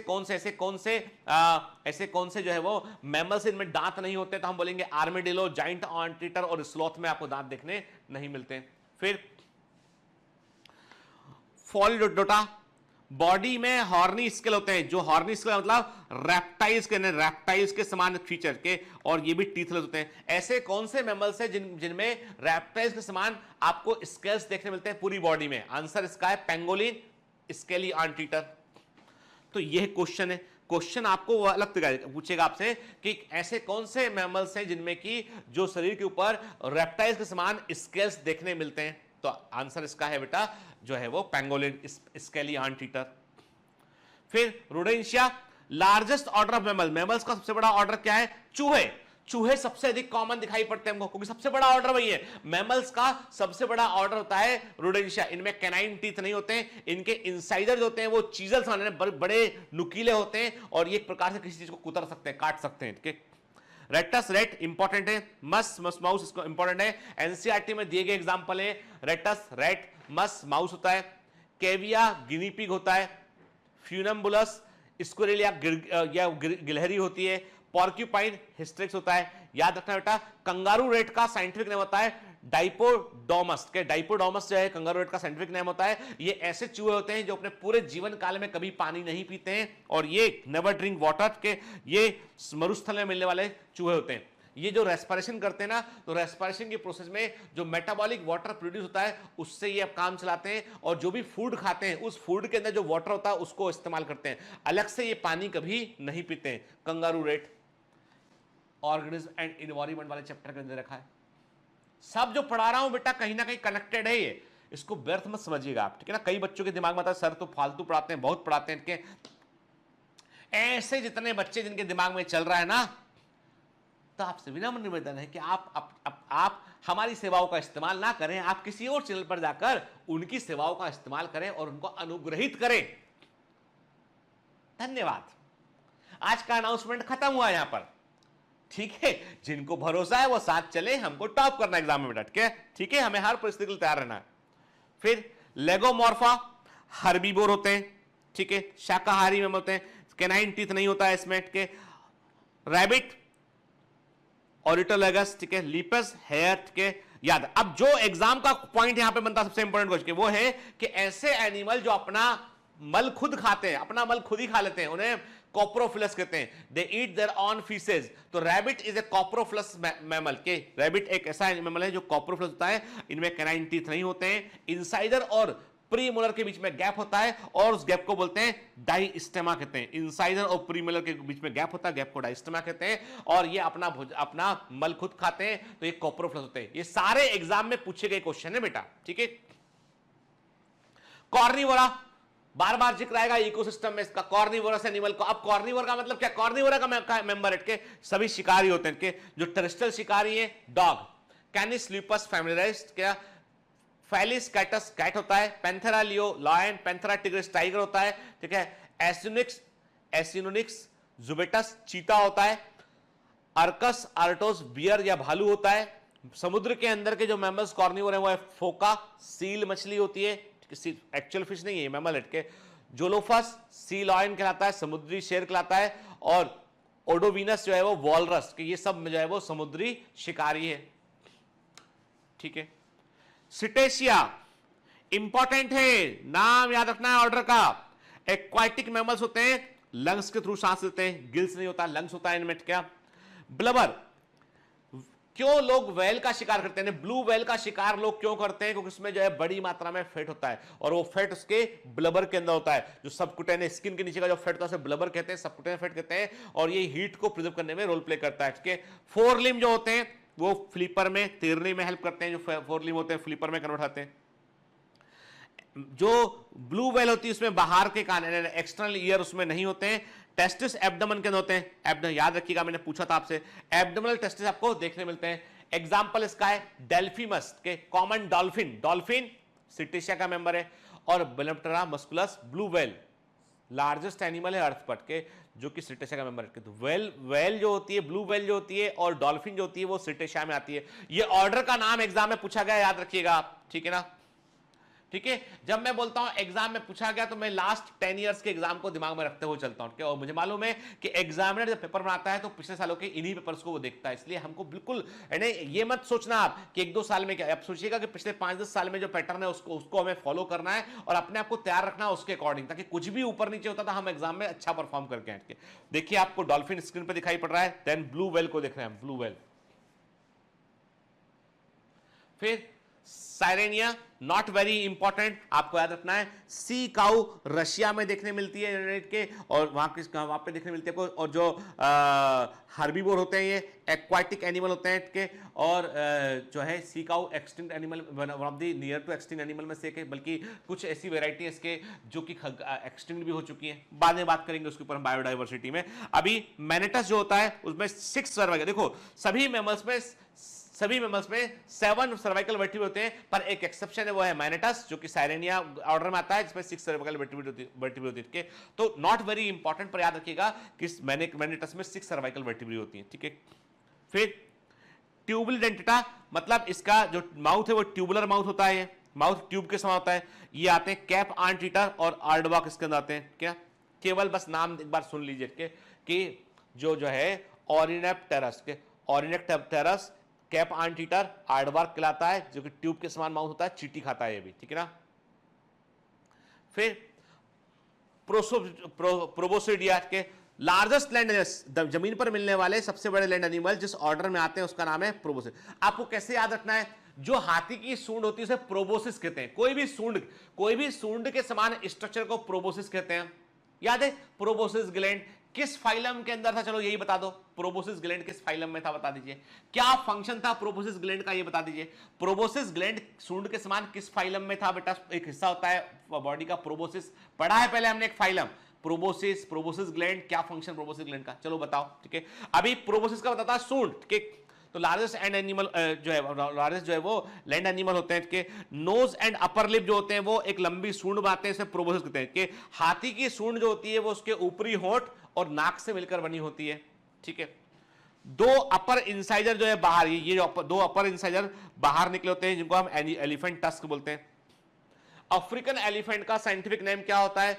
कौन से जो है वो मैमल्स इनमें दांत नहीं होते, तो हम बोलेंगे आर्मेडिलो, जाइंट आंट ईटर और स्लॉथ में आपको दांत देखने नहीं मिलते हैं। फिर फॉलिडोटा, बॉडी में हॉर्नी स्केल होते हैं, जो हॉर्नी स्केल मतलब रेप्टाइल्स के समान फीचर के, और ये भी टीथलेस होते हैं। ऐसे कौन से मैमल्स हैं जिनमें रेप्टाइल्स के समान आपको स्केल्स देखने मिलते हैं पूरी बॉडी में? आंसर इसका है पेंगोलिन, स्केली आंट ईटर। तो यह क्वेश्चन है, क्वेश्चन आपको वो अलग तरीके पूछेगा आपसे कि ऐसे कौन से मैमल्स हैं जिनमें कि जो शरीर के ऊपर रेप्टाइल्स के समान स्केल्स देखने मिलते हैं, तो आंसर इसका है बेटा जो है वो पेंगोलिन, स्केली आंट ईटर। फिर Rodentia, largest order of mammal, mammals का सबसे बड़ा ऑर्डर क्या है? चूहे। चूहे सबसे अधिक कॉमन दिखाई पड़ते हैं हमको, क्योंकि सबसे बड़ा ऑर्डर वही है। मैमल्स का सबसे बड़ा ऑर्डर होता है रोडेंशिया। इनमें कैनाइन टीथ नहीं होते हैं, इनके इंसाइडर होते हैं वो चीजल्स बड़े नुकीले होते हैं, और ये एक प्रकार से किसी चीज को कुतर सकते हैं, काट सकते हैं। रेटस, रेट इंपॉर्टेंट है। मस माउस इसको इंपॉर्टेंट है, एनसीईआरटी में दिए गए एग्जांपल है। रेटस, रेट, मस माउस होता है। केविया गिनी पिग होता है। फ्यूनम्बुलस स्क्विरल या गिलहरी होती है। पॉर्क्यूपाइन हिस्ट्रिक्स होता है। याद रखना बेटा, कंगारू रेट का साइंटिफिक नेम होता है डाइपोडोमस। के डाइपोडोमस जो है कंगारू रेट का साइंटिफिक नेम होता है। ये ऐसे चूहे होते हैं जो अपने पूरे जीवन काल में कभी पानी नहीं पीते हैं, और ये नेवर ड्रिंक वाटर के, ये मरुस्थल में मिलने वाले चूहे होते हैं। ये जो रेस्पिरेशन करते हैं ना, तो रेस्पिरेशन की प्रोसेस में जो मेटाबॉलिक वाटर प्रोड्यूस होता है उससे ये अब काम चलाते हैं, और जो भी फूड खाते हैं उस फूड के अंदर जो वाटर होता है उसको इस्तेमाल करते हैं, अलग से ये पानी कभी नहीं पीते हैं। Kangaroo rat organism and environment वाले चैप्टर के अंदर रखा है। सब जो पढ़ा रहा हूं बेटा कहीं ना कहीं कनेक्टेड है, ये इसको व्यर्थ मत समझिएगा आप, ठीक है ना। कई बच्चों के दिमाग में आता है सर तो फालतू पढ़ाते हैं, बहुत पढ़ाते हैं, इनके ऐसे जितने बच्चे जिनके दिमाग में चल रहा है ना, तो आपसे विनम्र निवेदन है कि आप हमारी सेवाओं का इस्तेमाल ना करें, आप किसी और चैनल पर जाकर उनकी सेवाओं का इस्तेमाल करें और उनको अनुग्रहित करें। धन्यवाद। आज का अनाउंसमेंट खत्म हुआ यहां पर, ठीक है। जिनको भरोसा है वो साथ चले, हमको टॉप करना एग्जाम में बैठ के, ठीक है। हमें हर परिस्थिति के लिए तैयार रहना है। फिर लेगोमॉर्फा हर्बीवोर होते हैं, ठीक है, शाकाहारी में होते हैं, कैनाइन टीथ नहीं होता है इसमें के। रैबिट ऑरिटोलेगस, ठीक है, लीपस हेयर, ठीक है, याद। अब जो एग्जाम का पॉइंट यहां पे बनता है सबसे इंपॉर्टेंट क्वेश्चन वो है कि ऐसे एनिमल जो अपना मल खुद खाते हैं, अपना मल खुद ही खा लेते हैं, उन्हें कॉप्रोफिलस कहते हैं। दे ईट देयर ऑन फीसेस। तो rabbit is a coprophilous mammal के, रैबिट एक ऐसा मैमल है जो कॉप्रोफिलस होता है, इनमें कैनाइन टीथ नहीं होते हैं, इंसाइडर और प्रीमोलर के बीच में गैप होता है और उस गैप को बोलते हैं डाइस्टेमा कहते हैं। इंसाइडर और प्रीमोलर के बीच में गैप होता है, गैप को डाइस्टेमा कहते हैं। और ये अपना मल खुद खाते हैं, तो ये कॉप्रोफिलस होते हैं। ये सारे एग्जाम में पूछे गए क्वेश्चन है बेटा, ठीक है। कॉर्निवोरा बार बार जिक्र आएगा इकोसिस्टम में इसका, कॉर्निवोरस एनिमल को। अब कॉर्निवोरा का मतलब क्या? कॉर्निवोरा का मेंबर है के सभी शिकारी होते हैं, के जो टेरेस्ट्रियल शिकारी है, डॉग, कैनिस ल्यूपस फैमिलियरिस, क्या फैलिस कैटस कैट होता है, Panthera leo lion, Panthera tigris tiger होता है, ठीक है। एसिनोनिक्स जुबेटस चीता होता है, अर्कस आर्टोस बियर या भालू होता है। समुद्र के अंदर के जो मैमल्स कॉर्निवोर है वो है फोका सील मछली होती है, एक्चुअल फिश नहीं है मैमल के। जोलोफस सी लॉयन कहलाता है, समुद्री शेर कहलाता है। और ओडोविनस जो है वो वॉलरस, कि ये सब जो है वो समुद्री शिकारी है, ठीक है। सिटेशिया इंपॉर्टेंट है, नाम याद रखना है ऑर्डर का। एक्वाटिक मैमल्स होते हैं, लंग्स के थ्रू सांस लेते हैं, गिल्स नहीं होता, लंग्स होता है इनमें, क्या। ब्लबर, क्यों लोग व्हेल का शिकार करते हैं? ब्लू व्हेल का शिकार लोग क्यों करते हैं? क्योंकि उसमें जो है बड़ी मात्रा में फैट होता है और वो फैट उसके ब्लबर के अंदर होता है। जो सबकुटेनियस स्किन के नीचे का जो फैट होता है उसे ब्लबर कहते हैं, सबकुटेनियस फैट कहते हैं। और ये हीट को प्रिजर्व करने में रोल प्ले करता है, ठीक है। फोर लिम जो होते हैं वो फ्लिपर में तैरने में हेल्प करते हैं, जो फोर लिम होते हैं फ्लिपर में कन्वर्ट होते हैं। जो ब्लू व्हेल होती है उसमें बाहर के कान, एक्सटर्नल ईयर उसमें नहीं होते हैं। टेस्टिस एब्डोमेन के अंदर होते हैं, एब्डोमेन याद रखिएगा, मैंने पूछा था आपसे, एब्डोमिनल टेस्टिस आपको देखने मिलते हैं। एग्जाम्पल इसका है डेल्फिमस के, कॉमन डॉल्फिन, डॉल्फिन सिटेशिया का मेंबर है। और Balaenoptera musculus blue whale largest animal है अर्थ पर के, जो कि सिटेशिया का मेंबर है। तो व्हेल जो होती है, ब्लू व्हेल जो होती है और डॉल्फिन जो होती है वो सिटेशिया में आती है। ये ऑर्डर का नाम एग्जाम में पूछा गया, याद रखिएगा, ठीक है ना, ठीक है। जब मैं बोलता हूं एग्जाम में पूछा गया तो मैं लास्ट 10 इयर्स के एग्जाम को दिमाग में रखते हुए चलता हूं, और मुझे मालूम है कि एग्जामिनर जब पेपर बनाता है तो पिछले सालों के इन्हीं पेपर्स को वो देखता है। इसलिए हमको बिल्कुल ये मत सोचना आप कि 1-2 साल में क्या, आप सोचिएगा कि पिछले 5-10 साल में जो पैटर्न है उसको हमें फॉलो करना है और अपने आप को तैयार रखना है उसके अकॉर्डिंग, ताकि कुछ भी ऊपर नीचे होता था हम एग्जाम में अच्छा परफॉर्म करके आए। देखिए आपको डॉल्फिन स्क्रीन पर दिखाई पड़ रहा है, देन ब्लू व्हेल को देख रहे हैं, ब्लू व्हेल। फिर साइरेनिया नॉट वेरी इंपॉर्टेंट, आपको याद रखना है। सी काउ रशिया में देखने मिलती है के, और वहां पे देखने मिलती है। और जो हार्बीवोर होते हैं ये एक्वाटिक एनिमल होते हैं के, और जो है sea cow extinct animal, one of the near to extinct animal में से एक है, बल्कि कुछ ऐसी वेराइटी है इसके जो कि एक्सटिंक्ट भी हो चुकी हैं, बाद में बात करेंगे उसके ऊपर बायोडाइवर्सिटी में। अभी मैनेटस जो होता है उसमें 6 सर्वाइकल, देखो सभी मैमल्स में 7 सर्वाइकल वर्टिब्रेट होते हैं, पर एक एक्सेप्शन है, वो है मैनेटस, जो कि साइरेनिया ऑर्डर में आता है, जिसमें 6 सर्वाइकल वर्टिब्रेट होती है। तो नॉट वेरी इंपॉर्टेंट, पर याद रखिएगा कि मैनेटस में 6 सर्वाइकल वर्टिब्रेट होती है, ठीक है। फिर ट्यूबुल डेंटिटा, मतलब इसका जो माउथ है वो ट्यूबुलर माउथ होता है, माउथ ट्यूब के समान होता है। ये आते हैं कैप आर्ट-ईटर और आर्डवाक इसके अंदर आते हैं, क्या। केवल बस नाम एक बार सुन लीजिए कि जो है ऑरिनेप्टेरस के, ऑरिनेप्टेरस कैप आर्ट-ईटर आर्डवार्क कहलाता है, जो कि ट्यूब के समान माउथ होता है, चींटी खाता है ये भी, ठीक है ना। फिर प्रोबोसिडिया के लार्जेस्ट लैंड एनिमल, जमीन पर मिलने वाले सबसे बड़े लैंड एनिमल जिस ऑर्डर में आते हैं उसका नाम है प्रोबोसिड। आपको कैसे याद रखना है? जो हाथी की सूंड होती है उसे प्रोबोसिस कहते हैं। कोई भी सूंड के समान स्ट्रक्चर को प्रोबोसिस कहते हैं। याद है प्रोबोसिस ग्लैंड किस फाइलम के अंदर था? चलो यही बता दो, प्रोबोसिस ग्लैंड किस फाइलम में था बता दीजिए। क्या फंक्शन था प्रोबोसिस ग्लैंड का, ये बता दीजिए। प्रोबोसिस ग्लैंड सूंड के समान किस फाइलम में था बेटा? एक हिस्सा होता है बॉडी का प्रोबोसिस, पढ़ा है पहले हमने एक फाइलम, प्रोबोसिस ग्लैंड, क्या फंक्शन प्रोबोसिस ग्लैंड का, चलो बताओ, ठीक है। अभी प्रोबोसिस का बताता है सूंड, ठीक है। तो लार्जेस्ट एंड एनिमल जो है वो लैंड एनिमल होते हैं कि नोज एंड अपर लिप जो होते हैं वो एक लंबी सूंड बनाते हैं, इसे प्रोबोसिस कहते हैं। कि हाथी की सूंड जो होती है वो उसके ऊपरी होंठ और नाक से मिलकर बनी होती है, ठीक है। दो अपर इंसाइजर जो है बाहर, ये जो दो अपर इंसाइजर बाहर निकले होते हैं जिनको हम एलिफेंट टस्क बोलते हैं। अफ्रीकन एलिफेंट का साइंटिफिक नेम क्या होता है,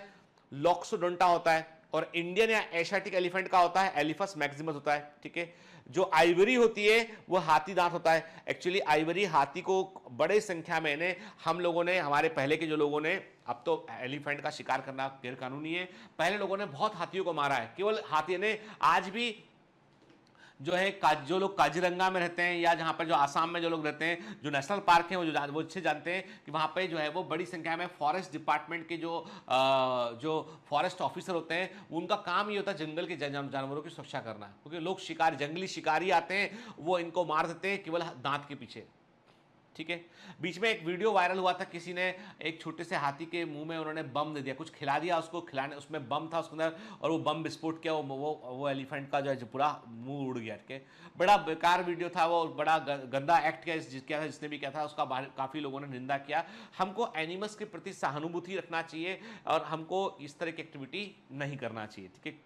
लॉक्सोडोंटा होता है। और इंडियन या एशियाटिक एलिफेंट का होता है एलिफस मैक्सिमस होता है, ठीक है। जो आइवरी होती है वो हाथी दांत होता है। एक्चुअली आइवरी हाथी को बड़े संख्या में हम लोगों ने, हमारे पहले के जो लोगों ने, अब तो एलिफेंट का शिकार करना गैर कानूनी है, पहले लोगों ने बहुत हाथियों को मारा है। केवल हाथी ने आज भी जो है जो लोग काजीरंगा में रहते हैं या जहां पर जो आसाम में जो लोग रहते हैं, जो नेशनल पार्क हैं, वो अच्छे जानते हैं कि वहां पे जो है वो बड़ी संख्या में फॉरेस्ट डिपार्टमेंट के जो फॉरेस्ट ऑफिसर होते हैं, उनका काम ये होता है जंगल के जानवरों की सुरक्षा करना, क्योंकि लोग जंगली शिकारी आते हैं, वो इनको मार देते हैं केवल दांत के पीछे, ठीक है। बीच में एक वीडियो वायरल हुआ था, किसी ने एक छोटे से हाथी के मुंह में उन्होंने बम दे दिया, कुछ खिला दिया उसको, खिलाने उसमें बम था उसके अंदर, और वो बम विस्फोट किया, वो एलिफेंट का जो है पूरा मुंह उड़ गया, ठीक है। बड़ा बेकार वीडियो था वो, बड़ा गंदा एक्ट किया जिसने भी किया था, उसका काफी लोगों ने निंदा किया। हमको एनिमल्स के प्रति सहानुभूति रखना चाहिए और हमको इस तरह की एक्टिविटी नहीं करना चाहिए, ठीक है।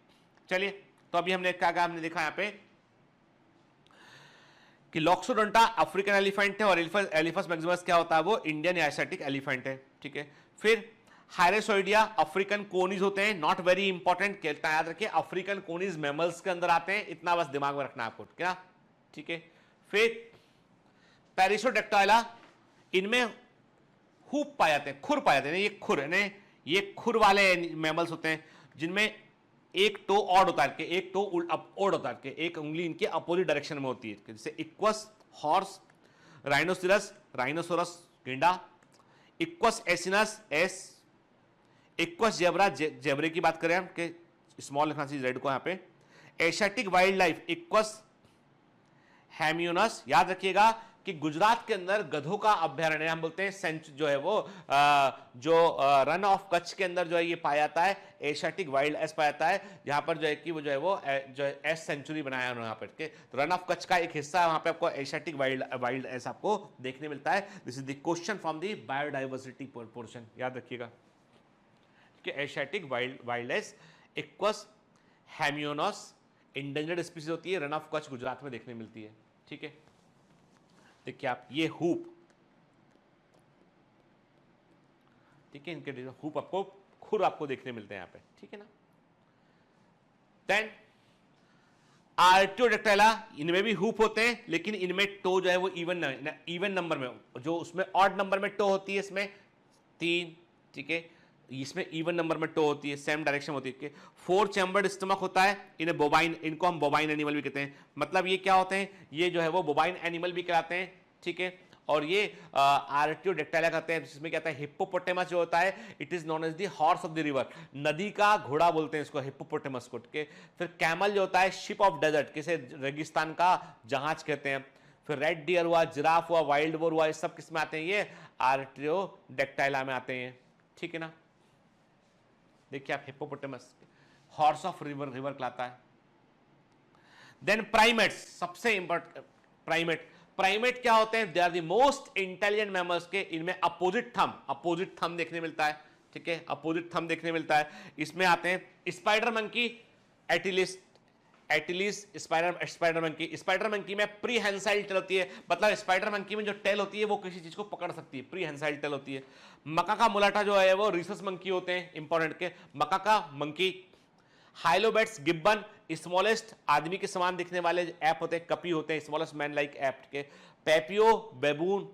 चलिए, तो अभी हमने क्या हमने देखा यहाँ पे कि लॉक्सोडोंटा अफ्रीकन एलिफेंट है और एलिफस मैक्सिमस क्या होता है, वो इंडियन या एशियाटिक एलिफेंट है, ठीक है। फिर हायरेसोइडिया अफ्रीकन कोनीज होते हैं, नॉट वेरी इंपॉर्टेंट, याद रखिए अफ्रीकन कोनीज मैमल्स के अंदर आते हैं, इतना बस दिमाग में रखना आपको, क्या, ठीक है। फिर पेरिसोडेक्टाइला, इनमें हुप पाए जाते हैं, खुर पाए जाते हैं, ये खुर वाले मैमल्स होते हैं जिनमें एक टो ऑड होता है, एक टो ओड होता है, एक उंगली इनके अपोजिट डायरेक्शन में होती है, जैसे इक्वस हॉर्स, राइनोसोरस गेंडा, Equus asinus ass, Equus zebra, जेब्रे की बात करें हम कि स्मॉल लिखना चाहिए जेड को यहाँ पे। एशियाटिक वाइल्ड लाइफ इक्वस हेमियोनस, याद रखिएगा कि गुजरात के अंदर गधों का अभ्यारण्य हम बोलते हैं जो है वो रन ऑफ कच्छ के अंदर जो है ये पाया जाता है, एशियाटिक वाइल्ड एस पाया जाता है, जहां पर जो है कि वो जो है वो जो एस सेंचुरी बनाया उन्होंने यहाँ पर के, तो रन ऑफ कच्छ का एक हिस्सा है, वहां पे आपको एशियाटिक वाइल्ड एस आपको देखने मिलता है। This is the question from the biodiversity portion, याद रखिएगा कि Asiatic wild ass Equus hemionus endangered species होती है, रन ऑफ कच्छ गुजरात में देखने मिलती है, ठीक है। देखिए आप, ये हुप, ठीक है, इनके हुप आपको खुर आपको देखने मिलते हैं यहाँ पे, ठीक है ना। देन आर्टियोडेक्टाइला, इनमें भी हुप होते हैं, लेकिन इनमें टो जो है वो इवन नंबर में, जो उसमें ऑड नंबर में टो होती है, इसमें 3, ठीक है, इसमें इवन नंबर में टो होती है, सेम डायरेक्शन होती है। 4 चैम्बर्ड स्टमक होता है, इनको हम बोबाइन एनिमल भी कहते हैं। मतलब ये क्या होते हैं, ये जो है वो बोबाइन एनिमल भी कहलाते हैं, ठीक है। और ये आर्टियोडेक्टाइला कहते हैं, जिसमें क्या होता है, हिप्पोपोटेमस जो होता है, it is known as the horse of the river, नदी का घोड़ा बोलते हैं इसको, हिप्पोपोटेमस को, ठीक है। फिर कैमल जो होता है, शिप ऑफ डेजर्ट, किसे रेगिस्तान का जहाज कहते हैं। फिर रेड डियर हुआ, जिराफ हुआ, वाइल्ड बोर हुआ, ये सब किस में आते हैं, ये आर्टियोडेक्टाइला में आते हैं, ठीक है ना। देखिए आप, हिप्पोपोटेमस हॉर्स ऑफ रिवर कहलाता है। देन प्राइमेट्स, सबसे इंपॉर्टेंट प्राइमेट क्या होते हैं, they are the most intelligent mammals के, इनमें अपोजिट थंब देखने मिलता है, ठीक है, अपोजिट थंब देखने मिलता है। इसमें आते हैं स्पाइडर मंकी, एटिलिस स्पाइडर मंकी में प्रीहेंसाइल टेल होती है, मतलब स्पाइडर मंकी में जो टेल होती है वो किसी चीज को पकड़ सकती है, प्रीहेंसाइल टेल होती है। मकाका मुलाटा जो है वो रिसस मंकी होते हैं, इंपॉर्टेंट के, मकाका मंकी। हाइलोबैट्स गिब्बन, स्मॉलेस्ट आदमी के समान दिखने वाले ऐप होते हैं, कपी होते हैं, स्मॉलेस्ट मैन लाइक ऐप के। पेपियो बेबून,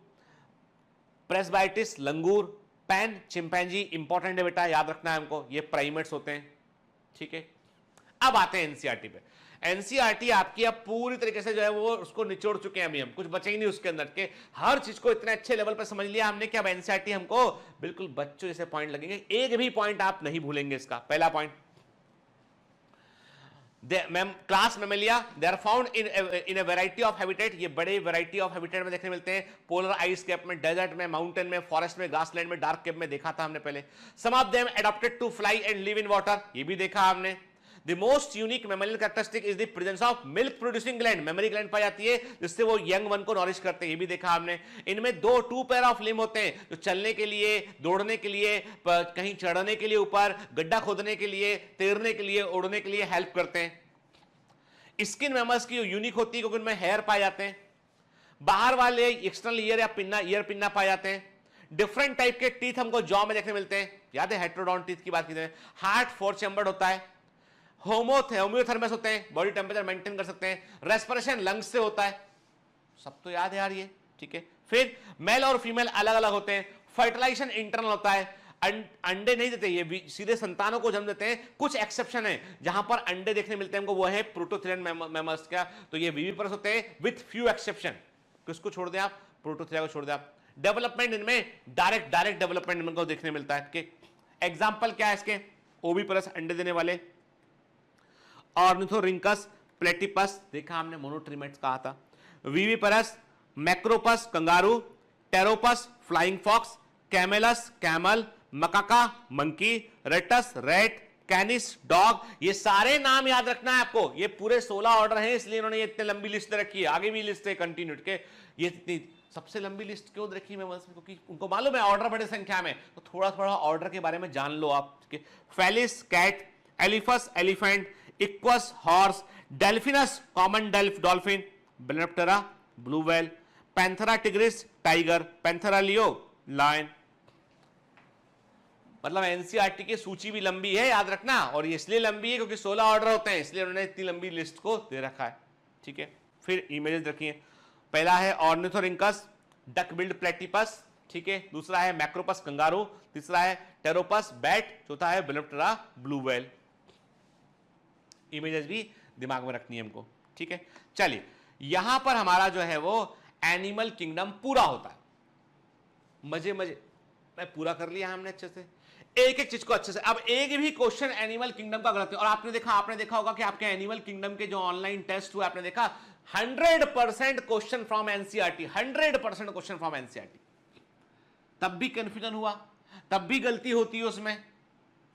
प्रेसबाइटिस लंगूर, पैन चिंपैंजी, इंपॉर्टेंट है बेटा, याद रखना है हमको, ये प्राइमेट्स होते हैं, ठीक है। अब आते हैं एनसीईआरटी पे। एनसीईआरटी आपकी अब पूरी तरीके से जो है वो उसको निचोड़ चुके हैं, अभी हम कुछ बचे ही नहीं उसके अंदर के, हर चीज को इतने अच्छे लेवल पर समझ लिया हमने कि अब एनसीईआरटी हमको बिल्कुल बच्चों जैसे पॉइंट लगेंगे, एक भी पॉइंट आप नहीं भूलेंगे इसका। पहला point, class Mammalia, they are found in a variety of habitat, ये बड़े वैरायटी ऑफ हैबिटेट में देखने मिलते हैं, पोलर आइस कैप में, डेजर्ट में, माउंटेन में, फॉरेस्ट में, ग्रासलैंड में, डार्क केप में देखा था हमने पहले। Some of them adopted to fly and live in water, ये भी देखा हमने। The most unique mammalian characteristic is the presence of milk producing gland, mammary gland पाई जाती है जिससे वो यंग वन को नॉरिश करते हैं, ये भी देखा हमने। इनमें टू पेयर ऑफ लिम्ब होते हैं जो चलने के लिए, दौड़ने के लिए, कहीं चढ़ने के लिए ऊपर, गड्ढा खोदने के लिए, तैरने के लिए, उड़ने के लिए हेल्प करते हैं। स्किन मैमल्स की यूनिक होती है क्योंकि उनमें हेयर पाए जाते हैं। बाहर वाले एक्सटर्नल ईयर या पिन्ना, ईयर पिन्ना पाए जाते हैं। डिफरेंट टाइप के टीथ हमको जॉ में देखने मिलते हैं, याद है हेट्रोडॉन्ट टीथ की बात की। हार्ट 4 चैम्बर्ड होता है। होम्योथर्मस होते हैं, बॉडी टेम्परेचर मेंटेन कर सकते हैं। रेस्पिरेशन लंग्स से होता है, सब तो याद है यार ये, ठीक है। फिर मेल और फीमेल अलग अलग होते हैं। फर्टिलाइजेशन इंटरनल होता है, अंडे नहीं देते, ये सीधे संतानों को जन्म देते हैं। कुछ एक्सेप्शन है जहां पर अंडे देखने मिलते हैं हमको, वो है प्रोटोथेरियन मैमल्स का, तो ये विविपर्स होते हैं विथ फ्यू एक्सेप्शन। किसको छोड़ दें आप? प्रोटोथेरिया को छोड़ दें आप। डेवलपमेंट इनमें डायरेक्ट डेवलपमेंट इनको देखने मिलता है। एग्जाम्पल क्या है इसके? ओविपरस अंडे देने वाले, ऑर्निथोरिंकस, प्लेटिपस देखा हमने, मोनोट्रीमेट्स कहा था। Viviparous, Macropus kangaroo, Pteropus flying fox, Camelus camel, Macaca monkey, Rattus rat, Canis dog, ये सारे नाम याद रखना है आपको। ये पूरे 16 ऑर्डर हैं, इसलिए इन्होंने ये इतने लंबी लिस्ट रखी है। आगे भी लिस्ट है कंटिन्यूड के। ये इतनी सबसे लंबी लिस्ट क्यों रखी मैमल्स में? क्योंकि उनको मालूम है ऑर्डर बड़े संख्या में, तो थोड़ा थोड़ा ऑर्डर के बारे में जान लो आप। Felis cat, Elephas elephant, Equus horse, Delphinus common dolphin, Balaenoptera blue whale, Panthera tigris tiger, Panthera leo lion. मतलब एनसीईआरटी की सूची भी लंबी है, याद रखना। और ये इसलिए लंबी है क्योंकि 16 ऑर्डर होते हैं, इसलिए उन्होंने इतनी लंबी लिस्ट को दे रखा है, ठीक है। फिर इमेजेस रखिए। पहला है ऑर्निथोरिंकस, डक बिल्ड प्लेटिपस, ठीक है। दूसरा है मैक्रोपस कंगारू, तीसरा है टेरोपस बैट, चौथा है बेलेप्टेरा ब्लू व्हेल। इमेजेस भी दिमाग में रखनी है हमको, ठीक है। चलिए, यहां पर हमारा जो है वो एनिमल किंगडम पूरा होता है। मजे मैं पूरा कर लिया हमने अच्छे से, एक एक चीज को अच्छे से। अब एक भी क्वेश्चन एनिमल किंगडम का गलत है। और आपने देखा होगा कि आपके एनिमल किंगडम के जो ऑनलाइन टेस्ट हुए, आपने देखा 100% question from NCERT, 100% question from NCERT. तब भी कंफ्यूजन हुआ, तब भी गलती होती है उसमें,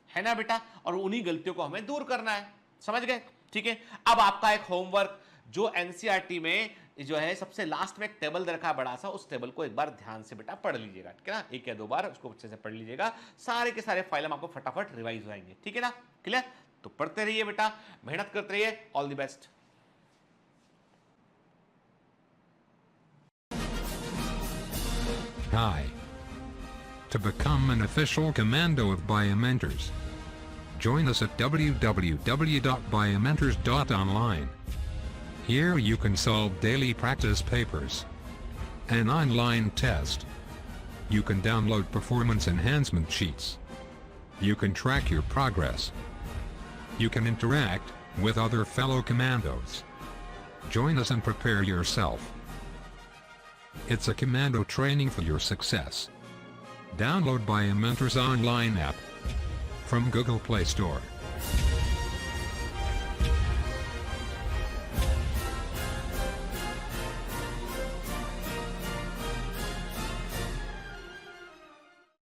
है ना बेटा। और उन्हीं गलतियों को हमें दूर करना है, समझ गए, ठीक है। अब आपका एक होमवर्क जो एनसीईआरटी में जो है सबसे लास्ट में एक टेबल दे रखा है बड़ा सा, उस टेबल को एक बार ध्यान से बेटा पढ़ लीजिएगा, ठीक है ना। 1 या 2 बार उसको अच्छे से पढ़ लीजिएगा, सारे के सारे फाइल आपको फटाफट रिवाइज हो जाएंगे, ठीक है ना। क्लियर? तो पढ़ते रहिए बेटा, मेहनत करते रहिए। All the best. Hi. To become an official commando of Biomentors, join us at www.biomentors.online. Here you can solve daily practice papers, an online test. You can download performance enhancement sheets. You can track your progress. You can interact with other fellow commandos. Join us and prepare yourself. It's a commando training for your success. Download Biomentors online app from Google Play Store.